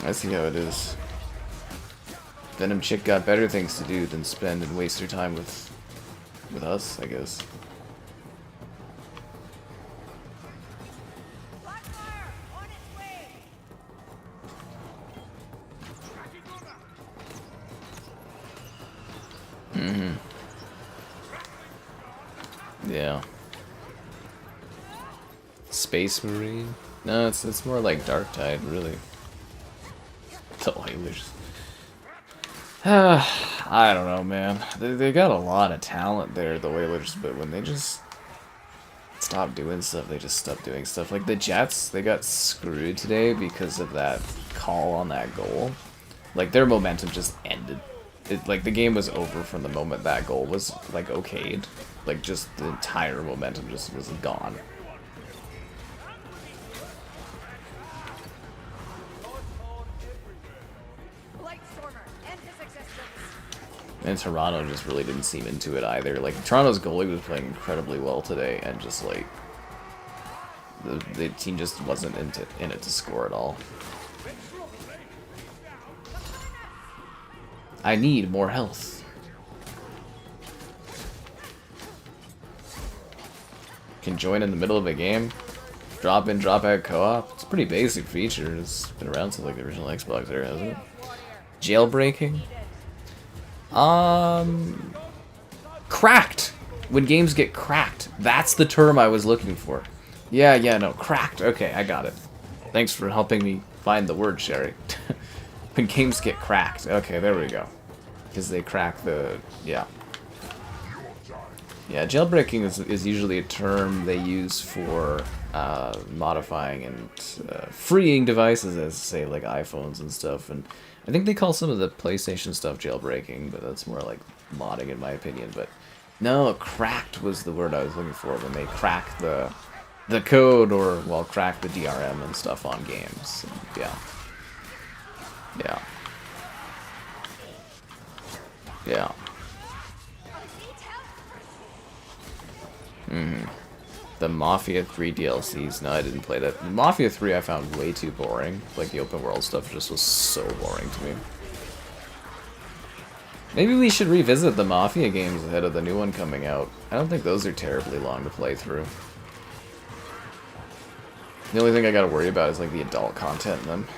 I see how it is. Venom Chick got better things to do than spend and waste their time with us, I guess. Yeah. Space Marine? No, it's more like Dark Tide, really. The Oilers. I don't know, man. They got a lot of talent there, the Oilers, but when they just stop doing stuff, they just stop doing stuff. Like the Jets, they got screwed today because of that call on that goal. Like their momentum just ended. Like the game was over from the moment that goal was like okayed. Like just the entire momentum just was gone. And Toronto just really didn't seem into it either. Like Toronto's goalie was playing incredibly well today, and just like the team just wasn't in it to score at all. I need more health. Can join in the middle of a game. Drop in, drop out co-op. It's a pretty basic feature. It's been around since like the original Xbox era, hasn't it? Jailbreaking. Cracked. When games get cracked. That's the term I was looking for. Yeah, no, cracked. Okay, I got it. Thanks for helping me find the word, Sherry. When games get cracked. Okay, there we go. Because they crack the... Yeah. Yeah, jailbreaking is usually a term they use for modifying and freeing devices, as say, like iPhones and stuff. And I think they call some of the PlayStation stuff jailbreaking, but that's more like modding in my opinion. But no, cracked was the word I was looking for when they crack the code or, well, crack the DRM and stuff on games. And yeah. Yeah. Yeah. The Mafia 3 DLCs. No, I didn't play that. The Mafia 3 I found way too boring. Like, the open world stuff just was so boring to me. Maybe we should revisit the Mafia games ahead of the new one coming out. I don't think those are terribly long to play through. The only thing I gotta worry about is, like, the adult content in them.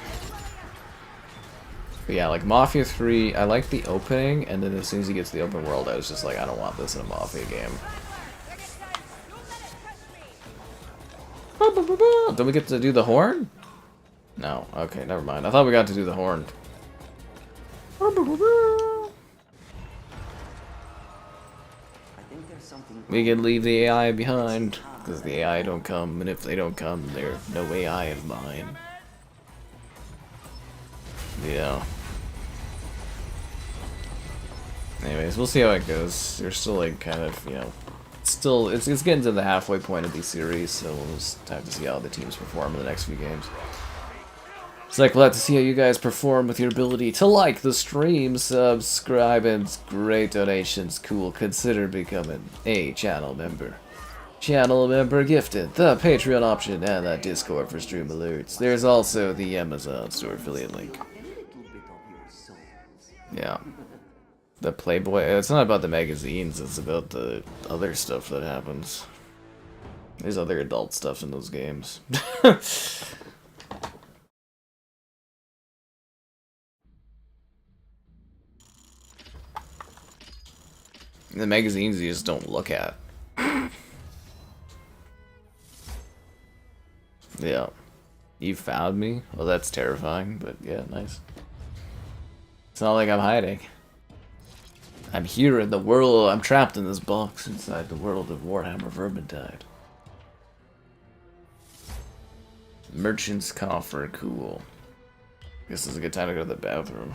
But yeah, like, Mafia 3, I liked the opening, and then as soon as you get to the open world, I was just like, I don't want this in a Mafia game. Don't we get to do the horn? No. Okay, never mind. I thought we got to do the horn. something. We can leave the AI behind, because the AI don't come, and if they don't come, they're no AI of mine. Yeah. Anyways, we'll see how it goes. They're still like kind of, you know, still it's getting to the halfway point of these series, so we'll just have to see how the teams perform in the next few games. It's like we'll have to see how you guys perform with your ability to like the stream, subscribe, and great donations. Cool. Consider becoming a channel member. Channel member gifted, the Patreon option, and that Discord for stream alerts. There's also the Amazon store affiliate link. Yeah. The Playboy, it's not about the magazines, it's about the other stuff that happens. There's other adult stuff in those games. The magazines you just don't look at. Yeah. You found me? Well, that's terrifying, but yeah, nice. It's not like I'm hiding. I'm here in the world. I'm trapped in this box inside the world of Warhammer Vermintide. Merchant's coffer, cool. Guess this is a good time to go to the bathroom.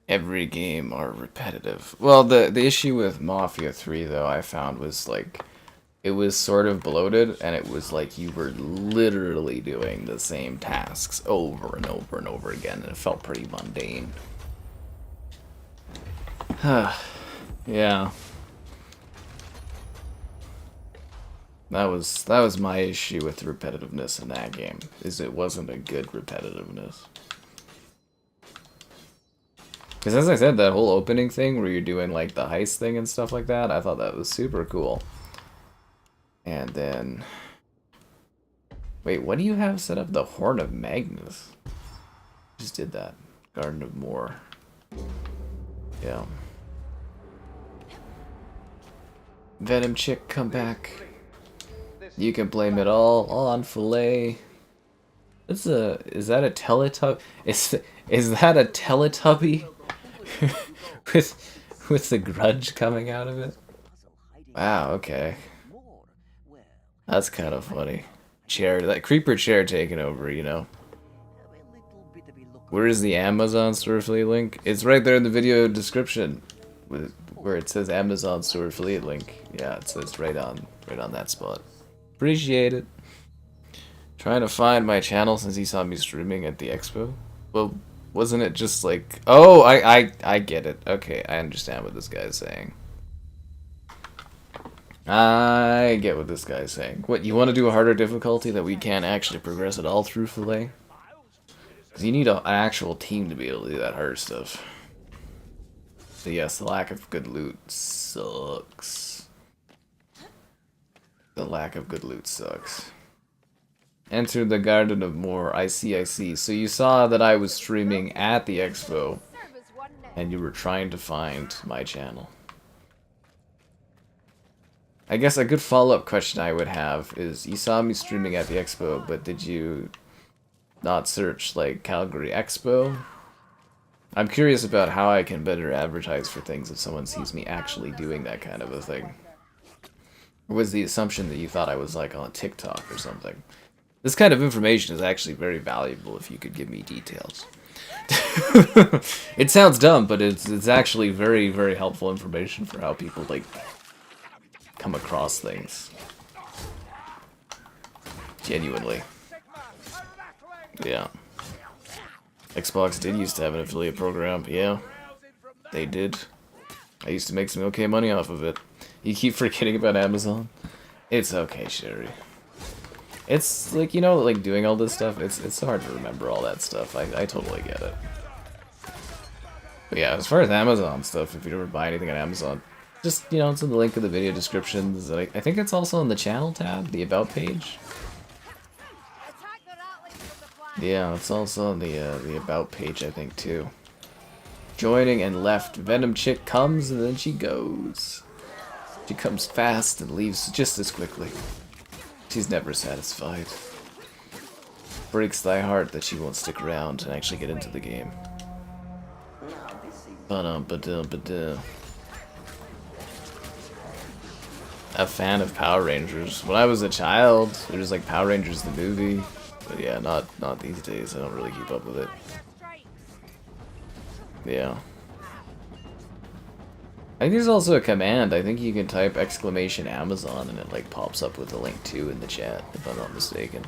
Every game are repetitive. Well, the issue with Mafia 3 though I found was like it was sort of bloated and it was like you were literally doing the same tasks over and over and over again and it felt pretty mundane. Yeah. That was my issue with the repetitiveness in that game, is it wasn't a good repetitiveness. Because as I said, that whole opening thing where you're doing like the heist thing and stuff like that, I thought that was super cool. And then... Wait, what do you have set up? The Horn of Magnus. Just did that. Garden of Morr. Yeah. Venom Chick, come back. You can blame it all on Filet. Is that a Teletubby? Is that a Teletubby? with the grudge coming out of it? Wow, okay. That's kind of funny. Chair, that creeper chair taking over, you know. Where is the Amazon store affiliate link? It's right there in the video description, where it says Amazon store affiliate link. Yeah, it says right on that spot. Appreciate it. Trying to find my channel since he saw me streaming at the expo. Well, wasn't it just like... Oh, I get it. Okay, I understand what this guy's saying. I get what this guy's saying. What, you want to do a harder difficulty that we can't actually progress at all through Filet? Because you need an actual team to be able to do that hard stuff. So yes, the lack of good loot sucks. The lack of good loot sucks. Enter the Garden of Morr. I see, I see. So you saw that I was streaming at the expo, and you were trying to find my channel. I guess a good follow-up question I would have is, you saw me streaming at the expo, but did you not search, like, Calgary Expo? I'm curious about how I can better advertise for things if someone sees me actually doing that kind of a thing. Or was the assumption that you thought I was, like, on TikTok or something? This kind of information is actually very valuable if you could give me details. It sounds dumb, but it's actually very, very helpful information for how people, like, come across things. Genuinely. Yeah. Xbox did used to have an affiliate program, yeah. They did. I used to make some okay money off of it. You keep forgetting about Amazon? It's okay, Sherry. It's like, you know, like doing all this stuff, it's hard to remember all that stuff. I totally get it. But yeah, as far as Amazon stuff, if you ever buy anything on Amazon, just, you know, it's in the link in the video descriptions. I think it's also in the channel tab, the about page. Yeah, it's also on the about page, I think, too. Joining and left. Venom Chick comes and then she goes. She comes fast and leaves just as quickly. She's never satisfied. Breaks thy heart that she won't stick around and actually get into the game. A fan of Power Rangers. When I was a child, there was like Power Rangers the movie. But yeah, not these days. I don't really keep up with it. Yeah. I think there's also a command. I think you can type !Amazon and it like pops up with a link too in the chat, if I'm not mistaken.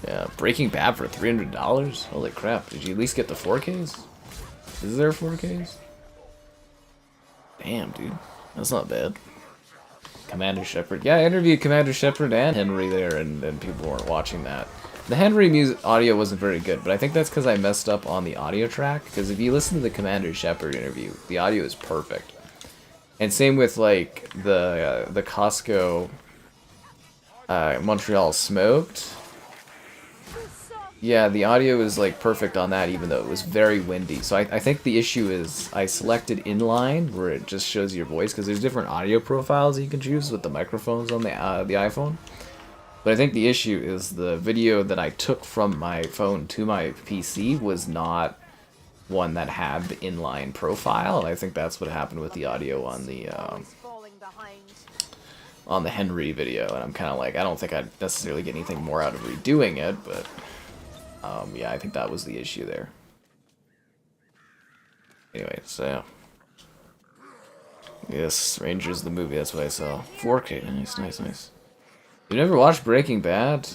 Yeah, Breaking Bad for $300? Holy crap, did you at least get the 4Ks? Is there 4Ks? Damn, dude. That's not bad. Commander Shepard. Yeah, I interviewed Commander Shepard and Henry there, and people weren't watching that. The Henry music audio wasn't very good, but I think that's because I messed up on the audio track, because if you listen to the Commander Shepard interview, the audio is perfect. And same with, like, the Costco Montreal Smoked. Yeah, the audio is, like, perfect on that, even though it was very windy. So I think the issue is I selected inline, where it just shows your voice, because there's different audio profiles you can choose with the microphones on the iPhone. But I think the issue is the video that I took from my phone to my PC was not one that had the inline profile. And I think that's what happened with the audio on the Henry video. And I'm kind of like, I don't think I'd necessarily get anything more out of redoing it, but yeah, I think that was the issue there. Anyway, so yeah. Yes, Rangers the movie, that's what I saw. 4K, nice. You never watched Breaking Bad?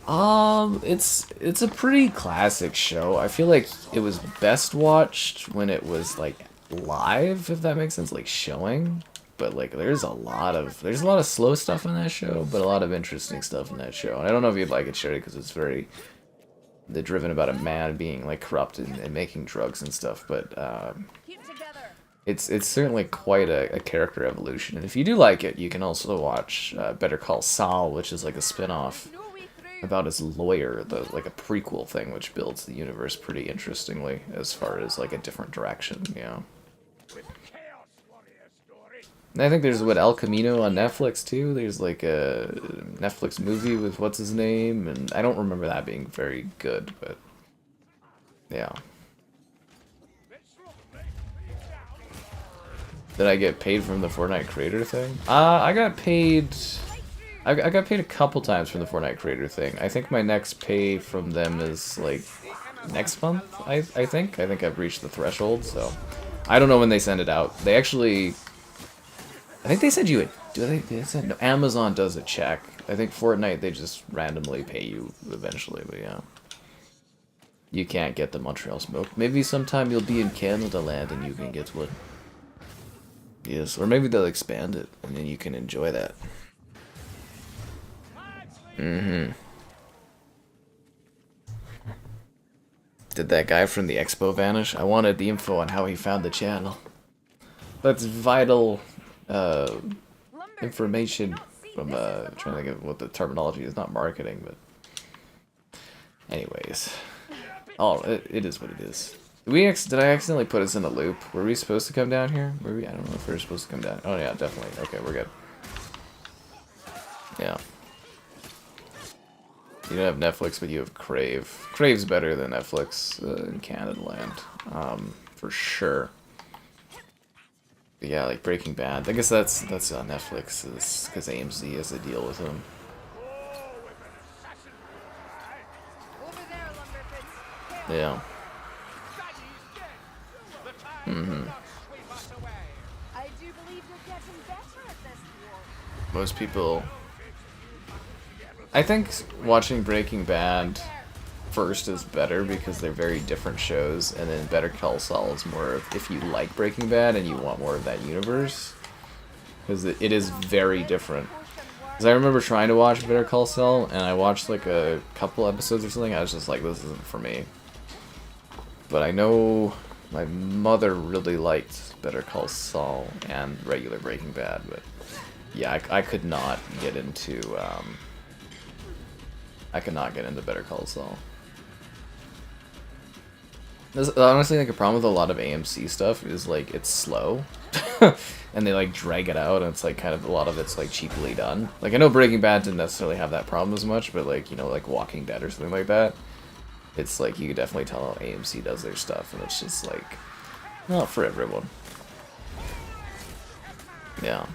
It's a pretty classic show. I feel like it was best watched when it was like live, if that makes sense, like showing. But like there's a lot of slow stuff in that show, but a lot of interesting stuff in that show. And I don't know if you'd like it, Sherry, because it's very driven about a man being like corrupt and making drugs and stuff, but it's certainly quite a character evolution. And if you do like it, you can also watch Better Call Saul, which is like a spin-off about his lawyer, like a prequel thing, which builds the universe pretty interestingly as far as like a different direction, yeah. And I think there's El Camino on Netflix too. There's like a Netflix movie with what's his name, and I don't remember that being very good, but yeah. Did I get paid from the Fortnite creator thing? I got paid a couple times from the Fortnite creator thing. I think my next pay from them is like next month, I think. I think I've reached the threshold, so I don't know when they send it out. They actually, I think they said you would, they said no, Amazon does a check. I think Fortnite, they just randomly pay you eventually, but yeah. You can't get the Montreal Smoke. Maybe sometime you'll be in Canada land and you can get one. Yes, or maybe they'll expand it, and then you can enjoy that. Did that guy from the expo vanish? I wanted the info on how he found the channel. That's vital information from, trying to think of what the terminology is, not marketing, but... Anyways. Oh, it is what it is. Did I accidentally put us in a loop? Were we supposed to come down here? Were we? I don't know if we were supposed to come down. Oh yeah, definitely. Okay, we're good. Yeah. You don't have Netflix, but you have Crave. Crave's better than Netflix in Canada land. For sure. But yeah, like Breaking Bad. I guess that's on Netflix, because AMC has a deal with them. Yeah. Mm-hmm. I do believe you're getting better at this war. Most people... I think watching Breaking Bad first is better because they're very different shows, and then Better Call Saul is more of if you like Breaking Bad and you want more of that universe, because it is very different. Because I remember trying to watch Better Call Saul, and I watched like a couple episodes or something, I was just like, this isn't for me. But I know my mother really liked Better Call Saul and regular Breaking Bad, but yeah, I could not get into Better Call Saul. Honestly, like a problem with a lot of AMC stuff is like it's slow, and they like drag it out, and it's like kind of a lot of it's like cheaply done. Like I know Breaking Bad didn't necessarily have that problem as much, but like, you know, like Walking Dead or something like that, it's like you could definitely tell how AMC does their stuff, and it's just like not for everyone. Yeah.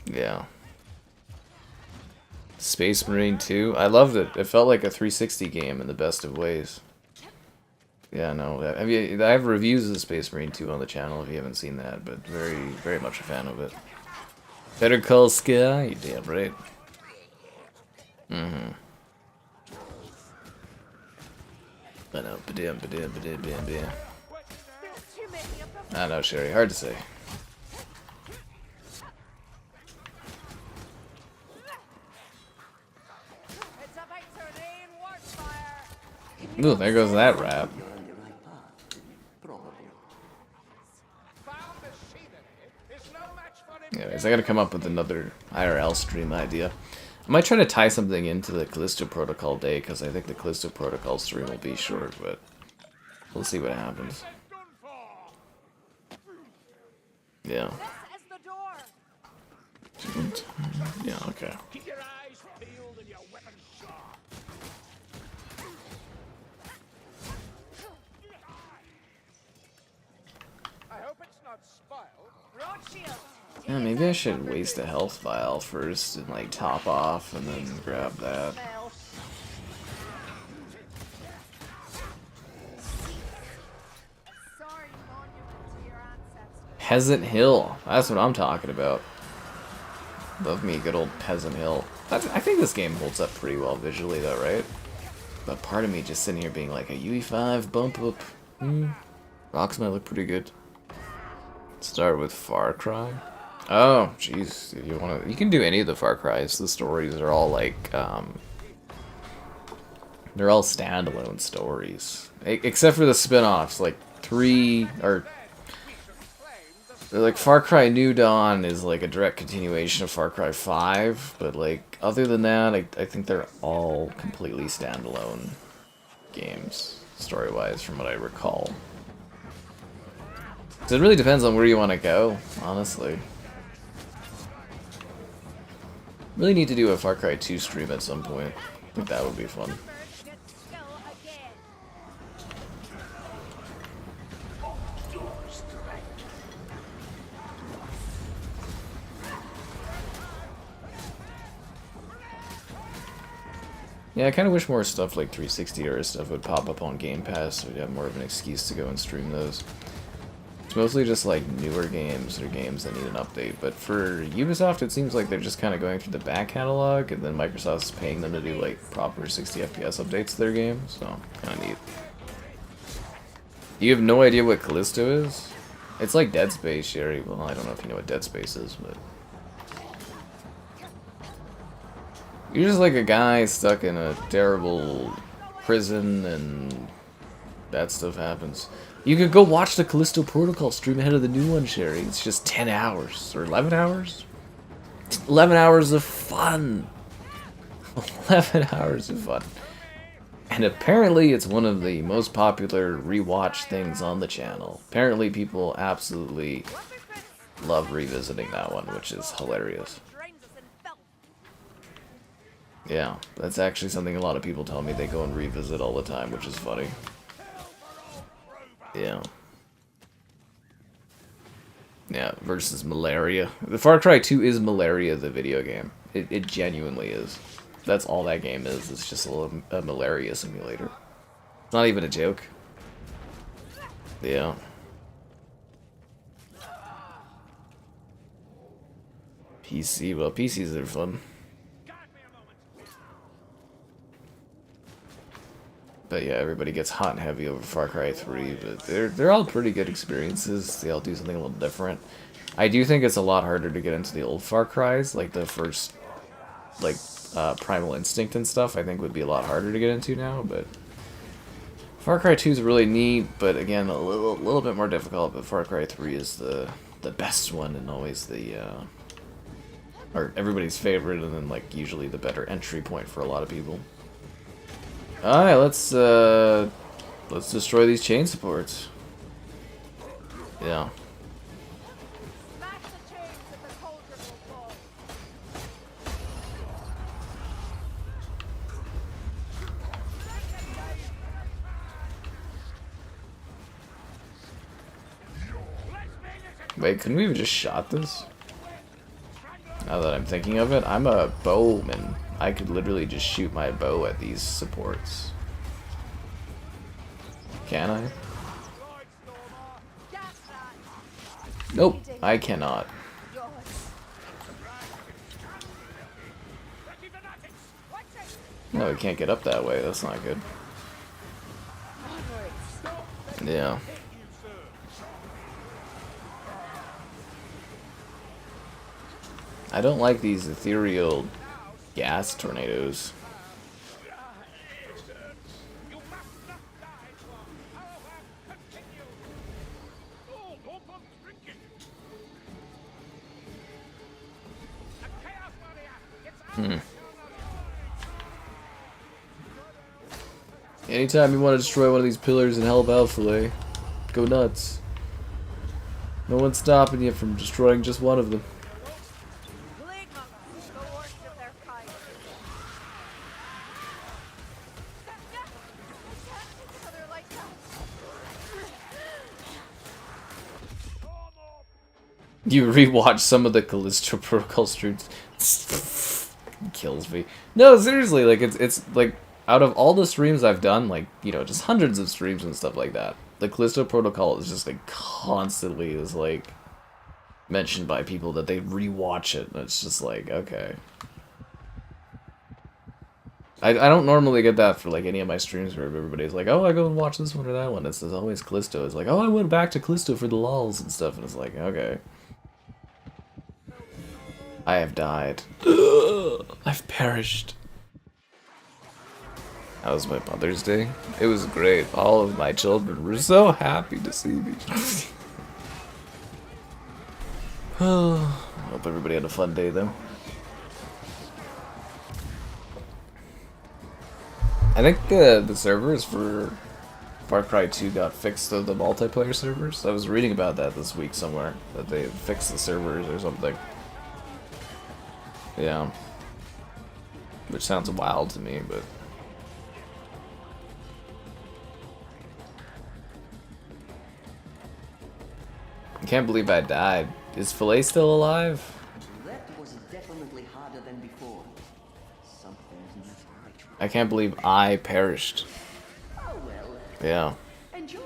Yeah. Space Marine 2. I loved it. It felt like a 360 game in the best of ways. Yeah, no. I mean, I have reviews of Space Marine 2 on the channel if you haven't seen that, but very, very much a fan of it. Better Call Saul? You damn right. Mm-hmm. I know. I know, Sherry. Hard to say. Ooh, there goes that rap. Anyways, I gotta come up with another IRL stream idea. I might try to tie something into the Callisto Protocol day, because I think the Callisto Protocol stream will be short, but we'll see what happens. Yeah. Yeah, okay. Yeah, maybe I should waste a health vial first and like top off and then grab that. Peasant Hill. That's what I'm talking about. Love me a good old Peasant Hill. I think this game holds up pretty well visually though, right? But part of me just sitting here being like a UE5 bump up. Rocks might look pretty good. Start with Far Cry. Oh, jeez. You can do any of the Far Cries. The stories are all like, they're all standalone stories. Except for the spin-offs, like 3, or... Like, Far Cry New Dawn is like a direct continuation of Far Cry 5, but like, other than that, I think they're all completely standalone games, story-wise, from what I recall. So it really depends on where you want to go, honestly. Really need to do a Far Cry 2 stream at some point. I think that would be fun. Yeah, I kind of wish more stuff like 360 era stuff would pop up on Game Pass, so we'd have more of an excuse to go and stream those. It's mostly just like newer games or games that need an update, but for Ubisoft it seems like they're just kind of going through the back catalog, and then Microsoft's paying them to do like proper 60 FPS updates to their games, so kind of neat. You have no idea what Callisto is? It's like Dead Space, Sherry. Well, I don't know if you know what Dead Space is, but... You're just like a guy stuck in a terrible prison and bad stuff happens. You could go watch the Callisto Protocol stream ahead of the new one, Sherry. It's just 10 hours. Or 11 hours? 11 hours of fun! 11 hours of fun. And apparently it's one of the most popular rewatch things on the channel. Apparently people absolutely love revisiting that one, which is hilarious. Yeah, that's actually something a lot of people tell me they go and revisit all the time, which is funny. Yeah. Yeah, versus malaria. The Far Cry 2 is malaria, the video game. It genuinely is. That's all that game is. It's just a malaria simulator. It's not even a joke. Yeah. PC, well, PCs are fun. But yeah, everybody gets hot and heavy over Far Cry 3, but they're all pretty good experiences. They all do something a little different. I do think it's a lot harder to get into the old Far Cries, like the first, like, Primal Instinct and stuff, I think would be a lot harder to get into now, but Far Cry 2 is really neat, but again, a little bit more difficult, but Far Cry 3 is the best one and always the, or everybody's favorite, and then, like, usually the better entry point for a lot of people. Alright, let's destroy these chain supports. Yeah. Wait, couldn't we have just shot this? Now that I'm thinking of it, I'm a bowman. I could literally just shoot my bow at these supports. Can I? Nope, I cannot. No, we can't get up that way. That's not good. Yeah. I don't like these ethereal gas tornadoes. Anytime you want to destroy one of these pillars in Hell of Alphalay, go nuts. No one's stopping you from destroying just one of them. You rewatch some of the Callisto Protocol streams. Kills me. No, seriously, like it's like out of all the streams I've done, like, you know, just hundreds of streams and stuff like that, the Callisto Protocol is just like constantly is like mentioned by people that they rewatch it, and it's just like, okay. I don't normally get that for like any of my streams where everybody's like, oh, I go and watch this one or that one. It's always Callisto. It's like, oh, I went back to Callisto for the lulz and stuff, and it's like, okay. I have died. I've perished. That was my Mother's Day. It was great. All of my children were so happy to see me. Hope everybody had a fun day, though. I think the servers for Far Cry 2 got fixed, though, the multiplayer servers. I was reading about that this week somewhere, that they fixed the servers or something. Yeah. Which sounds wild to me, but... I can't believe I died. Is Filet still alive? That was definitely harder than before. Something's not right. I can't believe I perished. Oh well. Yeah. Enjoy.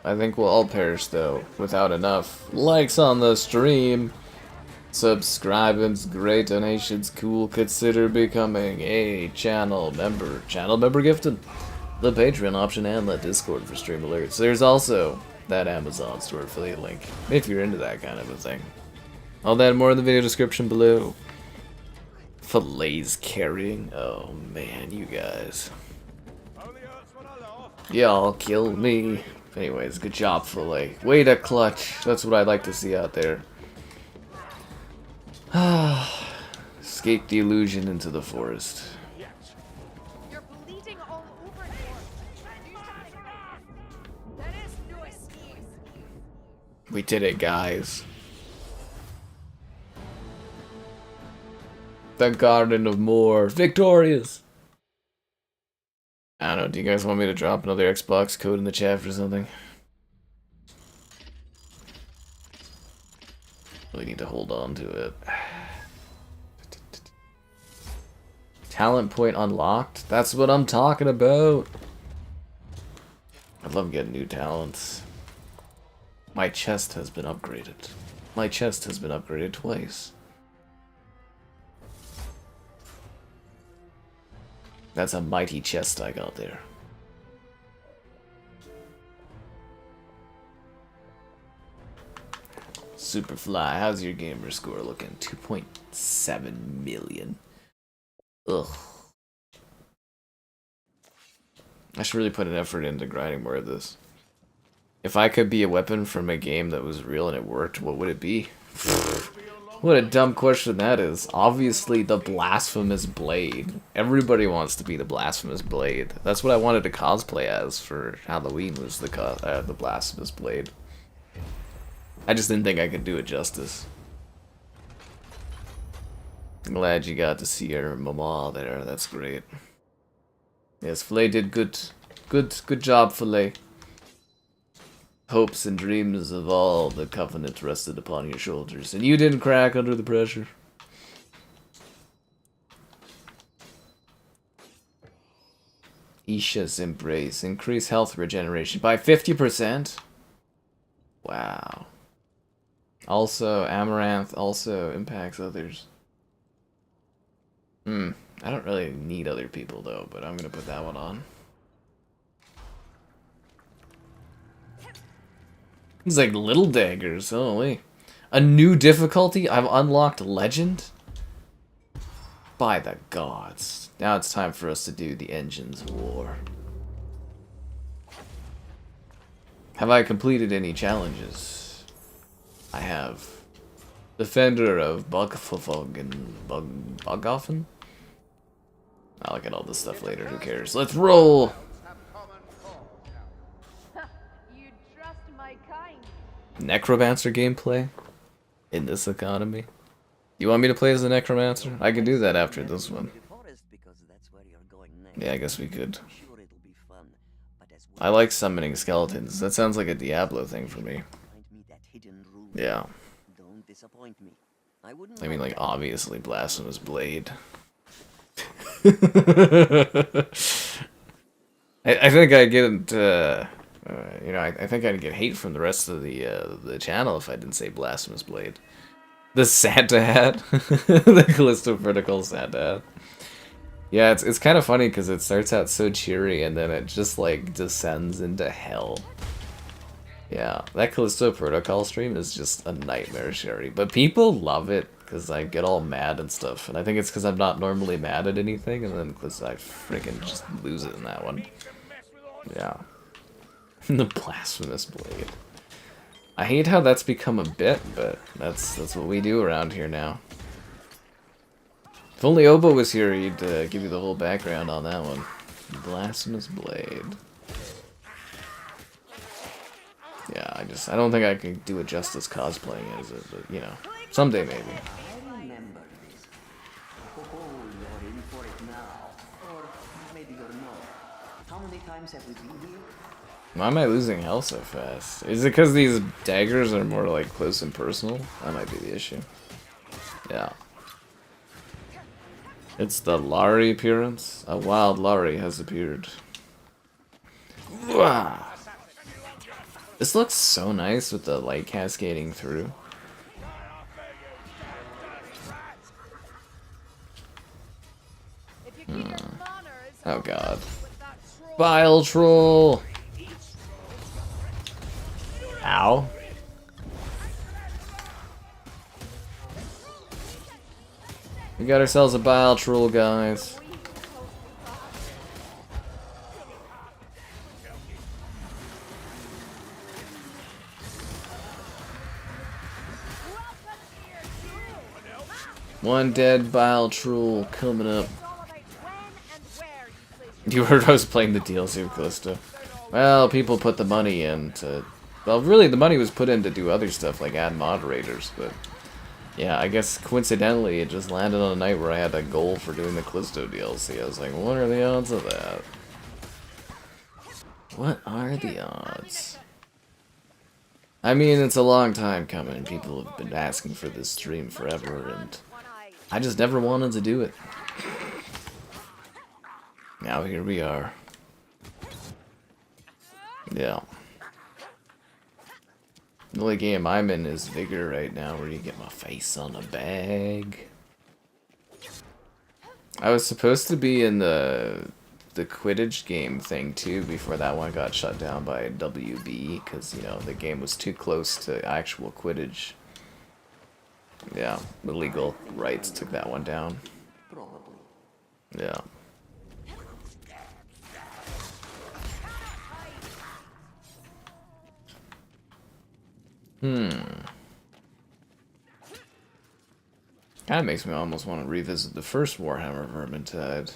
I think we'll all perish, though, without enough likes on the stream. Subscribings, great donations, cool. Consider becoming a channel member. Channel member gifted. The Patreon option and the Discord for stream alerts. There's also that Amazon store affiliate link, if you're into that kind of a thing. All that and more in the video description below. Fillets carrying. Oh man, you guys. Only hurts when I laugh. Y'all killed me. Anyways, good job, Fillet. Way to clutch. That's what I'd like to see out there. Escape the illusion into the forest. You're bleeding all over here. There is no escape. We did it, guys. The Garden of Morr. Victorious! I don't know, do you guys want me to drop another Xbox code in the chat or something? Really need to hold on to it. Talent point unlocked? That's what I'm talking about! I love getting new talents. My chest has been upgraded. My chest has been upgraded twice. That's a mighty chest I got there. Superfly, how's your gamer score looking? 2.7 million. Ugh. I should really put an effort into grinding more of this. If I could be a weapon from a game that was real and it worked, what would it be? What a dumb question that is. Obviously the Blasphemous Blade. Everybody wants to be the Blasphemous Blade. That's what I wanted to cosplay as for Halloween, was the Blasphemous Blade. I just didn't think I could do it justice. I'm glad you got to see your mama there. That's great. Yes, Filet did good. Good job, Filet. Hopes and dreams of all the Covenant rested upon your shoulders, and you didn't crack under the pressure. Isha's Embrace. Increase health regeneration by 50%? Wow. Also, Amaranth also impacts others. I don't really need other people though, but I'm gonna put that one on. It's like little daggers, holy. A new difficulty? I've unlocked Legend? By the gods. Now it's time for us to do the Engines of War. Have I completed any challenges? I have. Defender of Bogenhafen? I'll look at all this stuff later, who cares? Let's roll! You trust my kind. Necromancer gameplay? In this economy? You want me to play as the Necromancer? I can do that after this one. Yeah, I guess we could. I like summoning skeletons. That sounds like a Diablo thing for me. Yeah. I mean, like, obviously Blasphemous Blade. I think I get, you know, I think I'd get hate from the rest of the channel if I didn't say Blasphemous Blade. The Santa hat, the Callisto Vertical Santa hat. Yeah, it's kind of funny because it starts out so cheery and then it just like descends into hell. Yeah, that Callisto Protocol stream is just a nightmare, Sherry. But people love it because I get all mad and stuff. And I think it's because I'm not normally mad at anything, and then because I freaking just lose it in that one. Yeah. The Blasphemous Blade. I hate how that's become a bit, but that's what we do around here now. If only Obo was here, he'd give you the whole background on that one. Blasphemous Blade. Yeah, I don't think I can do it justice cosplaying as it, but, you know, someday maybe. I remember this. Oh, you're in for it now. Or maybe you're not. How many times have we been here? Why am I losing health so fast? Is it because these daggers are more like close and personal? That might be the issue. Yeah. It's the Lari appearance. A wild Lari has appeared. Wow. This looks so nice with the light cascading through. Oh god. Bile Troll! Ow. We got ourselves a bile troll, guys. One dead bile troll coming up. You heard I was playing the DLC of Callisto. Well, people put the money in to... Well, really, the money was put in to do other stuff, like add moderators, but... Yeah, I guess coincidentally, it just landed on a night where I had a goal for doing the Callisto DLC. I was like, what are the odds of that? What are the odds? I mean, it's a long time coming. People have been asking for this stream forever, and I just never wanted to do it. Now here we are. Yeah. The only game I'm in is Vigor right now, where you get my face on a bag. I was supposed to be in the Quidditch game thing too before that one got shut down by WB, because, you know, the game was too close to actual Quidditch. Yeah, the legal rights took that one down. Probably. Yeah. Kinda makes me almost want to revisit the first Warhammer Vermintide.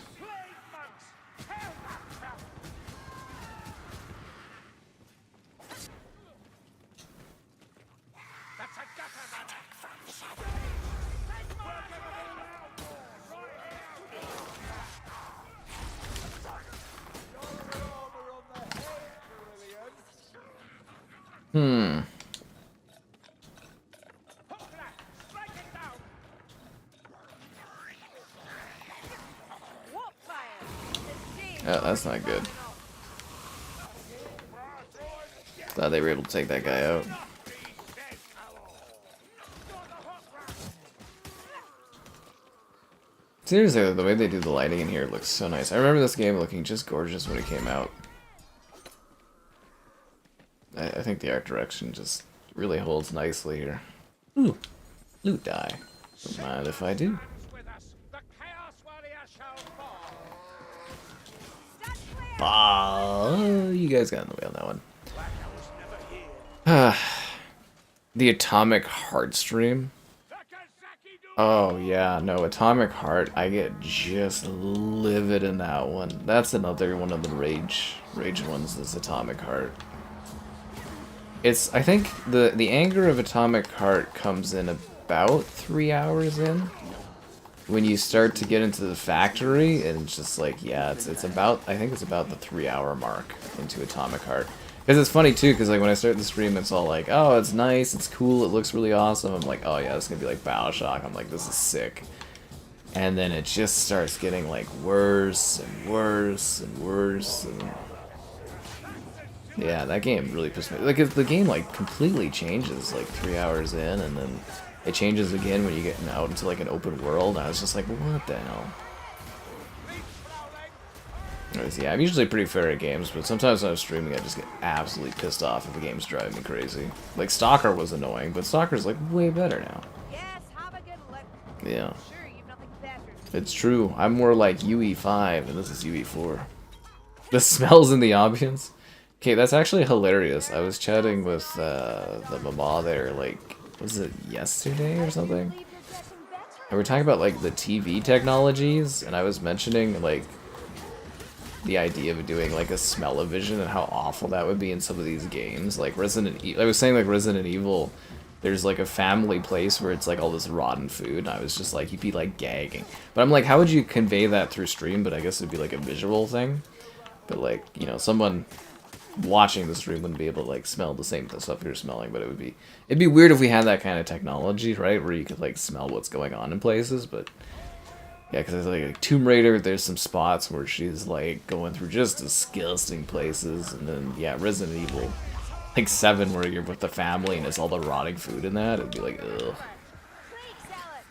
Oh, that's not good. Glad they were able to take that guy out. Seriously, the way they do the lighting in here looks so nice. I remember this game looking just gorgeous when it came out. I think the art direction just really holds nicely here. Ooh, loot die. Don't mind if I do. You guys got in the way on that one. The Atomic Heart stream. Oh yeah, no, Atomic Heart. I get just livid in that one. That's another one of the rage ones. Is Atomic Heart. It's, I think the anger of Atomic Heart comes in about 3 hours in. When you start to get into the factory, and it's just like, yeah, it's about, I think it's about the 3 hour mark into Atomic Heart. Because it's funny too, because like when I start the stream, it's all like, oh, it's nice, it's cool, it looks really awesome. I'm like, oh yeah, it's gonna be like Bioshock. I'm like, this is sick. And then it just starts getting like worse and worse and worse. And yeah, that game really pissed me. Like the game like completely changes like 3 hours in, and then it changes again when you get out into like an open world. I was just like, what the hell? Anyways, yeah, I'm usually pretty fair at games, but sometimes when I'm streaming, I just get absolutely pissed off if a game's driving me crazy. Like Stalker was annoying, but Stalker's like way better now. Yes, have a good look. Yeah, Sure, you've nothing better to do. it's true. I'm more like UE5, and this is UE4. The smells in the ambience. Okay, that's actually hilarious. I was chatting with the mama there, like, was it yesterday or something? And we were talking about like the TV technologies, and I was mentioning like the idea of doing like a smell-o-vision and how awful that would be in some of these games. Like Resident Evil, I was saying like Resident Evil, there's like a family place where it's like all this rotten food, and I was just like, you'd be like gagging. But I'm like, how would you convey that through stream? But I guess it'd be like a visual thing. But like, you know, someone watching the stream wouldn't be able to like smell the same stuff you're smelling, but it'd be weird if we had that kind of technology, right, where you could like smell what's going on in places. But yeah, because like Tomb Raider, there's some spots where she's like going through just disgusting places, and then yeah, Resident Evil like 7, where you're with the family and it's all the rotting food in that, it'd be like, ugh.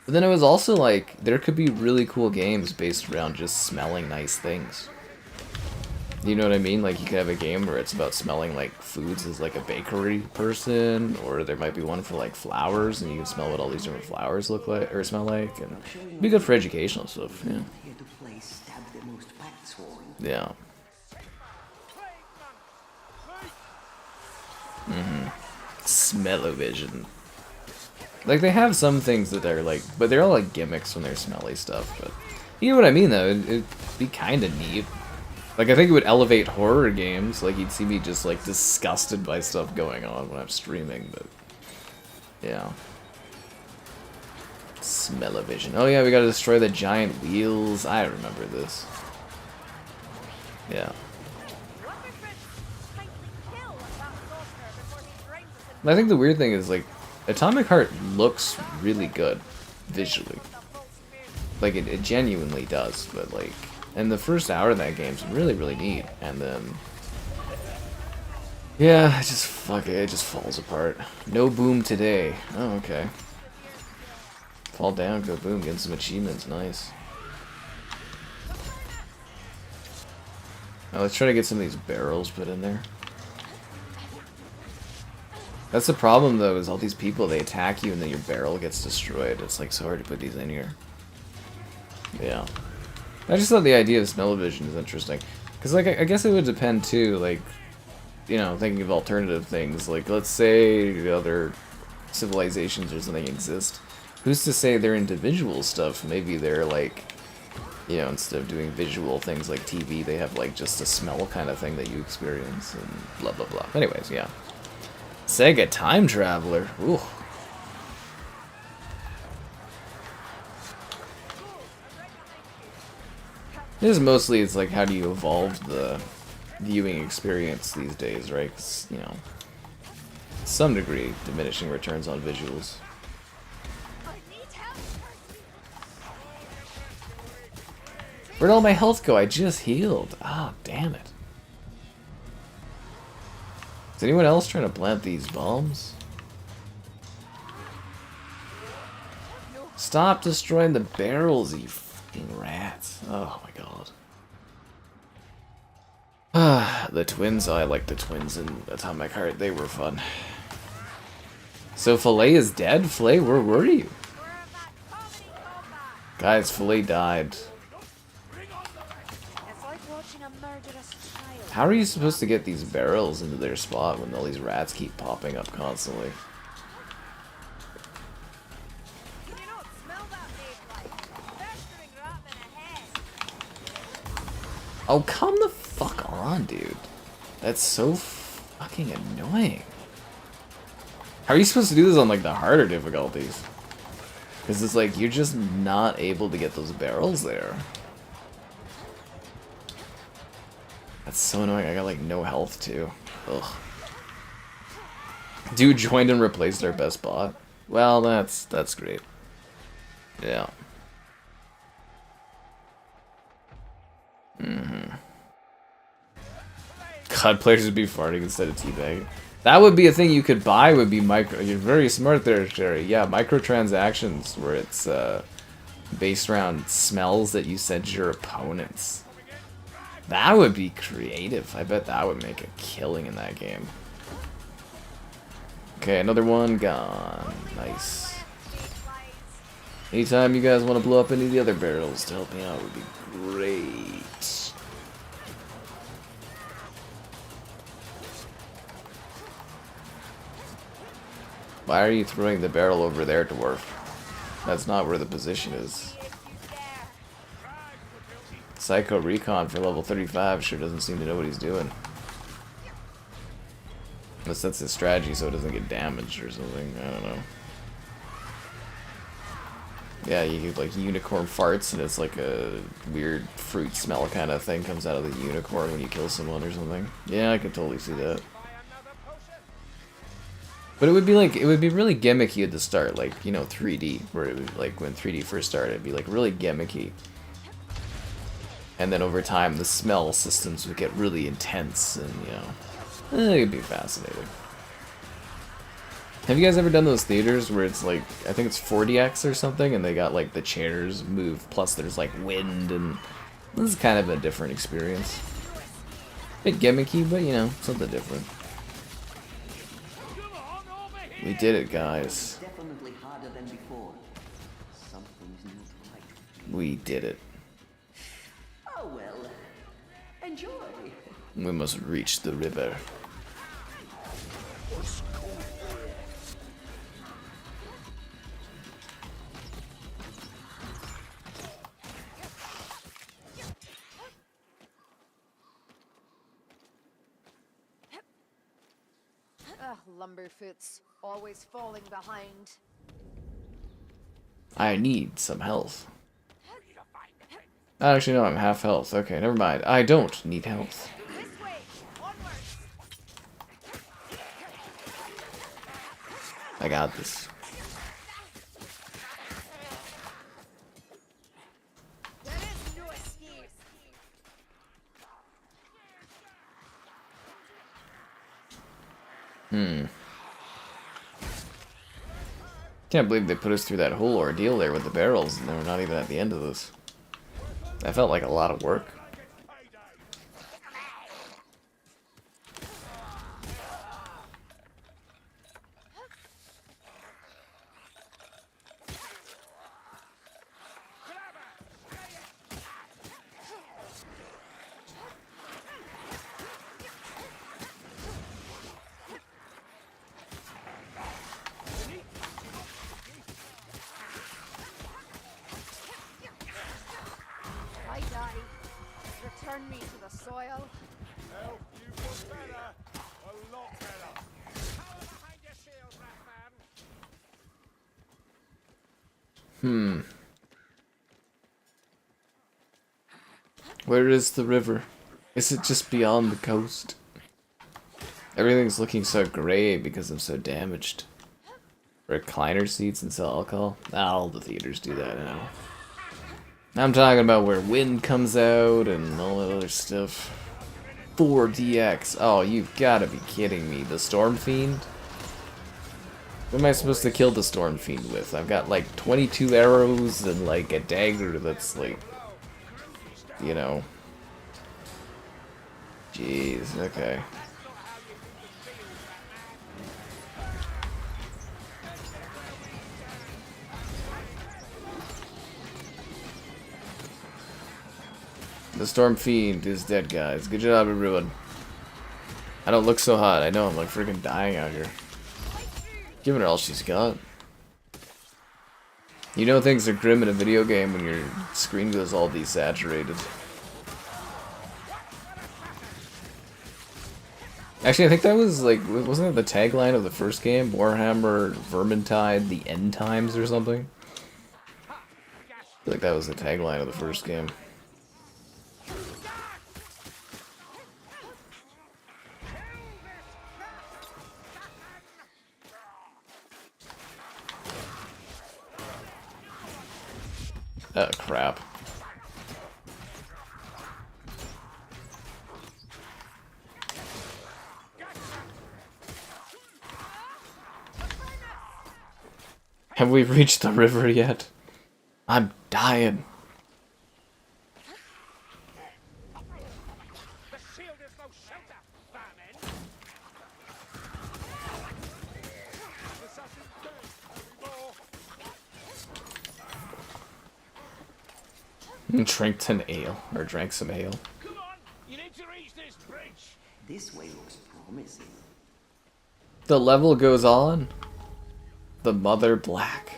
But then it was also like, there could be really cool games based around just smelling nice things. You know what I mean? Like, you could have a game where it's about smelling, like, foods as, like, a bakery person, or there might be one for, like, flowers, and you can smell what all these different flowers look like, or smell like, and it'd be good for educational stuff, yeah. Here to play stab the most pack-sworn. Yeah. Smell-o-vision. Like, they have some things that are, like, but they're all, like, gimmicks when they're smelly stuff, but you know what I mean, though? It'd be kind of neat. Like, I think it would elevate horror games. Like, you'd see me just, like, disgusted by stuff going on when I'm streaming, but... yeah. Smell-o-vision. Oh, yeah, we gotta destroy the giant wheels. I remember this. Yeah. I think the weird thing is, like, Atomic Heart looks really good, visually. Like, it genuinely does, but, like... and the first hour of that game's really, really neat, and then... yeah, it just, fuck it just falls apart. No boom today. Oh, okay. Fall down, go boom, getting some achievements, nice. Now let's try to get some of these barrels put in there. That's the problem, though, is all these people, they attack you and then your barrel gets destroyed. It's, like, so hard to put these in here. Yeah. I just thought the idea of smell-o-vision is interesting. Because, like, I guess it would depend, too, like, you know, thinking of alternative things. Like, let's say other civilizations or something exist. Who's to say they're individual stuff? Maybe they're, like, you know, instead of doing visual things like TV, they have, like, just a smell kind of thing that you experience and blah, blah, blah. Anyways, yeah. Sega Time Traveler. Ooh. This mostly is like, how do you evolve the viewing experience these days, right? 'Cause, you know, to some degree, diminishing returns on visuals. Where'd all my health go? I just healed. Ah, oh, damn it. Is anyone else trying to plant these bombs? Stop destroying the barrels, you fucking rats. Oh my god. Ah, the twins. Oh, I like the twins in Atomic Heart. They were fun. So Filet is dead? Filet, where were you? Guys, Filet died. How are you supposed to get these barrels into their spot when all these rats keep popping up constantly? Oh, come the fuck on, dude. That's so fucking annoying. How are you supposed to do this on, like, the harder difficulties? Because it's like, you're just not able to get those barrels there. That's so annoying. I got, like, no health, too. Ugh. Dude joined and replaced our best bot. Well, that's great. Yeah. God, players would be farting instead of teabagging. That would be a thing you could buy, would be micro... You're very smart there, Sherry. Yeah, microtransactions, where it's based around smells that you send your opponents. That would be creative. I bet that would make a killing in that game. Okay, another one gone. Nice. Anytime you guys want to blow up any of the other barrels to help me out would be great. Why are you throwing the barrel over there, dwarf? That's not where the position is. Psycho Recon for level 35 sure doesn't seem to know what he's doing. Unless that's his strategy so it doesn't get damaged or something. I don't know. Yeah, you get like unicorn farts and it's like a weird fruit smell kind of thing comes out of the unicorn when you kill someone or something. Yeah, I could totally see that. But it would be like, it would be really gimmicky at the start, like, you know, 3D, where it was like when 3D first started, it'd be like really gimmicky. And then over time, the smell systems would get really intense, and, you know, it'd be fascinating. Have you guys ever done those theaters where it's like, I think it's 4DX or something, and they got like the chairs move, plus there's like wind, and this is kind of a different experience. Bit gimmicky, but you know, something different. We did it, guys. Definitely harder than before. Something's not right. We did it. Oh well. Enjoy. We must reach the river. Ugh, lumberfoots, always falling behind. I need some health. Actually, no, I'm half health. Okay, never mind. I don't need health. This way, onwards. I got this. There is no escape. Can't believe they put us through that whole ordeal there with the barrels, and we're not even at the end of this. That felt like a lot of work. I die. Return me to the soil. Well, you've got better. A lot better. Power behind your shield, Ratman. Where is the river? Is it just beyond the coast? Everything's looking so gray because I'm so damaged. Recliner seats and sell alcohol? All the theaters do that now. I'm talking about where wind comes out and all that other stuff. 4DX. Oh, you've got to be kidding me. The Storm Fiend? What am I supposed to kill the Storm Fiend with? I've got like 22 arrows and like a dagger that's like, you know. Jeez, okay. The Storm Fiend is dead, guys. Good job, everyone. I don't look so hot. I know, I'm like freaking dying out here. Giving her all she's got. You know things are grim in a video game when your screen goes all desaturated. Actually, I think that was like, wasn't it the tagline of the first game? Warhammer Vermintide, the End Times or something? I feel like that was the tagline of the first game. Oh, crap. Have we reached the river yet? I'm dying. The shield is no shelter, Batman. The assassin's dead. More. Drank some ale, or drank some ale. Come on, you need to reach this bridge. This way looks promising. The level goes on. The Mother Black.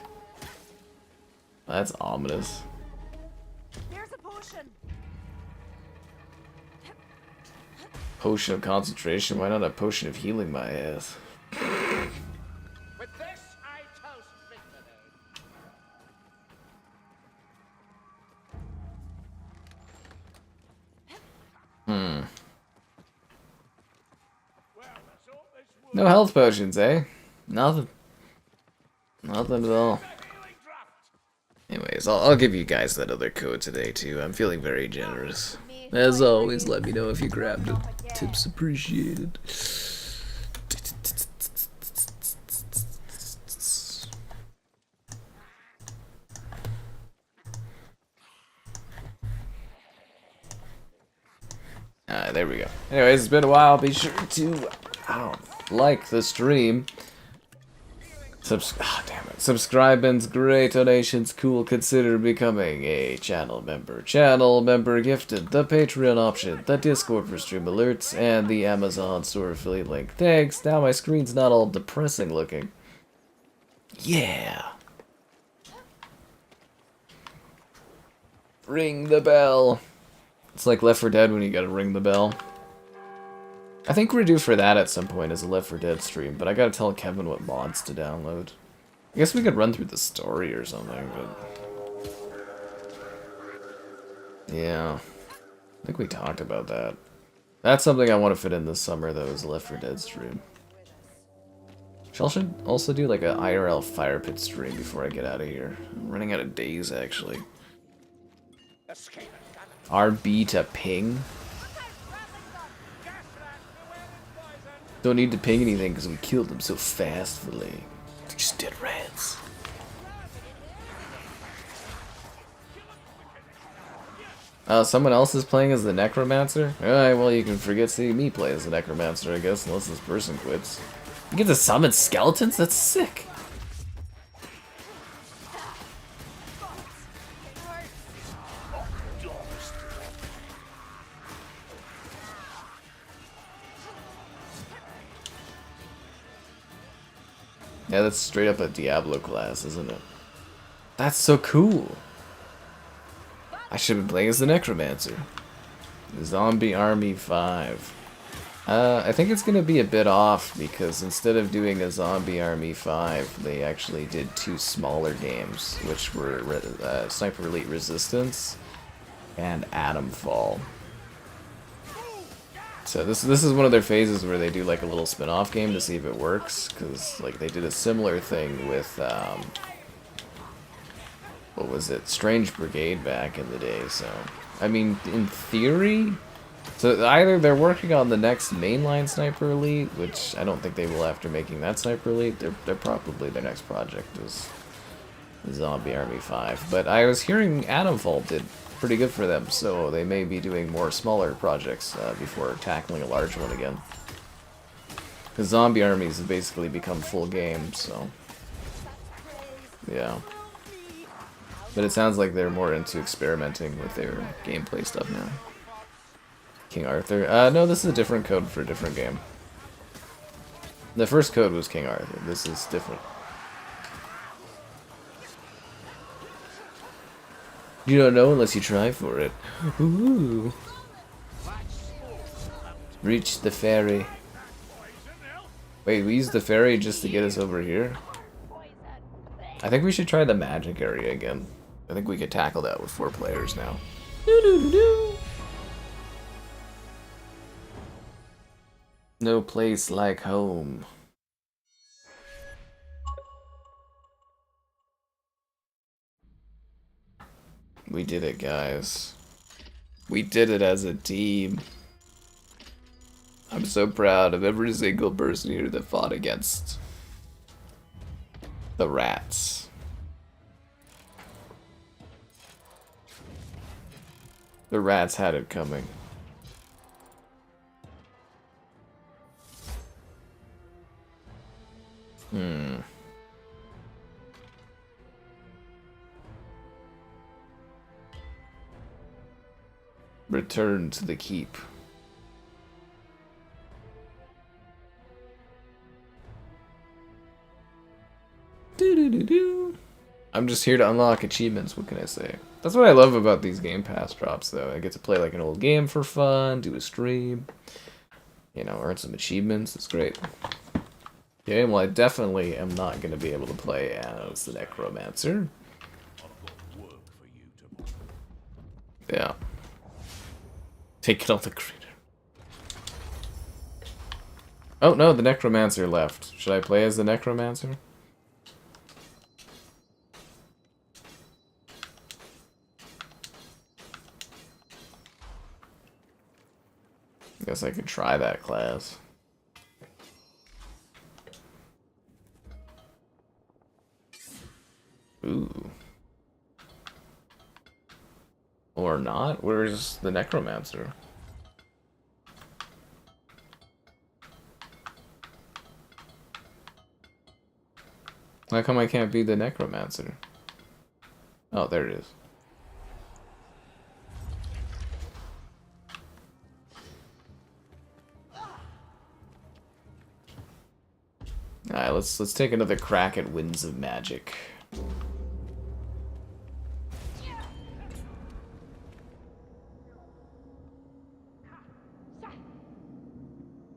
That's ominous. There's a potion. Potion of concentration. Why not a potion of healing, my ass? With this, I toast victory. No health potions, eh? Nothing. Nothing at all. Anyways, I'll give you guys that other code today, too. I'm feeling very generous. As always, let me know if you grabbed it. Tips appreciated. There we go. Anyways, it's been a while. Be sure to like the stream. Damn it. Subscribing's great. Donations cool. Consider becoming a channel member. Channel member gifted. The Patreon option. The Discord for stream alerts. And the Amazon store affiliate link. Thanks. Now my screen's not all depressing looking. Yeah. Ring the bell. It's like Left 4 Dead when you gotta ring the bell. I think we're due for that at some point as a Left 4 Dead stream, but I gotta tell Kevin what mods to download. I guess we could run through the story or something, but... yeah. I think we talked about that. That's something I want to fit in this summer, though, is a Left 4 Dead stream. I should also do like a IRL fire pit stream before I get out of here. I'm running out of days, actually. RB to ping? Don't need to ping anything because we killed them so fastly. They're just dead rats. Someone else is playing as the Necromancer? Alright, well you can forget seeing me play as the Necromancer, I guess, unless this person quits. You get to summon skeletons? That's sick. Yeah, that's straight up a Diablo class, isn't it? That's so cool. I should be playing as the Necromancer. Zombie Army 5. I think it's gonna be a bit off because instead of doing a Zombie Army 5, they actually did 2 smaller games, which were Sniper Elite Resistance and Atomfall. So this is one of their phases where they do like a little spin-off game to see if it works, because like they did a similar thing with what was it, Strange Brigade back in the day. So I mean, in theory, so either they're working on the next mainline Sniper Elite, which I don't think they will after making that Sniper Elite. They're probably their next project is Zombie Army 5. But I was hearing Atomfall did pretty good for them, so they may be doing more smaller projects before tackling a large one again. Because Zombie Armies have basically become full games, so yeah. But it sounds like they're more into experimenting with their gameplay stuff now. King Arthur? No, this is a different code for a different game. The first code was King Arthur. This is different. You don't know unless you try for it. Ooh. Reach the ferry. Wait, we used the ferry just to get us over here? I think we should try the magic area again. I think we could tackle that with 4 players now. No place like home. We did it, guys. We did it as a team. I'm so proud of every single person here that fought against the rats. The rats had it coming. Return to the keep. I'm just here to unlock achievements, what can I say? That's what I love about these Game Pass drops, though. I get to play like an old game for fun, do a stream, you know, earn some achievements. It's great. Okay, well, I definitely am not going to be able to play as the Necromancer. Yeah. Take out the critter. Oh, no, the Necromancer left. Should I play as the Necromancer? Guess I could try that class. Ooh. Or not? Where's the Necromancer? How come I can't be the necromancer? Oh, there it is. Alright, let's take another crack at Winds of Magic.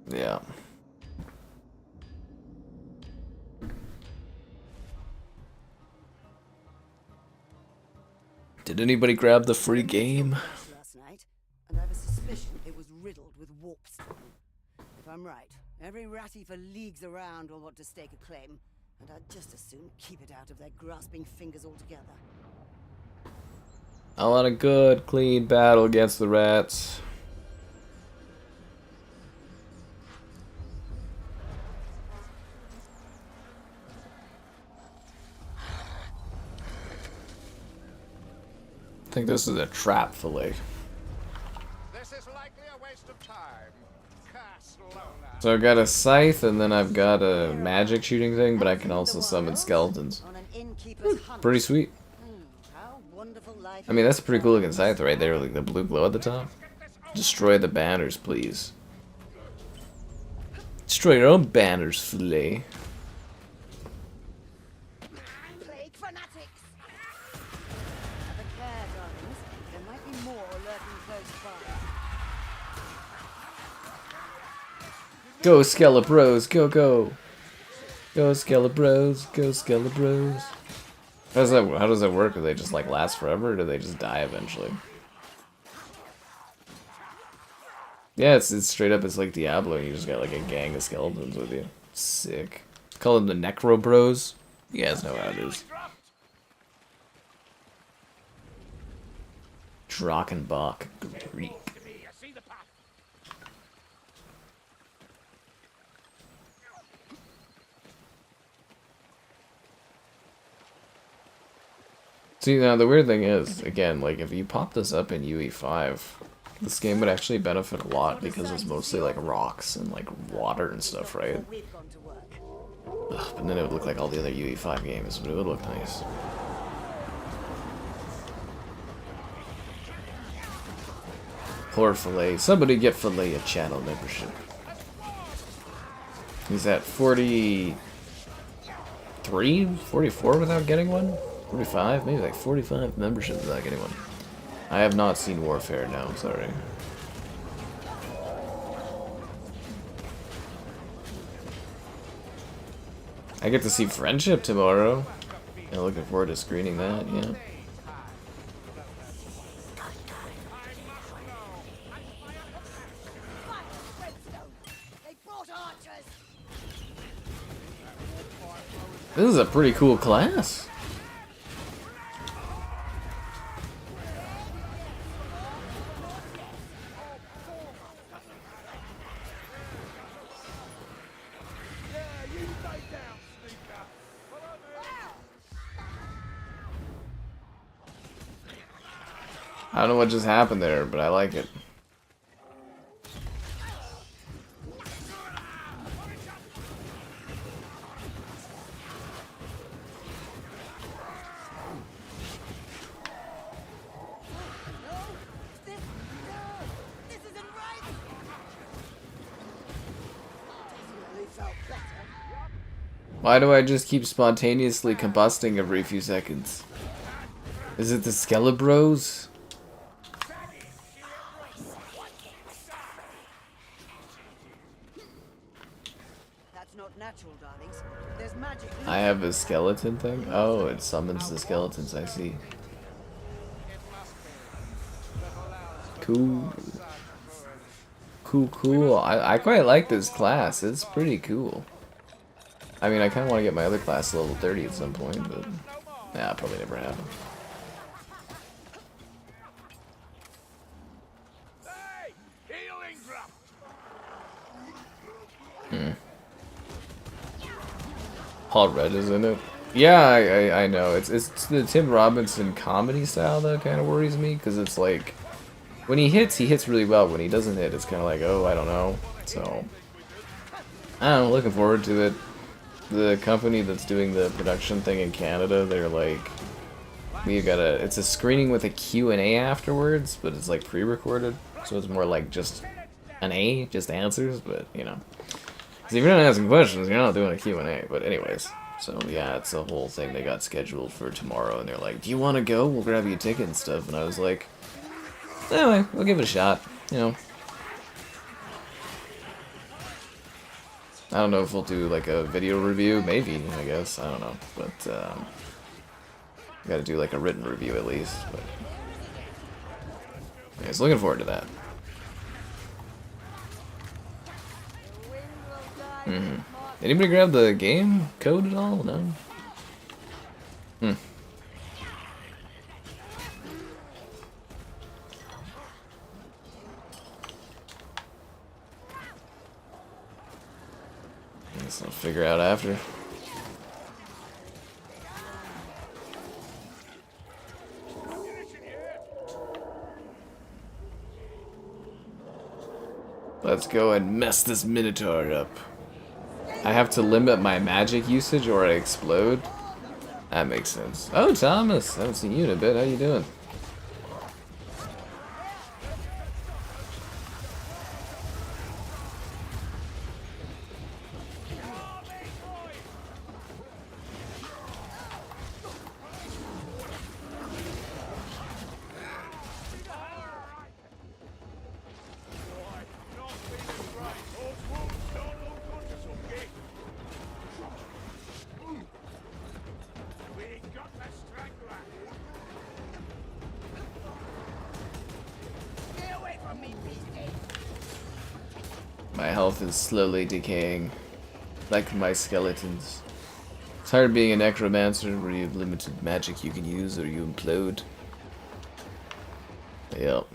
Yeah. Did anybody grab the free game? Last night, and I have a suspicion it was riddled with warpstone. If I'm right, every ratty for leagues around will want to stake a claim, and I'd just as soon keep it out of their grasping fingers altogether. I want a good, clean battle against the rats. I think this is a trap fillet. This is likely a waste of time. Cast loner. So I've got a scythe and then I've got a magic shooting thing, but I can also summon skeletons. On an innkeeper's hunt. Pretty sweet. How wonderful life. I mean, that's a pretty cool looking scythe right there, like the blue glow at the top. Destroy the banners, please. Destroy your own banners, fillet. Plague fanatics! Have a care, darlings. There might be more lurking close by. Go Skelebros, go go. Go Skelebros, go Skelebros. How does that work? Do they just like last forever or do they just die eventually? Yeah, it's straight up, it's like Diablo, and you just got like a gang of skeletons with you. Sick. Call them the Necro Bros. You guys know how it is. Drachenbach Greek. See, now the weird thing is, again, like if you pop this up in UE5, this game would actually benefit a lot because it's mostly like rocks and like water and stuff, right? We've gone to work. Ugh, but then it would look like all the other UE5 games, but it would look nice. Poor Filet. Somebody get Filet a channel membership. He's at 43? 44 without getting one? 45? Maybe like 45 memberships without getting one. I have not seen Warfare, no, sorry. I get to see Friendship tomorrow. Yeah, looking forward to screening that, yeah. They brought archers! This is a pretty cool class. I don't know what just happened there, but I like it. This isn't right! Definitely felt better. Why do I just keep spontaneously combusting every few seconds? Is it the Skelebros? That's not natural, darlings. There's magic. I have a skeleton thing? Oh, it summons the skeletons, I see. Cool. Cool. I quite like this class. It's pretty cool. I mean, I kind of want to get my other class level 30 at some point, but... Nah, probably never happen. Hey! Healing drop! Paul Rudd is in it. Yeah, I know. It's the Tim Robinson comedy style that kind of worries me, because it's like... When he hits really well. When he doesn't hit, it's kind of like, oh, I don't know. So... I don't know, looking forward to it. the company that's doing the production thing in Canada, they're like, it's a screening with a Q&A afterwards, but it's like pre-recorded, so it's more like just an A, just answers, but you know. 'Cause if you're not asking questions, you're not doing a Q&A, but anyways. So yeah, it's a whole thing they got scheduled for tomorrow, and they're like, do you want to go? We'll grab you a ticket and stuff, and I was like, anyway, we'll give it a shot, you know. I don't know if we'll do like a video review, maybe, I guess, I don't know, but gotta do like a written review at least, but anyways, looking forward to that. Anybody grab the game code at all? No? Guess I'll figure out after. Let's go and mess this Minotaur up. I have to limit my magic usage or I explode? That makes sense. Oh, Thomas! I haven't seen you in a bit. How you doing? My health is slowly decaying, like my skeletons. Tired of being a necromancer where you have limited magic you can use or you implode. Yep.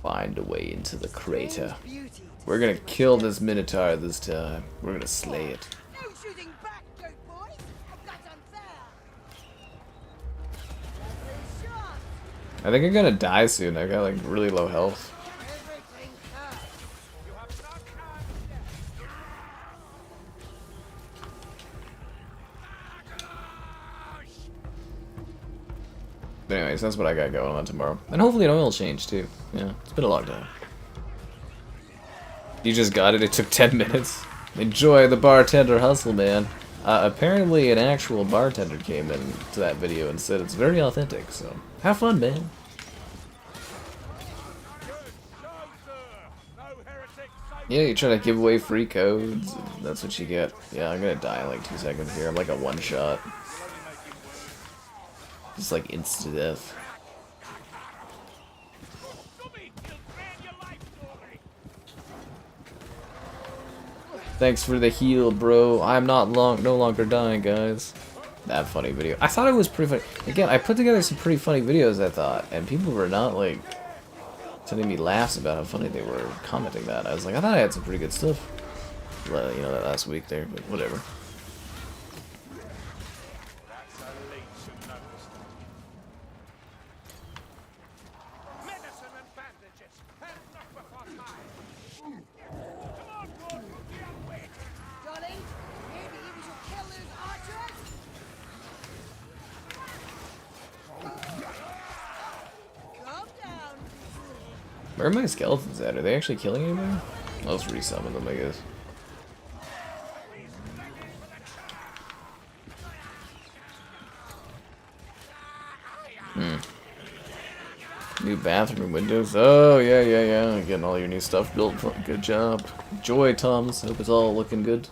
Find a way into the crater. We're gonna kill this Minotaur this time. We're gonna slay it. No shooting back, goat boy! That's unfair! I think I'm gonna die soon. I got like really low health. Everything cursed! But anyways, that's what I got going on tomorrow. And hopefully an oil change too. Yeah, it's been a long time. You just got it, it took 10 minutes. Enjoy the bartender hustle, man. Apparently an actual bartender came in to that video and said it's very authentic, so have fun, man. Yeah, you try to give away free codes, and that's what you get. Yeah, I'm gonna die in like 2 seconds here. I'm like a one-shot. Just like instant death. Thanks for the heal, bro. I'm no longer dying, guys. That funny video. I thought it was pretty funny. Again, I put together some pretty funny videos, I thought, and people were not like sending me laughs about how funny they were commenting that. I was like, I thought I had some pretty good stuff. Well, you know, that last week there, but whatever. Where are my skeletons at? Are they actually killing anybody? I'll just resummon them, I guess. New bathroom windows. Oh, yeah. Getting all your new stuff built. Good job. Joy, Thomas. Hope it's all looking good.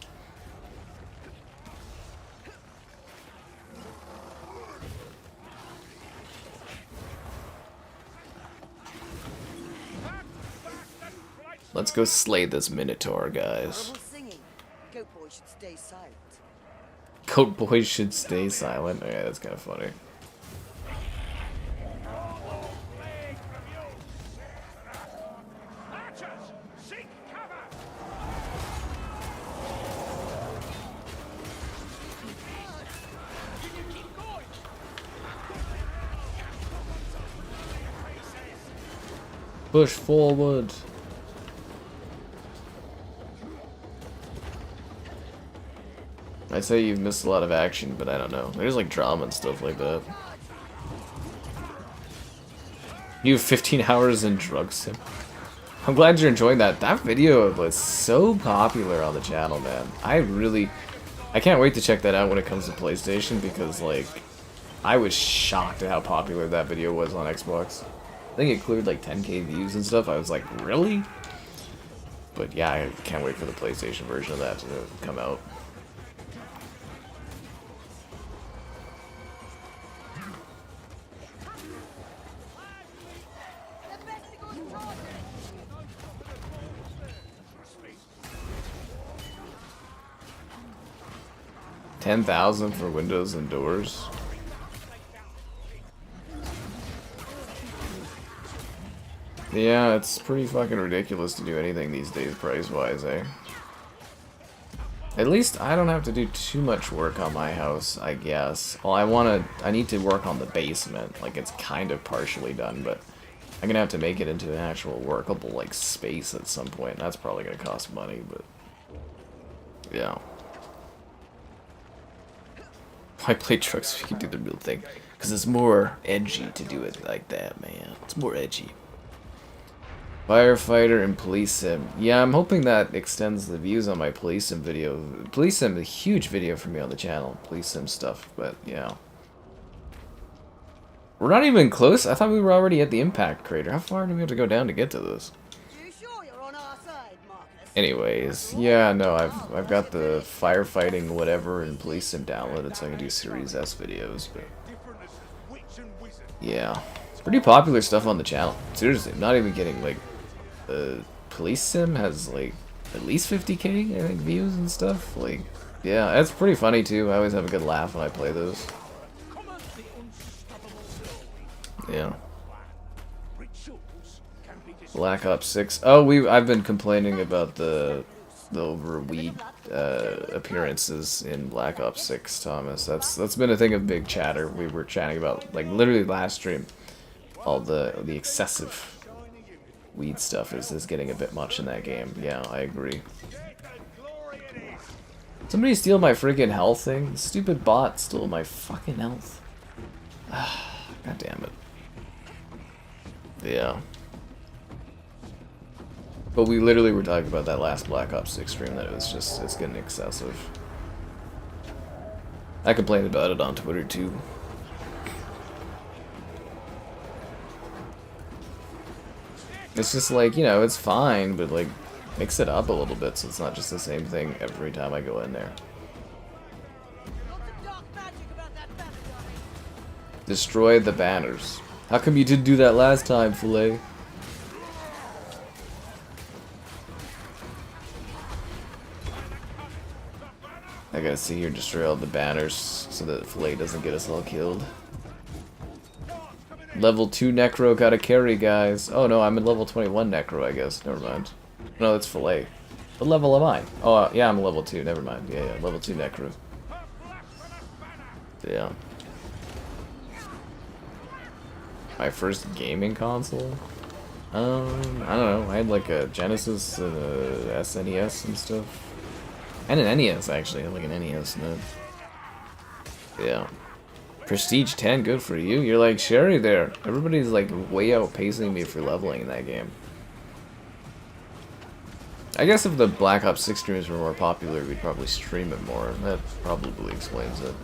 Let's go slay this Minotaur, guys. Goat boy should stay silent. Goat boy should stay silent. Okay, that's kind of funny. Push forward. I'd say you've missed a lot of action, but I don't know. There's like drama and stuff like that. You have 15 hours in drug sim. I'm glad you're enjoying that. That video was so popular on the channel, man. I can't wait to check that out when it comes to PlayStation, because like I was shocked at how popular that video was on Xbox. I think it cleared like 10k views and stuff. I was like, really? But yeah, I can't wait for the PlayStation version of that to come out. $10,000 for windows and doors. Yeah, it's pretty fucking ridiculous to do anything these days price-wise, eh? At least I don't have to do too much work on my house, I guess. Well, I need to work on the basement. Like, it's kind of partially done, but I'm gonna have to make it into an actual workable, like, space at some point. That's probably gonna cost money, but yeah. I play trucks so you can do the real thing. Because it's more edgy to do it like that, man. It's more edgy. Firefighter and police sim. Yeah, I'm hoping that extends the views on my police sim video. Police sim is a huge video for me on the channel. Police sim stuff, but yeah. We're not even close. I thought we were already at the impact crater. How far do we have to go down to get to this? You sure you're on our side, Marcus? Anyways, yeah, no, I've got the firefighting whatever and police sim downloaded so I can do Series S videos, but yeah. It's pretty popular stuff on the channel. Seriously, I'm not even kidding, like police sim has like at least 50k I think views and stuff. Like, yeah, it's pretty funny too. I always have a good laugh when I play those. Yeah. Black Ops 6. Oh, I've been complaining about the overweed appearances in Black Ops 6, Thomas. That's been a thing of big chatter. We were chatting about, like, literally last stream. All the excessive weed stuff is getting a bit much in that game. Yeah, I agree. Somebody steal my freaking health thing? The stupid bot stole my fucking health. God damn it. Yeah. But we literally were talking about that last Black Ops 6 stream, that it's getting excessive. I complained about it on Twitter too. It's just like, you know, it's fine, but like, mix it up a little bit so it's not just the same thing every time I go in there. Destroy the banners. How come you didn't do that last time, Filet? I gotta see here, destroy all the banners so that Filet doesn't get us all killed. Level 2 Necro gotta carry, guys. Oh no, I'm in level 21 Necro, I guess. Never mind. No, that's Filet. What level am I? Oh, yeah, I'm level 2. Never mind. Yeah, level 2 Necro. Yeah. My first gaming console? I don't know. I had like a Genesis and a SNES and stuff. And an NES, actually. I had like an NES. No. Yeah. Prestige 10, good for you. You're like Sherry there. Everybody's like way outpacing me for leveling in that game. I guess if the Black Ops 6 streams were more popular, we'd probably stream it more. That probably explains it.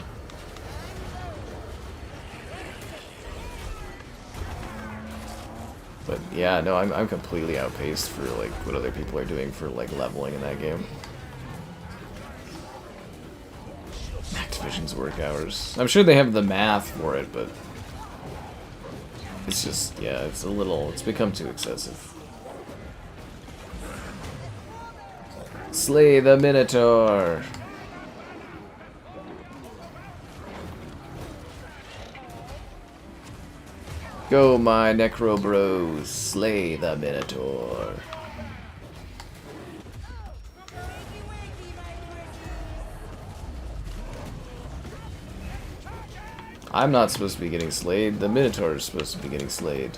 But yeah, no, I'm completely outpaced for like what other people are doing for like leveling in that game. Activision's work hours. I'm sure they have the math for it, but it's just, yeah, it's become too excessive. Slay the Minotaur! Go, my Necro Bros, slay the Minotaur. I'm not supposed to be getting slayed, the Minotaur is supposed to be getting slayed.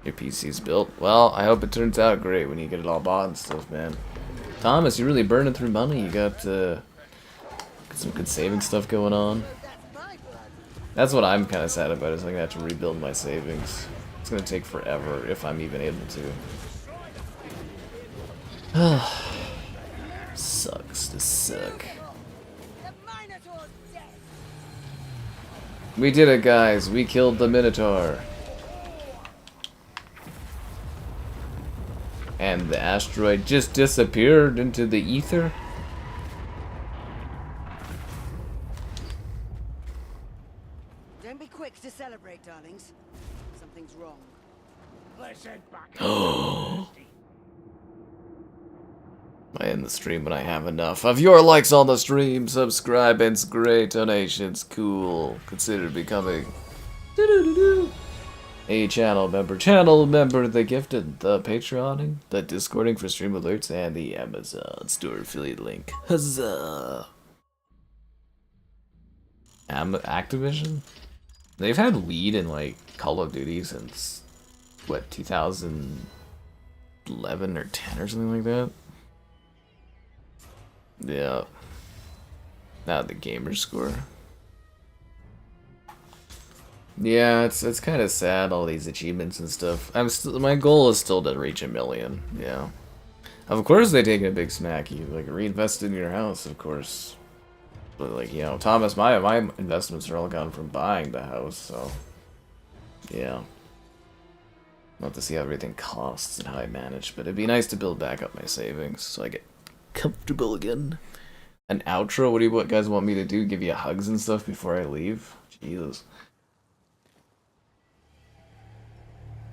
Your PC's built. Well, I hope it turns out great when you get it all bought and stuff, man. Thomas, you're really burning through money. You got some good saving stuff going on. That's what I'm kind of sad about, is I'm going to have to rebuild my savings. It's going to take forever, if I'm even able to. Sucks to suck. We did it, guys. We killed the Minotaur. And the asteroid just disappeared into the ether. Don't be quick to celebrate, darlings. Something's wrong. Let's head back. I end the stream when I have enough of your likes on the stream, subscribe, and great donations. Cool. Consider becoming a channel member, the gifted, the Patreoning, the Discording for stream alerts, and the Amazon store affiliate link. Huzzah! Activision? They've had weed in like Call of Duty since what, 2011 or 10 or something like that. Yeah. Now the gamer score. Yeah, it's kind of sad, all these achievements and stuff. My goal is still to reach 1 million. Yeah. Of course they take a big smack. You like reinvest in your house, of course. But like, you know, Thomas, my investments are all gone from buying the house, so yeah. I'll have to see how everything costs and how I manage, but it'd be nice to build back up my savings so I get comfortable again. An outro? What do you guys want me to do? Give you hugs and stuff before I leave? Jesus.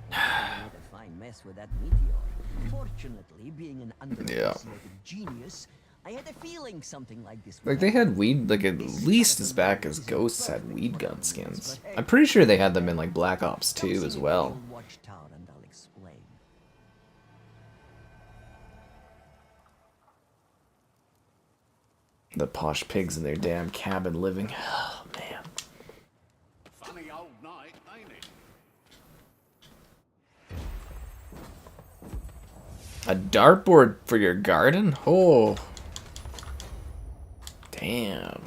Made a fine mess with that meteor. Fortunately, being an underestimated genius, I had a feeling something like this. Like, they had weed, like, at least as back as Ghosts had weed gun skins. I'm pretty sure they had them in, like, Black Ops 2 as well. The posh pigs in their damn cabin living. Oh, man. Funny old night, ain't it? A dartboard for your garden? Oh. Damn.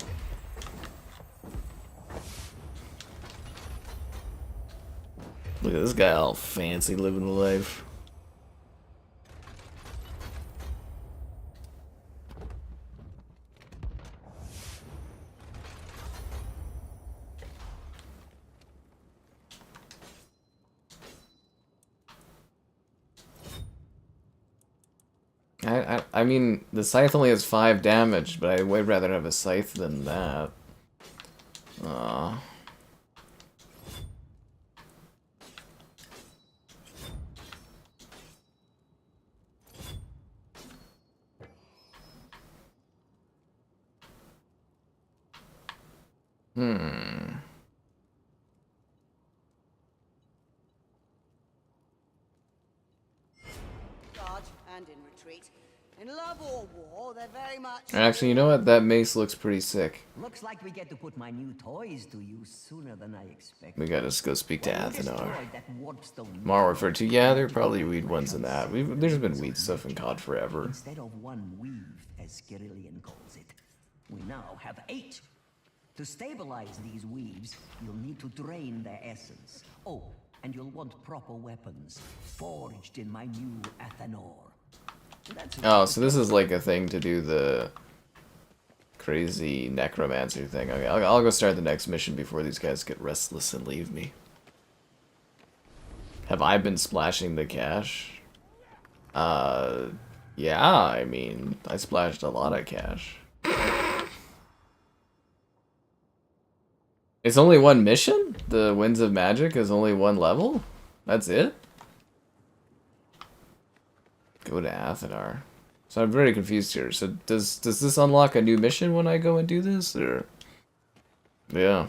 Look at this guy all fancy living the life. I mean, the scythe only has 5 damage, but I'd way rather have a scythe than that. Aww. Charge and in retreat. In love or war, they're very much... Actually, you know what? That mace looks pretty sick. Looks like we get to put my new toys to use sooner than I expected. We gotta go speak to Athanar. Morr referred to, yeah, there are probably weed ones in that. There's been weed stuff in COD forever. Instead of 1 weave, as Skerillian calls it, we now have 8. To stabilize these weaves, you'll need to drain their essence. Oh, and you'll want proper weapons, forged in my new Athanar. Oh, so this is like a thing to do the crazy necromancer thing. Okay, I'll go start the next mission before these guys get restless and leave me. Have I been splashing the cash? Yeah, I mean, I splashed a lot of cash. It's only 1 mission? The Winds of Magic is only 1 level? That's it? Go to Athanar. So I'm very confused here. So does this unlock a new mission when I go and do this, or? Yeah.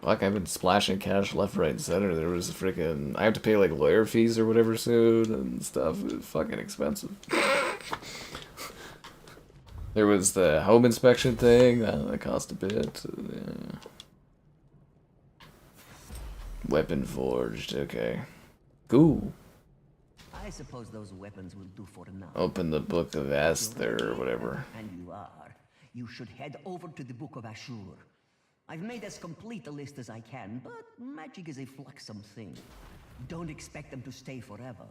Fuck, I've been splashing cash left, right, and center. There was a freaking... I have to pay like lawyer fees or whatever soon and stuff. It's fucking expensive. There was the home inspection thing. That cost a bit. Yeah. Weapon forged, okay. Cool. I suppose those weapons will do for now. Open the Book of Esther or whatever. And you are. You should head over to the Book of Ashur. I've made as complete a list as I can, but magic is a fluxum thing. Don't expect them to stay forever.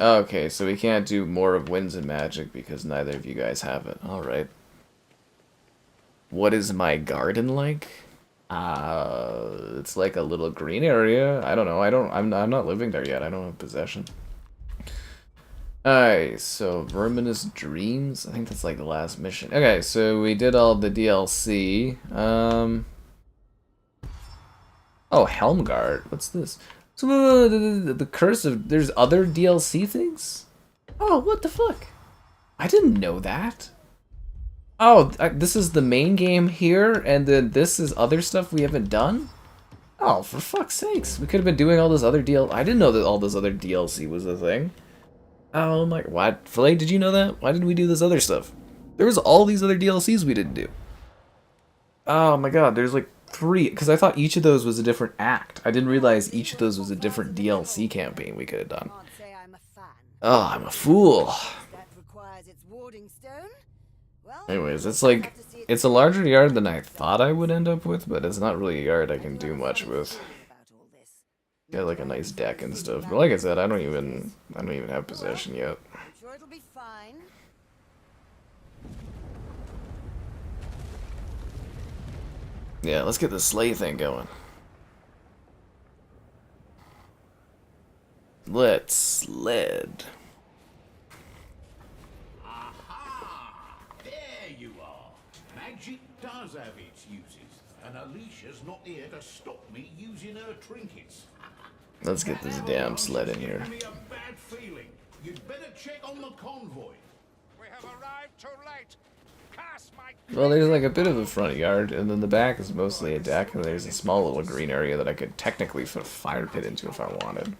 Okay, so we can't do more of Winds and Magic because neither of you guys have it. Alright. What is my garden like? It's like a little green area. I don't know. I'm not living there yet. I don't have possession. Alright, so Verminous Dreams. I think that's like the last mission. Okay, so we did all the DLC. Oh, Helmgard. What's this? So the Curse of... There's other DLC things? Oh, what the fuck? I didn't know that. Oh, this is the main game here, and then this is other stuff we haven't done? Oh, for fuck's sakes. We could have been doing all this other DLC. I didn't know that all this other DLC was a thing. Oh my... What? Flay, did you know that? Why didn't we do this other stuff? There was all these other DLCs we didn't do. Oh my god, there's like 3, because I thought each of those was a different act. I didn't realize each of those was a different DLC campaign we could have done. Oh, I'm a fool. Anyways, it's like, it's a larger yard than I thought I would end up with, but it's not really a yard I can do much with. Got like a nice deck and stuff, but like I said, I don't even have possession yet. Yeah, let's get the sleigh thing going. Let's sled. Aha! There you are. Magic does have its uses, and Alicia's not here to stop me using her trinkets. Let's get this damn sled in here. Giving me a bad feeling. You'd better check on the convoy. We have arrived too late. Cast my... Well, there's like a bit of a front yard, and then the back is mostly a deck, and there's a small little green area that I could technically put a fire pit into if I wanted.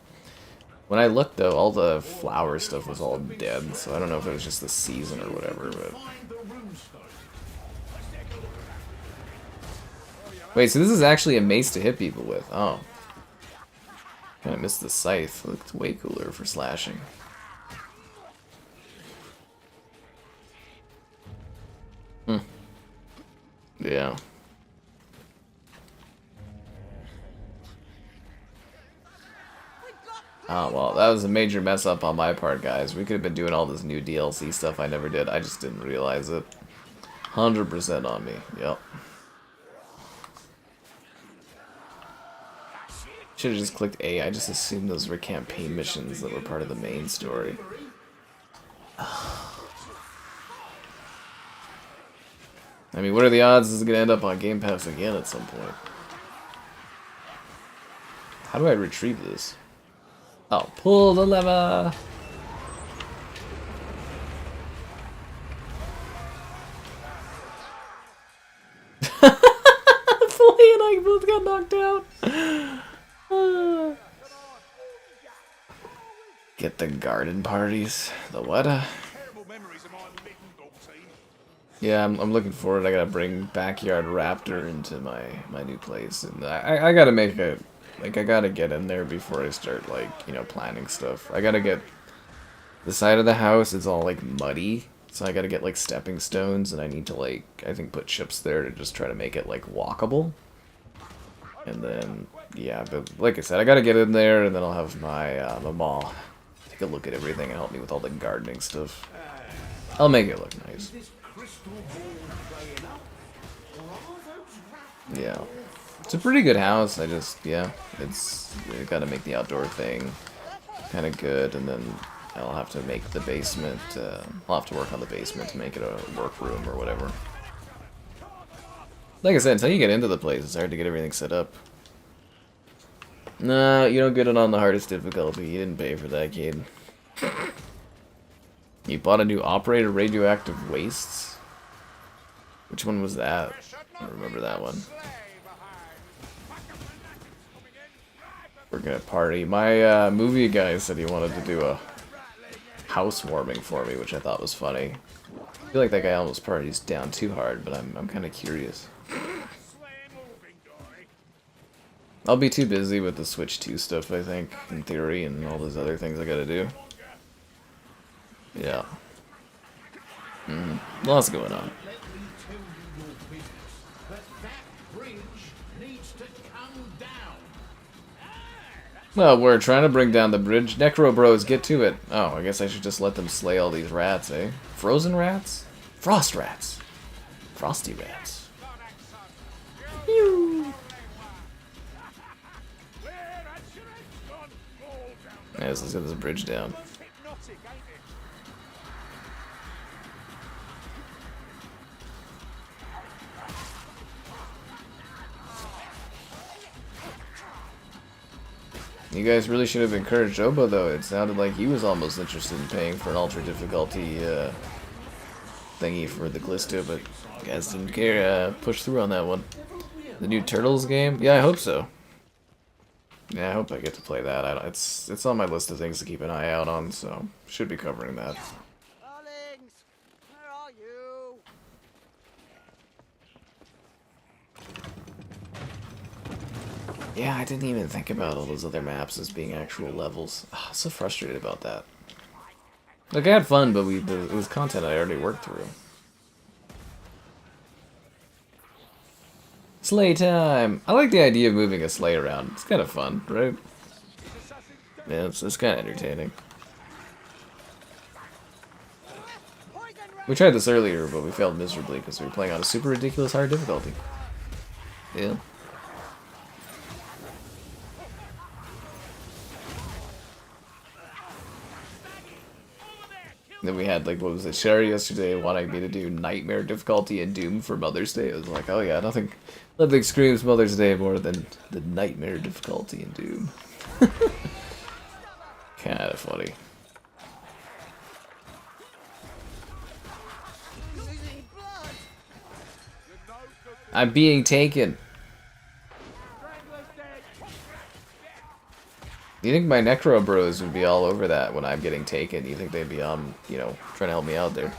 When I looked, though, all the flower stuff was all dead, so I don't know if it was just the season or whatever, but... Wait, so this is actually a mace to hit people with. Oh. Kinda missed the scythe. It looked way cooler for slashing. Yeah. Oh, well, that was a major mess up on my part, guys. We could have been doing all this new DLC stuff I never did. I just didn't realize it. 100% on me. Yep. Should have just clicked A. I just assumed those were campaign missions that were part of the main story. I mean, what are the odds this is going to end up on Game Pass again at some point? How do I retrieve this? Oh, pull the lever! Flea and I both got knocked out. Get the garden parties. The what? Yeah, I'm looking forward. I gotta bring Backyard Raptor into my new place, and I gotta make a I gotta get in there before I start like planning stuff. I gotta get the side of the house is all like muddy, so I gotta get like stepping stones, and I need to I think put chips there to just try to make it like walkable. And then yeah, but like I said, I gotta get in there, and then I'll have my mom take a look at everything and help me with all the gardening stuff. I'll make it look nice. Yeah, it's a pretty good house. I just you gotta make the outdoor thing kind of good, and then I'll have to make the basement. I'll have to work on the basement to make it a workroom or whatever. Like I said, until you get into the place, it's hard to get everything set up. Nah, you don't get it on the hardest difficulty. You didn't pay for that, kid. You bought a new operator, radioactive wastes. Which one was that? I don't remember that one. We're gonna party. My movie guy said he wanted to do a housewarming for me, which I thought was funny. I feel like that guy almost parties down too hard, but I'm kind of curious. I'll be too busy with the Switch 2 stuff, I think, in theory, and all those other things I gotta do. Yeah. Lots going on. Let me tell you your business, but that bridge needs to come down. Well, we're trying to bring down the bridge. Necro Bros, get to it. Oh, I guess I should just let them slay all these rats, eh? Frozen rats? Frost rats. Frosty rats. Pew. Yes, let's get this bridge down. You guys really should have encouraged Oba, though. It sounded like he was almost interested in paying for an ultra difficulty thingy for the Glista, but you guys didn't care push through on that one. The new Turtles game? Yeah, I hope so. Yeah, I hope I get to play that. It's on my list of things to keep an eye out on, so should be covering that. Darlings, where are you? Yeah, I didn't even think about all those other maps as being actual levels. Oh, so frustrated about that. Like, I had fun, but it was content I already worked through. Sleigh time! I like the idea of moving a sleigh around. It's kind of fun, right? Yeah, it's kind of entertaining. We tried this earlier, but we failed miserably because we were playing on a super ridiculous hard difficulty. Yeah. Then we had, like, what was it, Sherry yesterday wanting me to do Nightmare difficulty in Doom for Mother's Day. I was like, oh yeah, nothing screams Mother's Day more than the Nightmare difficulty in Doom. Kinda funny. I'm being taken. Do you think my Necro Bros would be all over that when I'm getting taken? Do you think they'd be you know, trying to help me out there?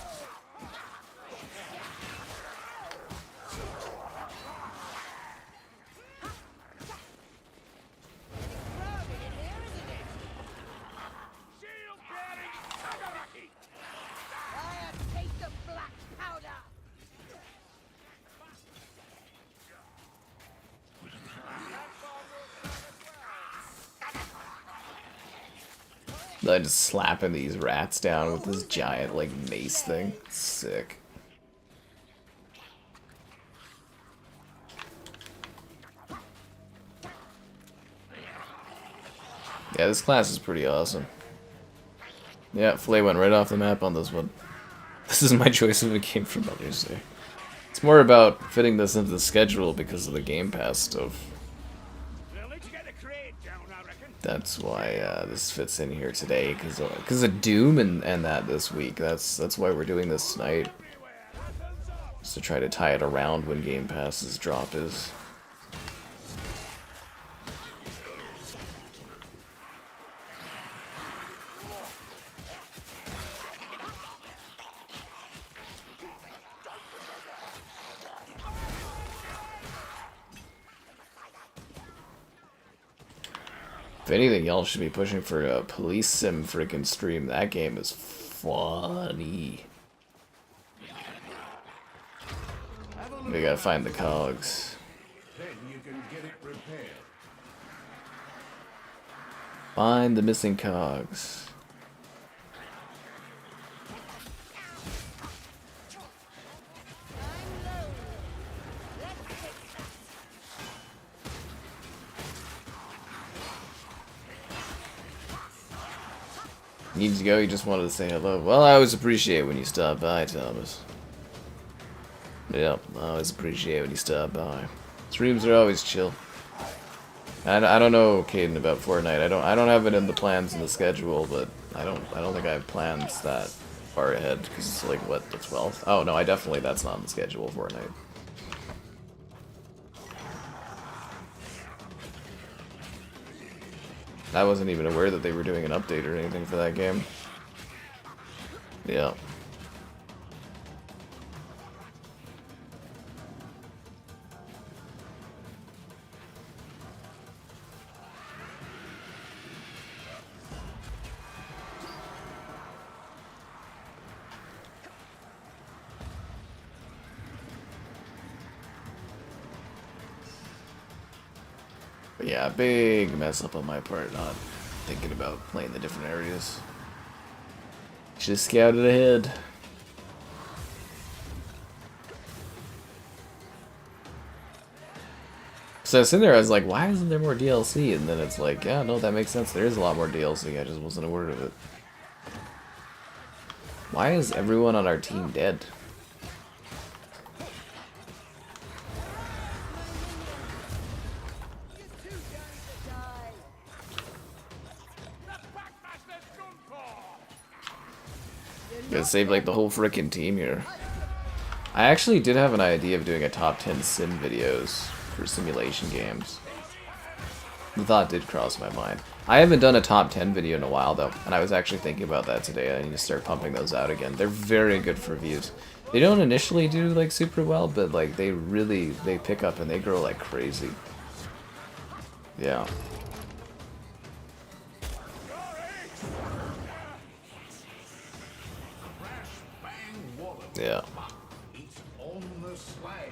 I'm just slapping these rats down with this giant, like, mace thing. Sick. Yeah, this class is pretty awesome. Yeah, Flay went right off the map on this one. This is my choice of a game for Mother's Day. It's more about fitting this into the schedule because of the Game Pass stuff. That's why this fits in here today, because of Doom and that this week. That's why we're doing this tonight. Just to try to tie it around when Game Pass's drop is. If anything, y'all should be pushing for a police sim freaking stream. That game is funny. We gotta find the cogs. Then you can get it repaired. Find the missing cogs. Need to go, you just wanted to say hello. Well, I always appreciate when you stop by, Thomas. Yep, I always appreciate when you stop by. Streams are always chill. I don't know, Caden, about Fortnite. I don't have it in the plans in the schedule, but I don't think I have plans that far ahead because it's like what, the 12th? Oh no, that's not on the schedule, Fortnite. I wasn't even aware that they were doing an update or anything for that game. Yeah. But yeah, big mess up on my part, not thinking about playing the different areas. Should have scouted ahead. So sitting there, I was like, why isn't there more DLC? And then it's like, yeah, no, that makes sense. There is a lot more DLC. I just wasn't aware of it. Why is everyone on our team dead? Gonna save like the whole frickin' team here. I actually did have an idea of doing a top 10 sim videos for simulation games. The thought did cross my mind. I haven't done a top 10 video in a while though, and I was actually thinking about that today. I need to start pumping those out again. They're very good for views. They don't initially do like super well, but like they pick up and they grow like crazy. Yeah. Yeah. It's on the sleigh.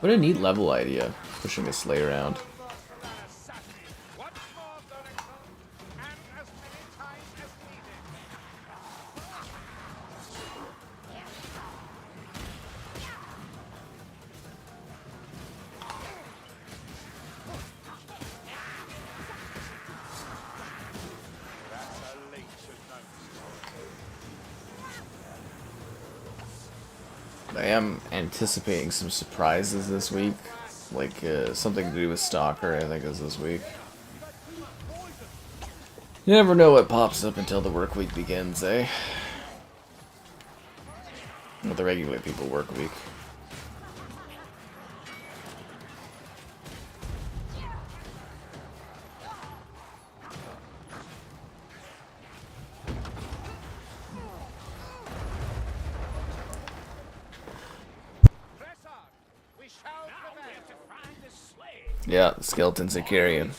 What a neat level idea, pushing a sleigh around. I am anticipating some surprises this week, like something to do with Stalker, I think is this week. You never know what pops up until the work week begins, eh? Well, the regular people work week. Yeah, the skeletons are carrying.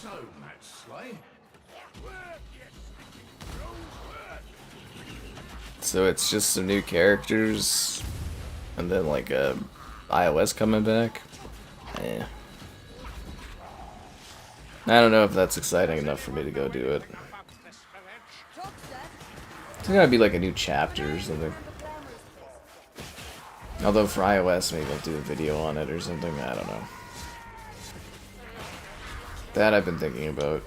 So it's just some new characters, and then like iOS coming back. Yeah. I don't know if that's exciting enough for me to go do it. It's gotta be like a new chapter or something. Although for iOS, maybe I'll do a video on it or something. I don't know. That I've been thinking about.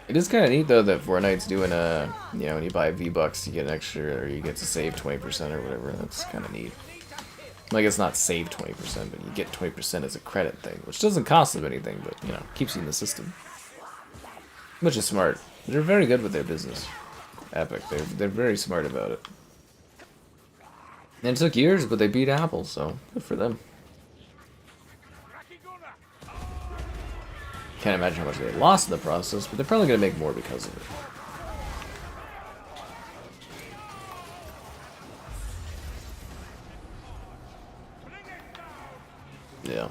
It is kind of neat though that Fortnite's doing a, you know, when you buy V-Bucks you get an extra, or you get to save 20% or whatever. That's kind of neat. Like it's not save 20%, but you get 20% as a credit thing, which doesn't cost them anything, but you know, keeps you in the system. Which is smart. They're very good with their business. Epic. They're very smart about it. And it took years, but they beat Apple, so good for them. Can't imagine how much they lost in the process, but they're probably going to make more because of it. Yeah.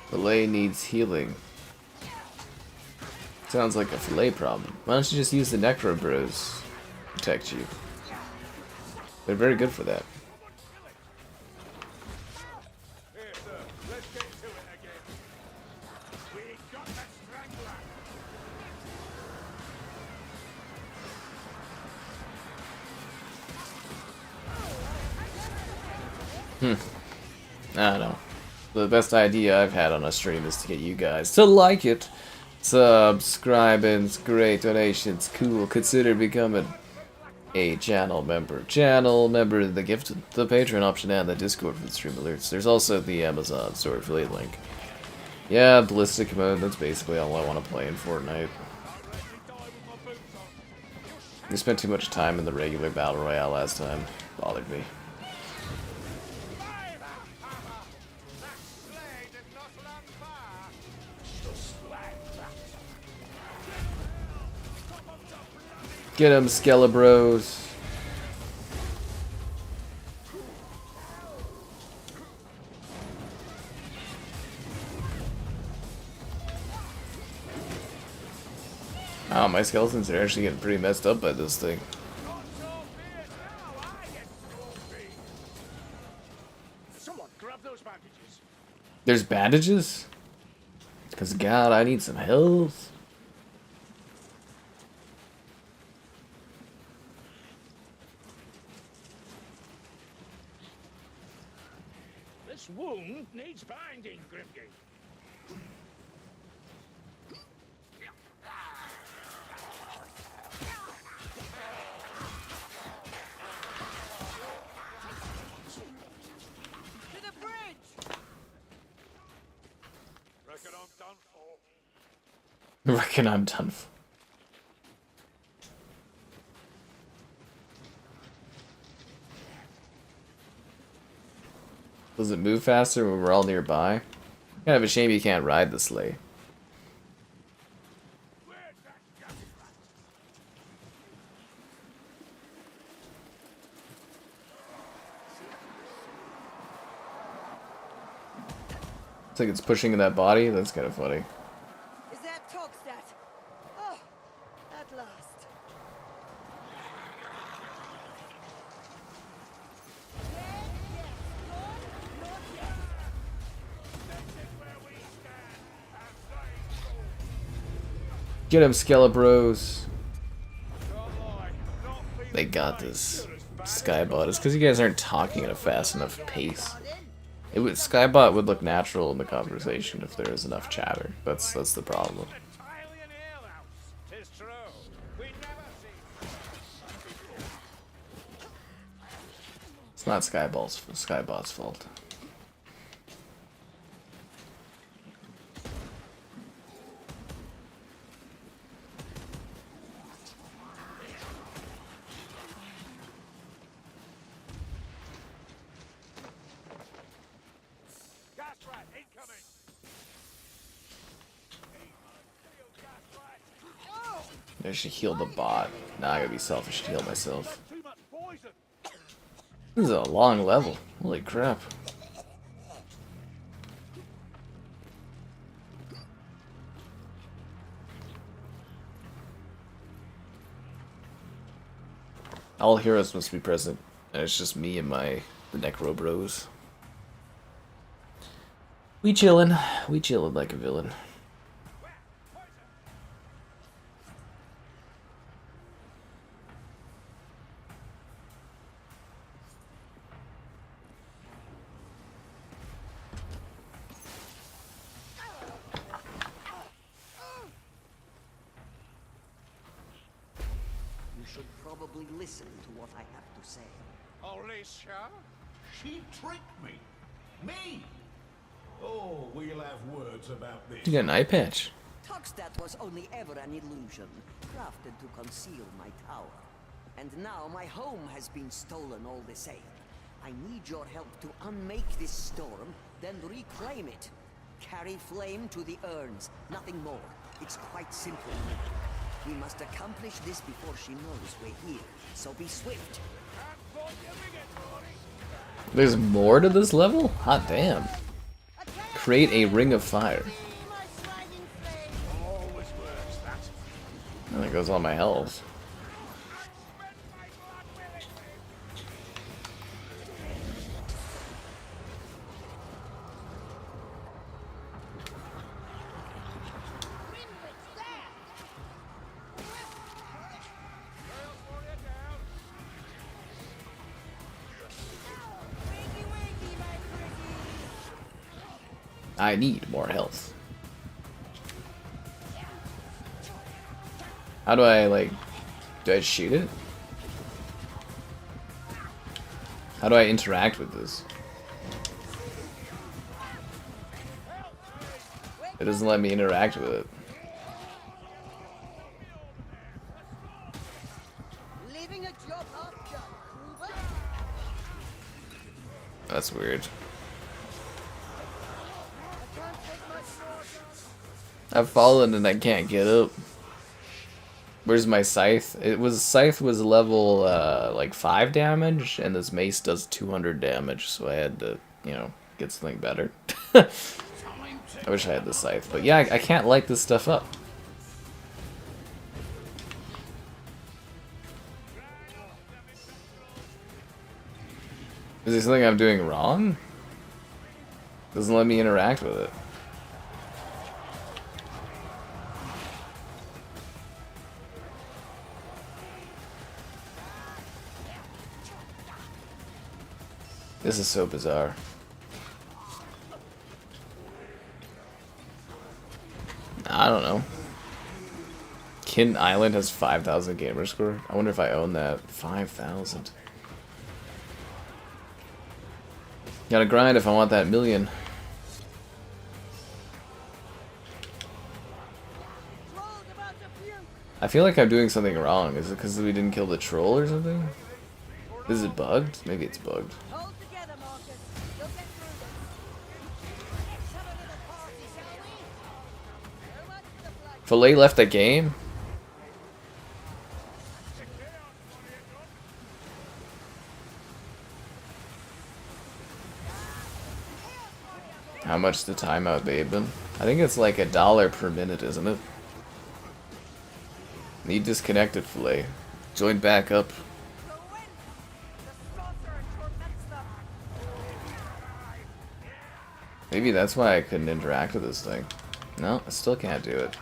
Fillet needs healing. Sounds like a fillet problem. Why don't you just use the Necro Bros to protect you? They're very good for that. I don't know. The best idea I've had on a stream is to get you guys to like it, subscribe, and great donations. Cool. Consider becoming a channel member. The gift, the Patreon option, and the Discord for the stream alerts. There's also the Amazon store affiliate link. Yeah, ballistic mode. That's basically all I want to play in Fortnite. I spent too much time in the regular battle royale last time. Bothered me. Get him, Skelebros. Oh, my skeletons are actually getting pretty messed up by this thing. Someone grab those bandages. There's bandages? Because, God, I need some health. This wound needs binding, Grimgate. To the bridge! Reckon I'm done for. Reckon I'm done for. Does it move faster when we're all nearby? Kind of a shame you can't ride the sleigh. It's like it's pushing in that body. That's kind of funny. Is that Togstad? Oh, at last. Get him, Skelebros. They got this. Skybot. It's because you guys aren't talking at a fast enough pace. It would, Skybot would look natural in the conversation if there was enough chatter. That's the problem. It's not Skybot's fault. I should heal the bot. Nah, I gotta be selfish to heal myself. This is a long level. Holy crap. All heroes must be present. And it's just me and the Necro Bros. We chillin' like a villain. Probably listen to what I have to say. Alicia? She tricked me. Me? Oh, we'll have words about this. You got an eye patch. Togstad was only ever an illusion, crafted to conceal my tower. And now my home has been stolen all the same. I need your help to unmake this storm, then reclaim it. Carry flame to the urns, nothing more. It's quite simple. We must accomplish this before she knows we're here, so be swift. There's more to this level? Hot damn. Create a ring of fire. And there goes all my health. I need more health. How do I, do I shoot it? How do I interact with this? It doesn't let me interact with it. Leaving a job half done, Kruber? That's weird. I've fallen and I can't get up. Where's my scythe? Scythe was level like 5 damage, and this mace does 200 damage, so I had to, you know, get something better. I wish I had the scythe, but yeah, I can't light this stuff up. Is there something I'm doing wrong? Doesn't let me interact with it. This is so bizarre. I don't know. Kin Island has 5,000 gamer score. I wonder if I own that. 5,000. Gotta grind if I want that million. I feel like I'm doing something wrong. Is it because we didn't kill the troll or something? Is it bugged? Maybe it's bugged. Hold together, Marcus. You'll get through this. Let's have a little party, shall we? So much for the blood. Filet left the game? How much the timeout, Baben? I think it's like $1 per minute, isn't it? Need disconnected, Filet. Join back up. Maybe that's why I couldn't interact with this thing. No, I still can't do it.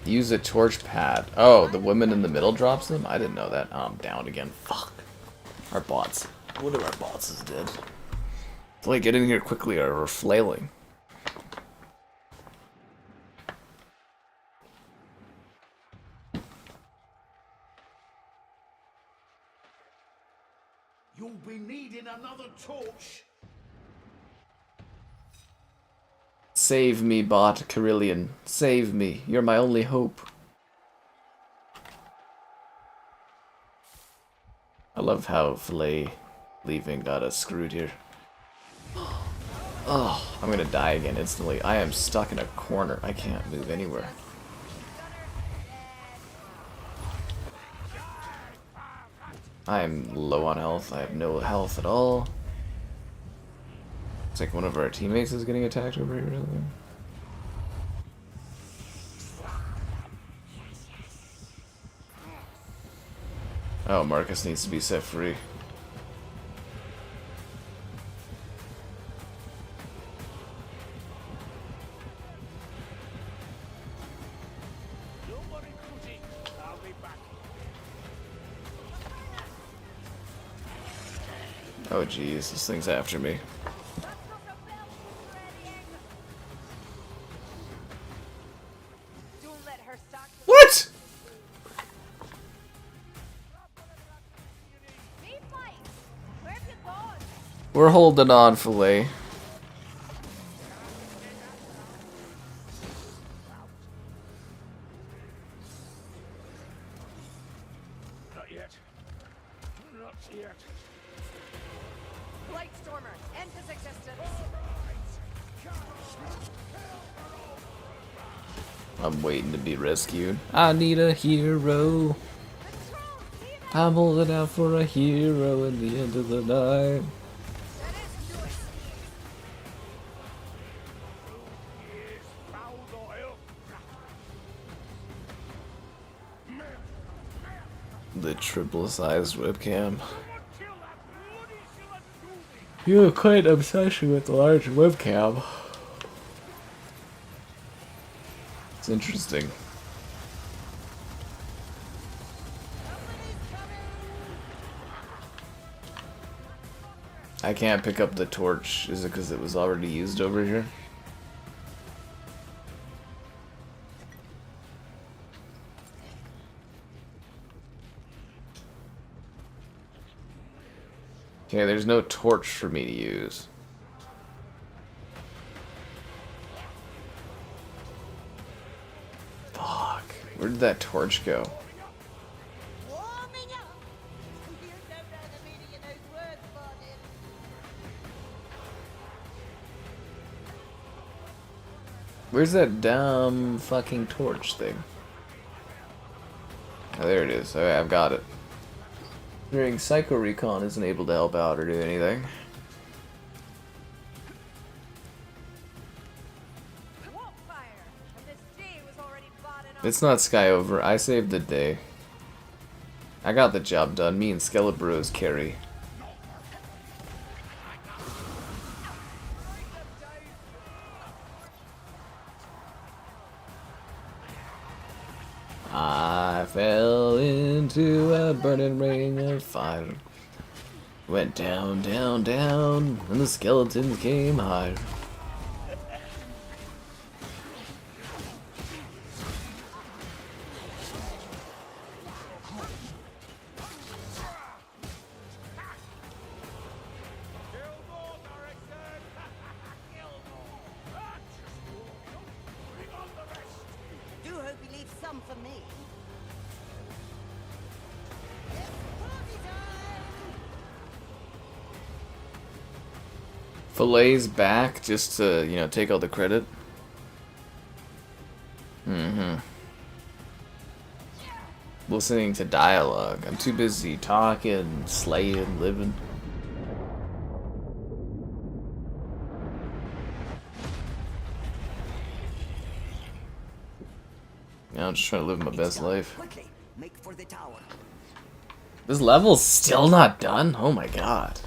Use a torch pad. Oh, the woman in the middle drops them? I didn't know that. Oh, I'm down again. Fuck. Our bots. What if our bots is dead? It's like, get in here quickly or we're flailing. You'll be needing another torch. Save me, bot Carillion. Save me. You're my only hope. I love how Filet leaving got us screwed here. Oh, I'm gonna die again instantly. I am stuck in a corner. I can't move anywhere. I am low on health. I have no health at all. It's like one of our teammates is getting attacked over here or something. Oh, Marcus needs to be set free. Oh jeez, this thing's after me. What? We're holding on, Filet. Not yet. Not yet. Blightstormer, end his existence. I'm waiting to be rescued. I need a hero. I'm holding out for a hero in the end of the night. The triple-sized webcam. You have quite an obsession with the large webcam. It's interesting. I can't pick up the torch. Is it because it was already used over here? Okay, there's no torch for me to use. Fuck. Where did that torch go? Warming up. You don't know the meaning of those Where's that dumb fucking torch thing? Oh, there it is. Okay, I've got it. During Psycho Recon isn't able to help out or do anything. It's not Sky Over. I saved the day. I got the job done. Me and Skelebros carry. I fell into a burning ring of fire. Went down, down, down, and the skeletons came higher. Do hope you leave some for me. Fillet's back just to, you know, take all the credit. Listening to dialogue. I'm too busy talking, slaying, living. Yeah, I'm just trying to live my best life. Quickly, make for the tower. This level's still not done? Oh my god.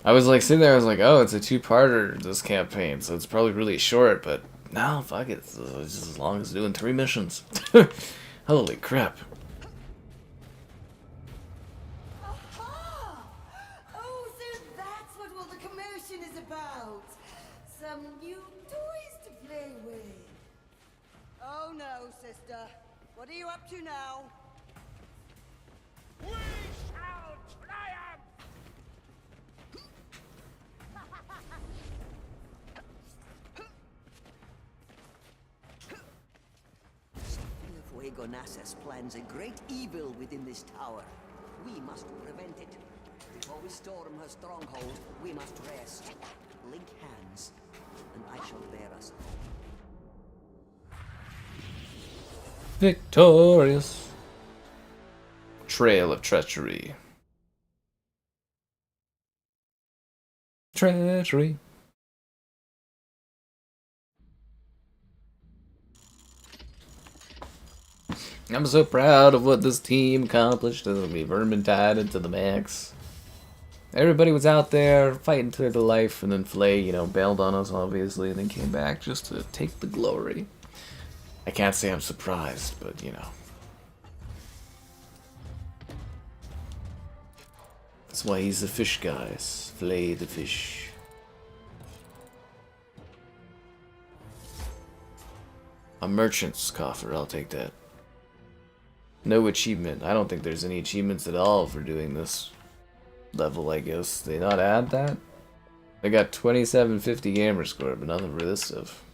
I was like sitting there, I was like, oh, it's a two-parter, this campaign, so it's probably really short, but no, fuck it. It's just as long as doing 3 missions. Holy crap. Aha! Oh, so that's what all the commotion is about. Some new toys to play with. Oh no, sister. What are you up to now? We shall triumph! Fuegonassus plans a great evil within this tower. We must prevent it. Before we storm her stronghold, we must rest. Link hands, and I shall bear us home. Victorious. Trail of Treachery. Treachery. I'm so proud of what this team accomplished. It'll be Vermintide into the max. Everybody was out there fighting to their life, and then Flay, you know, bailed on us, obviously, and then came back just to take the glory. I can't say I'm surprised, but, you know. That's why he's the fish, guys. Flay the fish. A merchant's coffer, I'll take that. No achievement. I don't think there's any achievements at all for doing this level, I guess. They not add that? They got 2750 gamer score, but nothing for this stuff.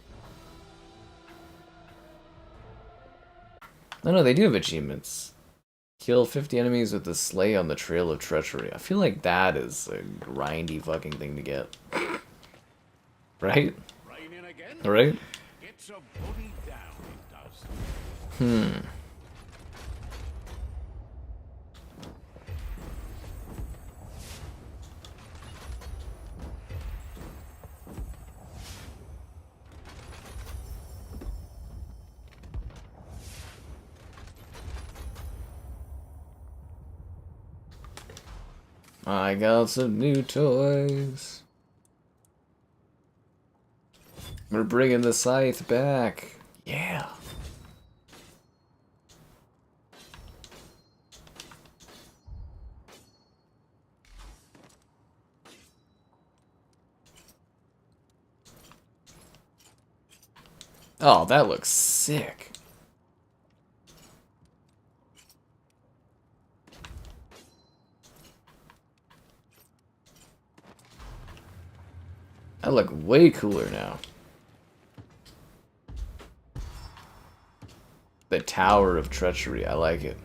No, no, they do have achievements. Kill 50 enemies with the Slay on the Trail of Treachery. I feel like that is a grindy fucking thing to get. Right? Raining again? Right? Gets a body down, it does. I got some new toys. We're bringing the scythe back. Yeah. Oh, that looks sick. That look way cooler now. The Tower of Treachery, I like it.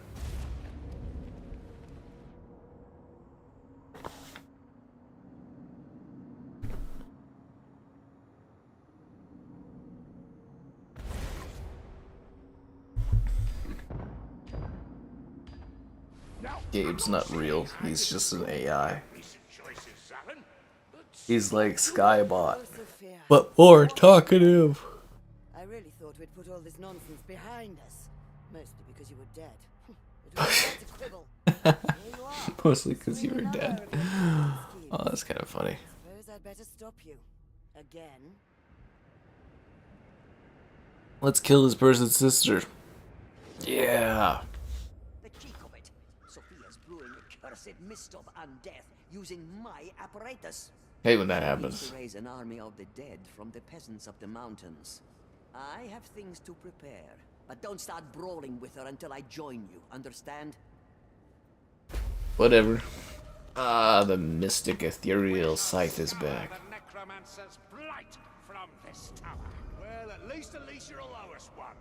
Gabe's not real. He's just an AI. He's like Skybot, Oh, Sophia. but more talkative. I really thought we'd put all this nonsense behind us. Mostly because you were dead. It was hard to quibble. Here you are. Mostly because you were Another dead. of your schemes. Oh, that's kind of funny. Suppose I'd better stop you. Again. Let's kill this person's sister. Yeah. The cheek of it. Sophia's brewing a cursed mist of undeath using my apparatus. Hate when that Needs happens. to raise an army of the dead from the peasants of the mountains. I have things to prepare, but don't start brawling with her until I join you. Understand? Whatever. Ah, the mystic ethereal scythe is back. The necromancer's blight from this tower. Well, at least Alicia will owe us one.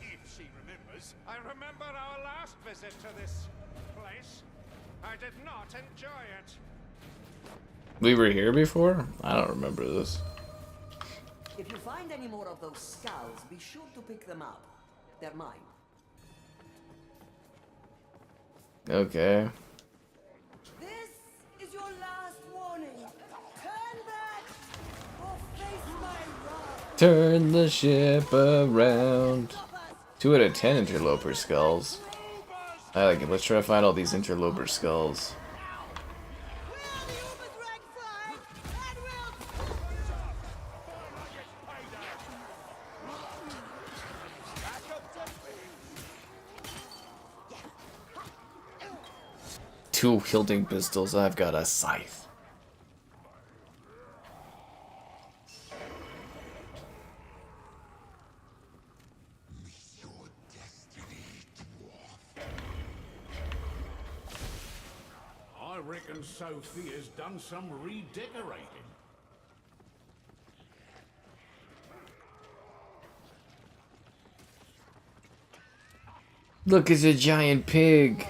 If she remembers. I remember our last visit to this place. I did not enjoy it. We were here before? I don't remember this. If you find any more of those skulls, be sure to pick them up. They're mine. Okay. This is your last warning. Turn back or face my wrath. Turn the ship around. 2 out of 10 interloper skulls. I like it. Let's try to find all these interloper skulls. Two wielding pistols. I've got a scythe. I reckon Sophia's done some redecorating. Look, it's a giant pig.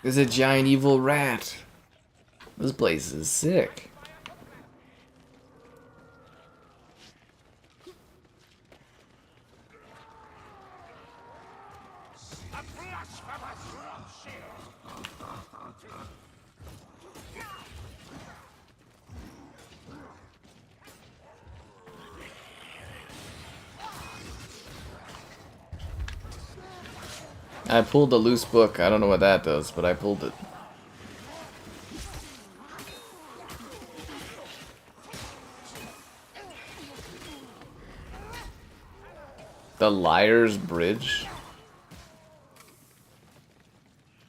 There's a giant evil rat. This place is sick. I pulled a loose book. I don't know what that does, but I pulled it. The Liar's Bridge?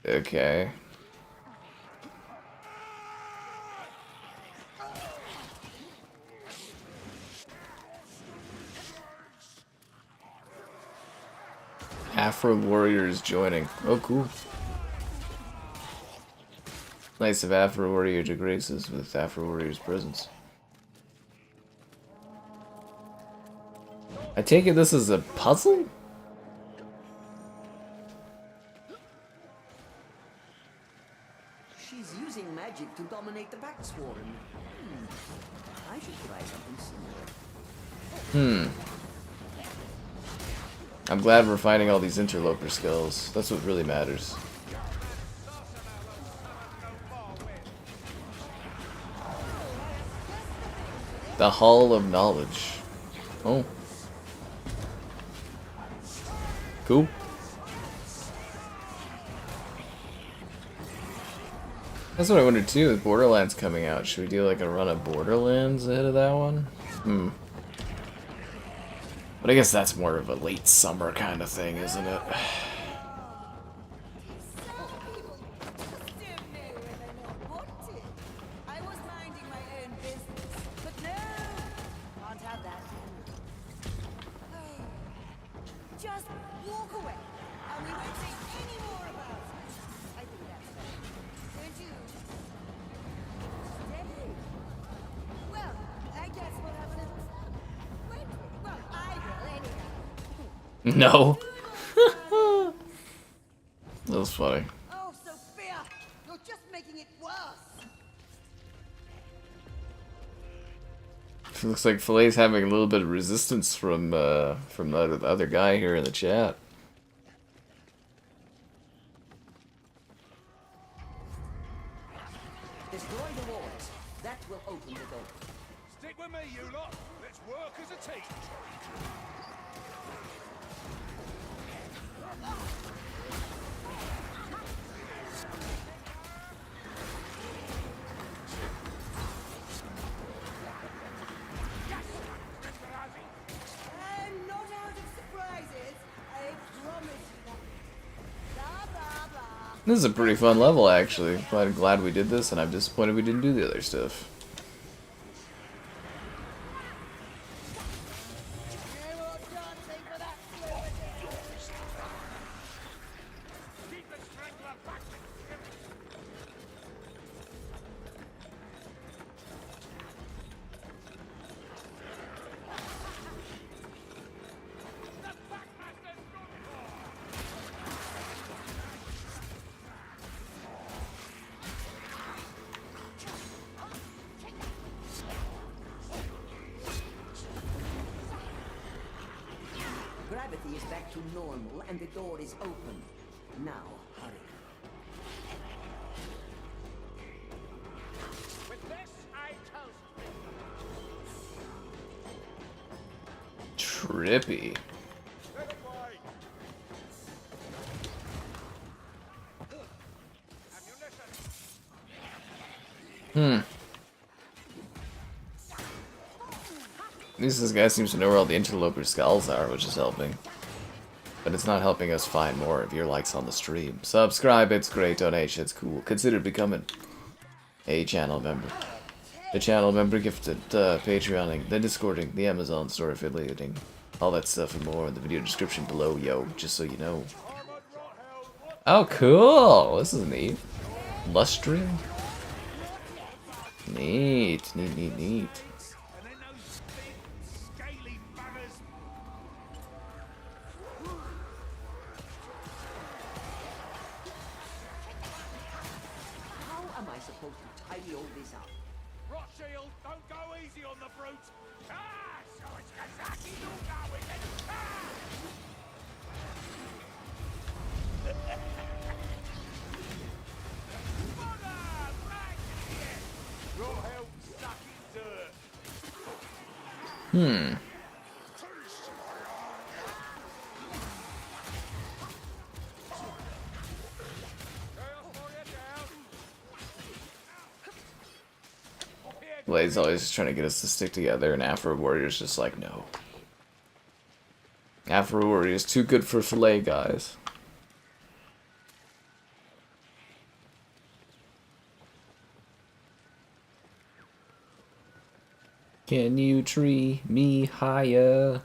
Okay. Afro Warriors joining. Oh, cool. Nice of Afro Warrior to grace us with Afro Warrior's presence. I take it this is a puzzle? She's using magic to dominate the Backsworn. I should try something similar. I'm glad we're finding all these interloper skills. That's what really matters. The Hall of Knowledge. Oh. Cool. That's what I wondered too, with Borderlands coming out. Should we do like a run of Borderlands ahead of that one? But I guess that's more of a late summer kind of thing, isn't it? I was minding my own business, but no, can't have that. Just walk away, and we won't say any more about it. I think that's fair. Don't you? Stay. Well, I guess we'll have a little fun. Won't we? Well, I will anyhow. No. That was funny. Oh, Sophia, you're just making it worse. It looks like Fille's having a little bit of resistance from the other guy here in the chat. Destroy the walls. That will open the door. Stick with me, you lot. Let's work as a team. I'm not out of surprises. I promise you that. Blah, blah, blah. This is a pretty fun level, actually. Glad we did this, and I'm disappointed we didn't do the other stuff. You were dancing for that fluid. Keep the strangler back. Gravity is back to normal and the door is open. Now, hurry. With this, I toast. Trippy. Let it wait. Ammunition. At least this guy seems to know where all the interloper skulls are, which is helping. But it's not helping us find more of your likes on the stream. Subscribe, it's great. Donation, it's cool. Consider becoming a channel member. The channel member gifted, Patreoning, the Discording, the Amazon store affiliating. All that stuff and more in the video description below, yo, just so you know. Oh, cool! This is neat. Livestream? Neat, neat, neat, neat. And then those big, scaly buggers. How am I supposed to tidy all this up? Rothschild, don't go easy on the brute. Ah, so it's Kazaki Luga with it. Ah! Mother, back here. Your help stuck in dirt. Blade's always trying to get us to stick together, and Afro Warrior's just like, no. Afro Warrior's too good for fillet, guys. Can you tree me higher?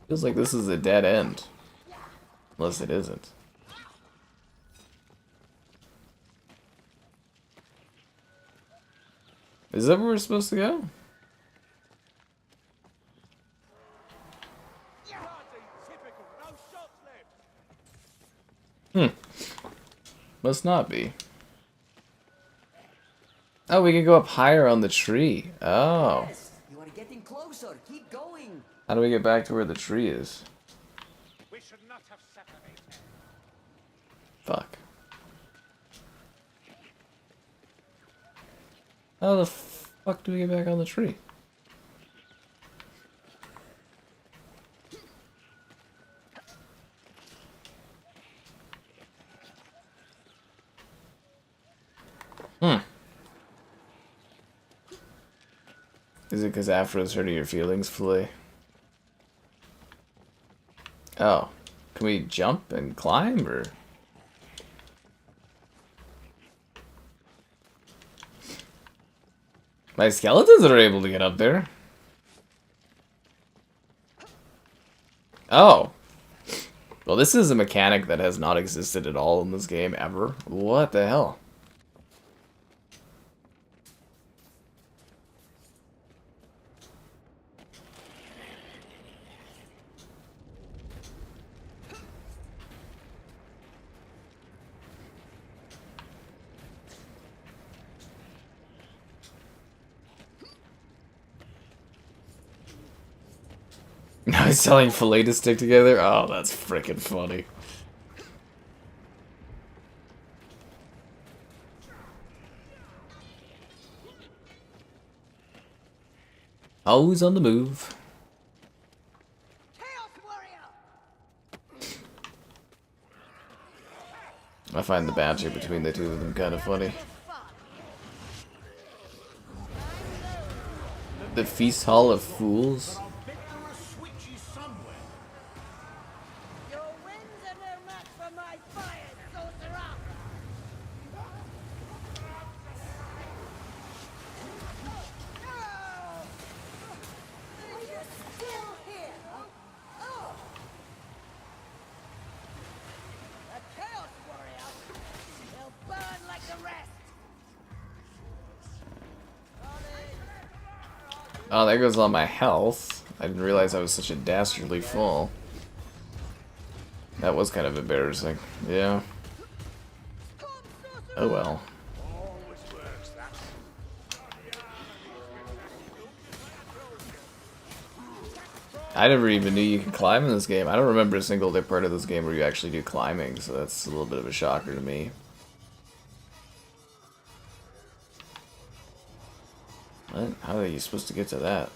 Feels like this is a dead end. Unless it isn't. Is that where we're supposed to go? Typical, no shots left. Must not be. Oh, we can go up higher on the tree. Oh. Yes, you are getting closer. Keep going. How do we get back to where the tree is? We should not have separated. Fuck. How the fuck do we get back on the tree? Is it because Afro's hurting your feelings, Flea? Oh. Can we jump and climb, or...? My skeletons are able to get up there. Oh. Well, this is a mechanic that has not existed at all in this game, ever. What the hell? Now he's telling fillet to stick together? Oh, that's freaking funny. Always on the move. I find the banter between the two of them kind of funny. The Feast Hall of Fools? Your winds are no match for my fire, sorcerer! Are you still here? Oh! A Chaos Warrior! They'll burn like the rest! Oh, there goes all my health. I didn't realize I was such a dastardly fool. That was kind of embarrassing. Yeah. Oh well. I never even knew you could climb in this game. I don't remember a single other part of this game where you actually do climbing, so that's a little bit of a shocker to me. What? How are you supposed to get to that?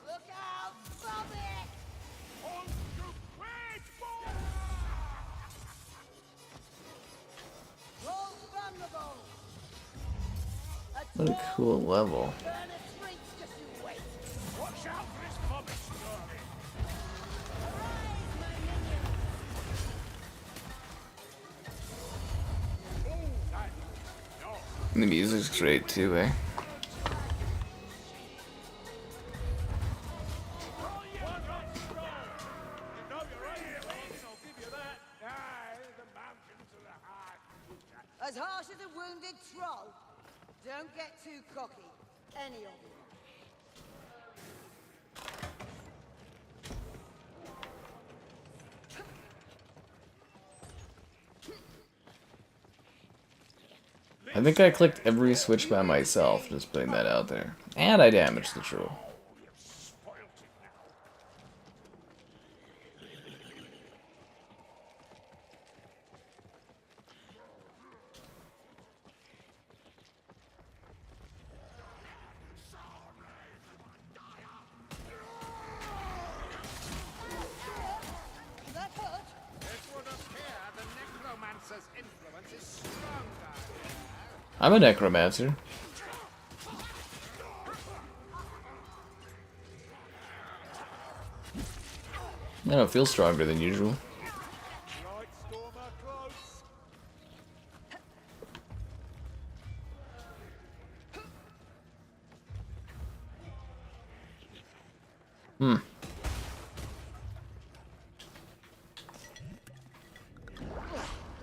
Look out, Bobby! Roll vulnerable! What a cool level. Burn its reach, just you wait! Watch out for this vomit story. Arise, my minions! The music's great too, eh? As harsh as a wounded troll. Don't get too cocky, any of you. I think I clicked every switch by myself, just putting that out there. And I damaged the troll. That hurt? It would appear the necromancer's influence is stronger. I'm a necromancer. I don't feel stronger than usual. Right, Stormer, close.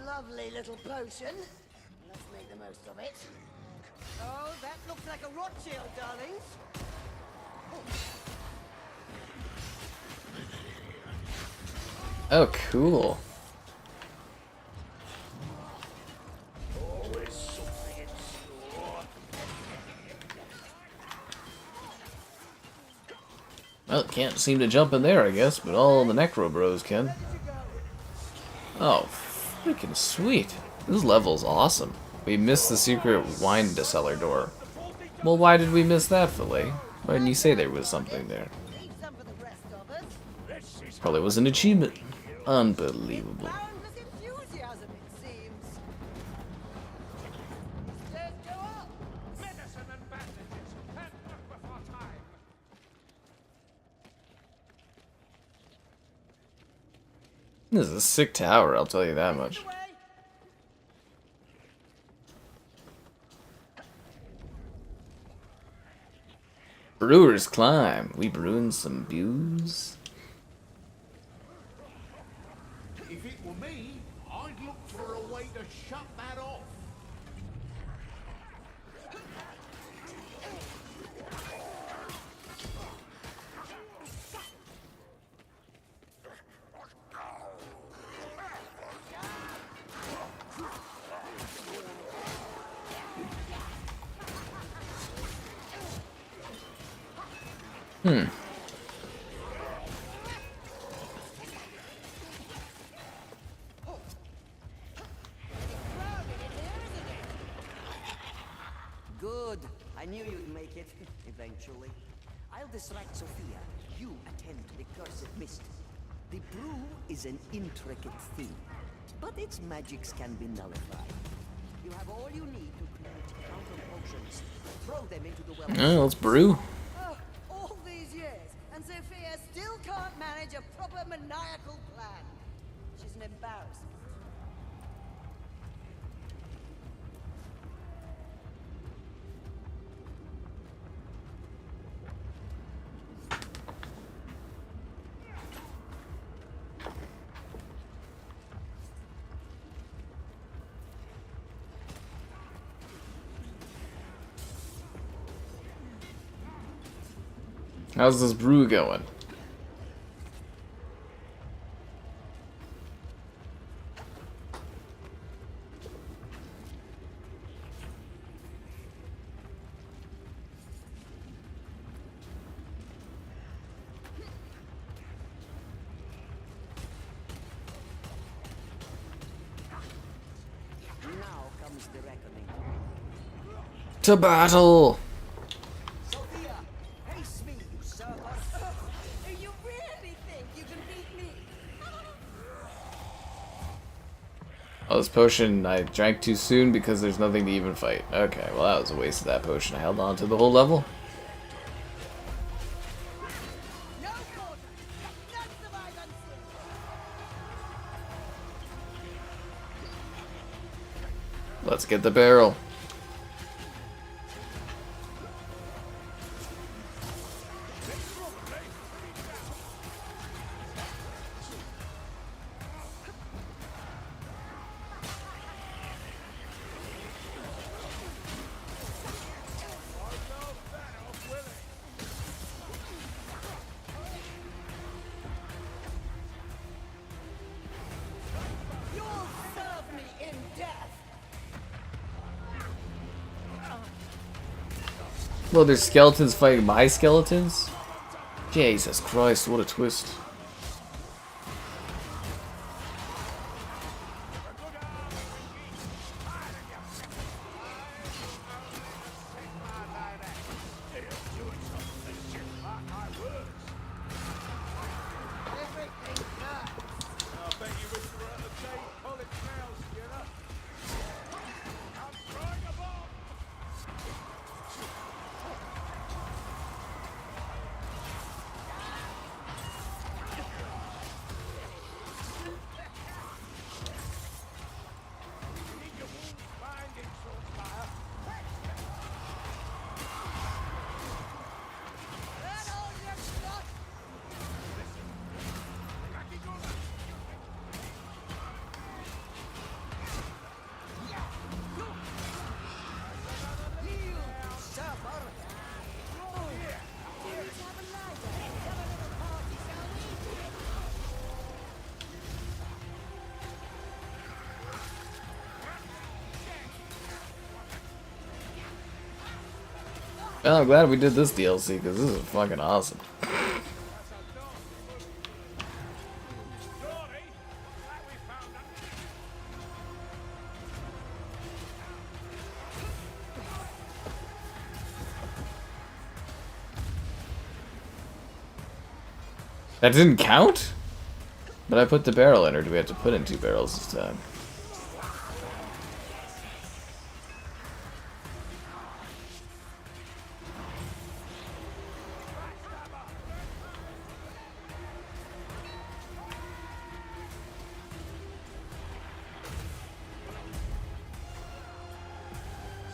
Lovely little potion. Let's make the most of it. Oh, that looks like a Rothschild, darlings. Oh, cool. Always something in store. Well, can't seem to jump in there, I guess, but all the Necro Bros can. Oh, freaking sweet. This level's awesome. We missed the secret wine cellar door. Well, why did we miss that, Filet? Why didn't you say there was something there? Need some for the rest of us. This is Probably was an achievement. Unbelievable. Boundless enthusiasm, it seems. Stairs go up. medicine and bandages. And not before time. This is a sick tower, I'll tell you that much. Away. Brewer's Climb. We brewing some booze? If it were me, I'd look for a way to shut that off. Hmm. Good. I knew you'd make it, eventually. I'll distract Sophia. You attend to the cursed mist. The brew is an intricate thing, but its magics can be nullified. You have all you need to create counter potions. Throw them into the well. Oh, let's brew. Oh, all these years, and Sophia still can't manage a proper maniacal plan. She's an embarrassment. How's this brew going? Now comes the reckoning. To battle! Sophia, face me, usurper. You really think you can beat me? Oh, this potion I drank too soon because there's nothing to even fight. Okay, well that was a waste of that potion. I held on to the whole level. No quarter. None survive unseen. Let's get the barrel. You'll serve me in death. Well, there's skeletons fighting my skeletons? Jesus Christ, what a twist. I bet you wish you were at the Jade College now, Skinner. I'm throwing a bomb! Need your wounds binding, Saltfire. That all you got? You usurper. Well, I'm glad we did this DLC because this is fucking awesome. Sorry, glad we found that. That didn't count? But I put the barrel in, or do we have to put in 2 barrels this time?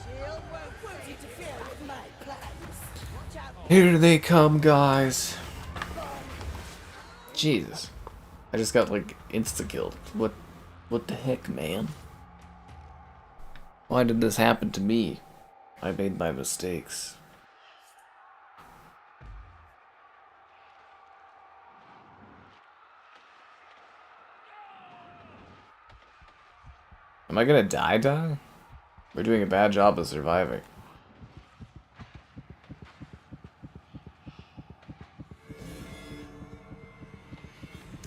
Shield won't interfere with my plans. Watch out. Here they come, guys. Jesus. I just got, like, insta-killed. What the heck, man? Why did this happen to me? I made my mistakes. Am I gonna die? We're doing a bad job of surviving.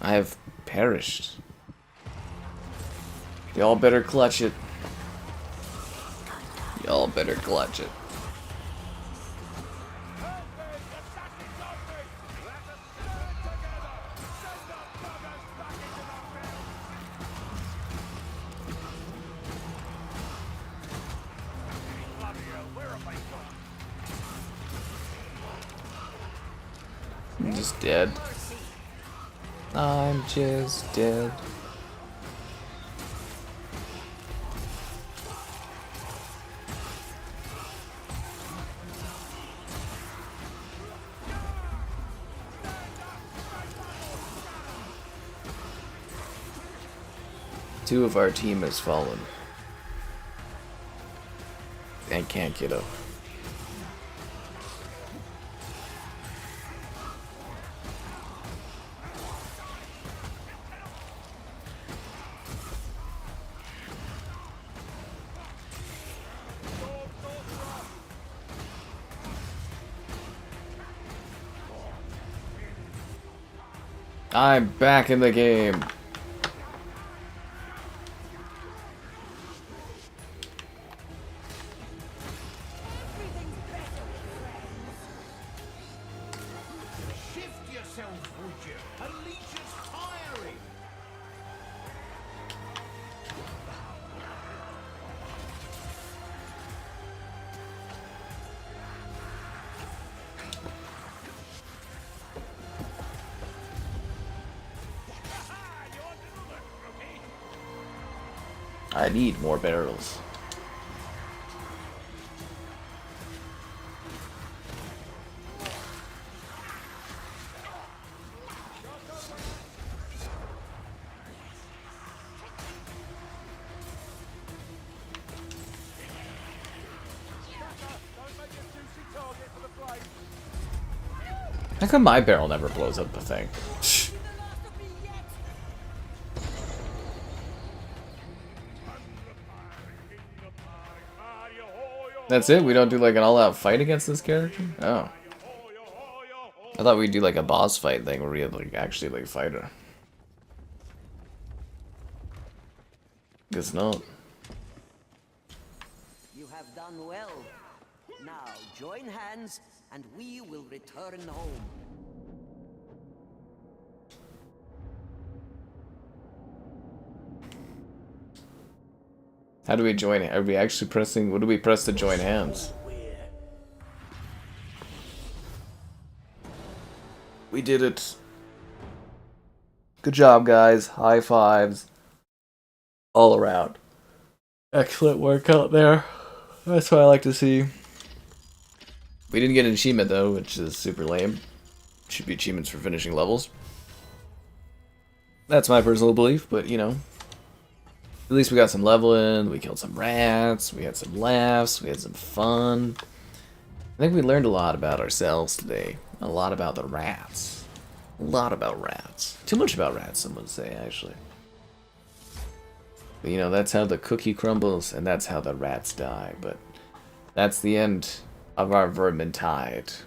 I have perished. Y'all better clutch it. Y'all better clutch it. I'm just dead. I'm just dead. Two of our team has fallen. And can't get up. I'm back in the game. Shift yourself, would you? Alicia's tiring. I need more barrels. How come my barrel never blows up the thing? That's it? We don't do like an all-out fight against this character? Oh. I thought we'd do like a boss fight thing where we had like actually like fight her. Guess not. You have done well. Now join hands and we will return home. How do we join? Are we actually pressing? What do we press to join hands? We did it. Good job, guys. High fives. All around. Excellent work out there. That's what I like to see. We didn't get an achievement though, which is super lame. Should be achievements for finishing levels. That's my personal belief, but you know. At least we got some leveling, we killed some rats, we had some laughs, we had some fun. I think we learned a lot about ourselves today. A lot about the rats. A lot about rats. Too much about rats, some would say, actually. But you know, that's how the cookie crumbles, and that's how the rats die. But that's the end of our Vermintide.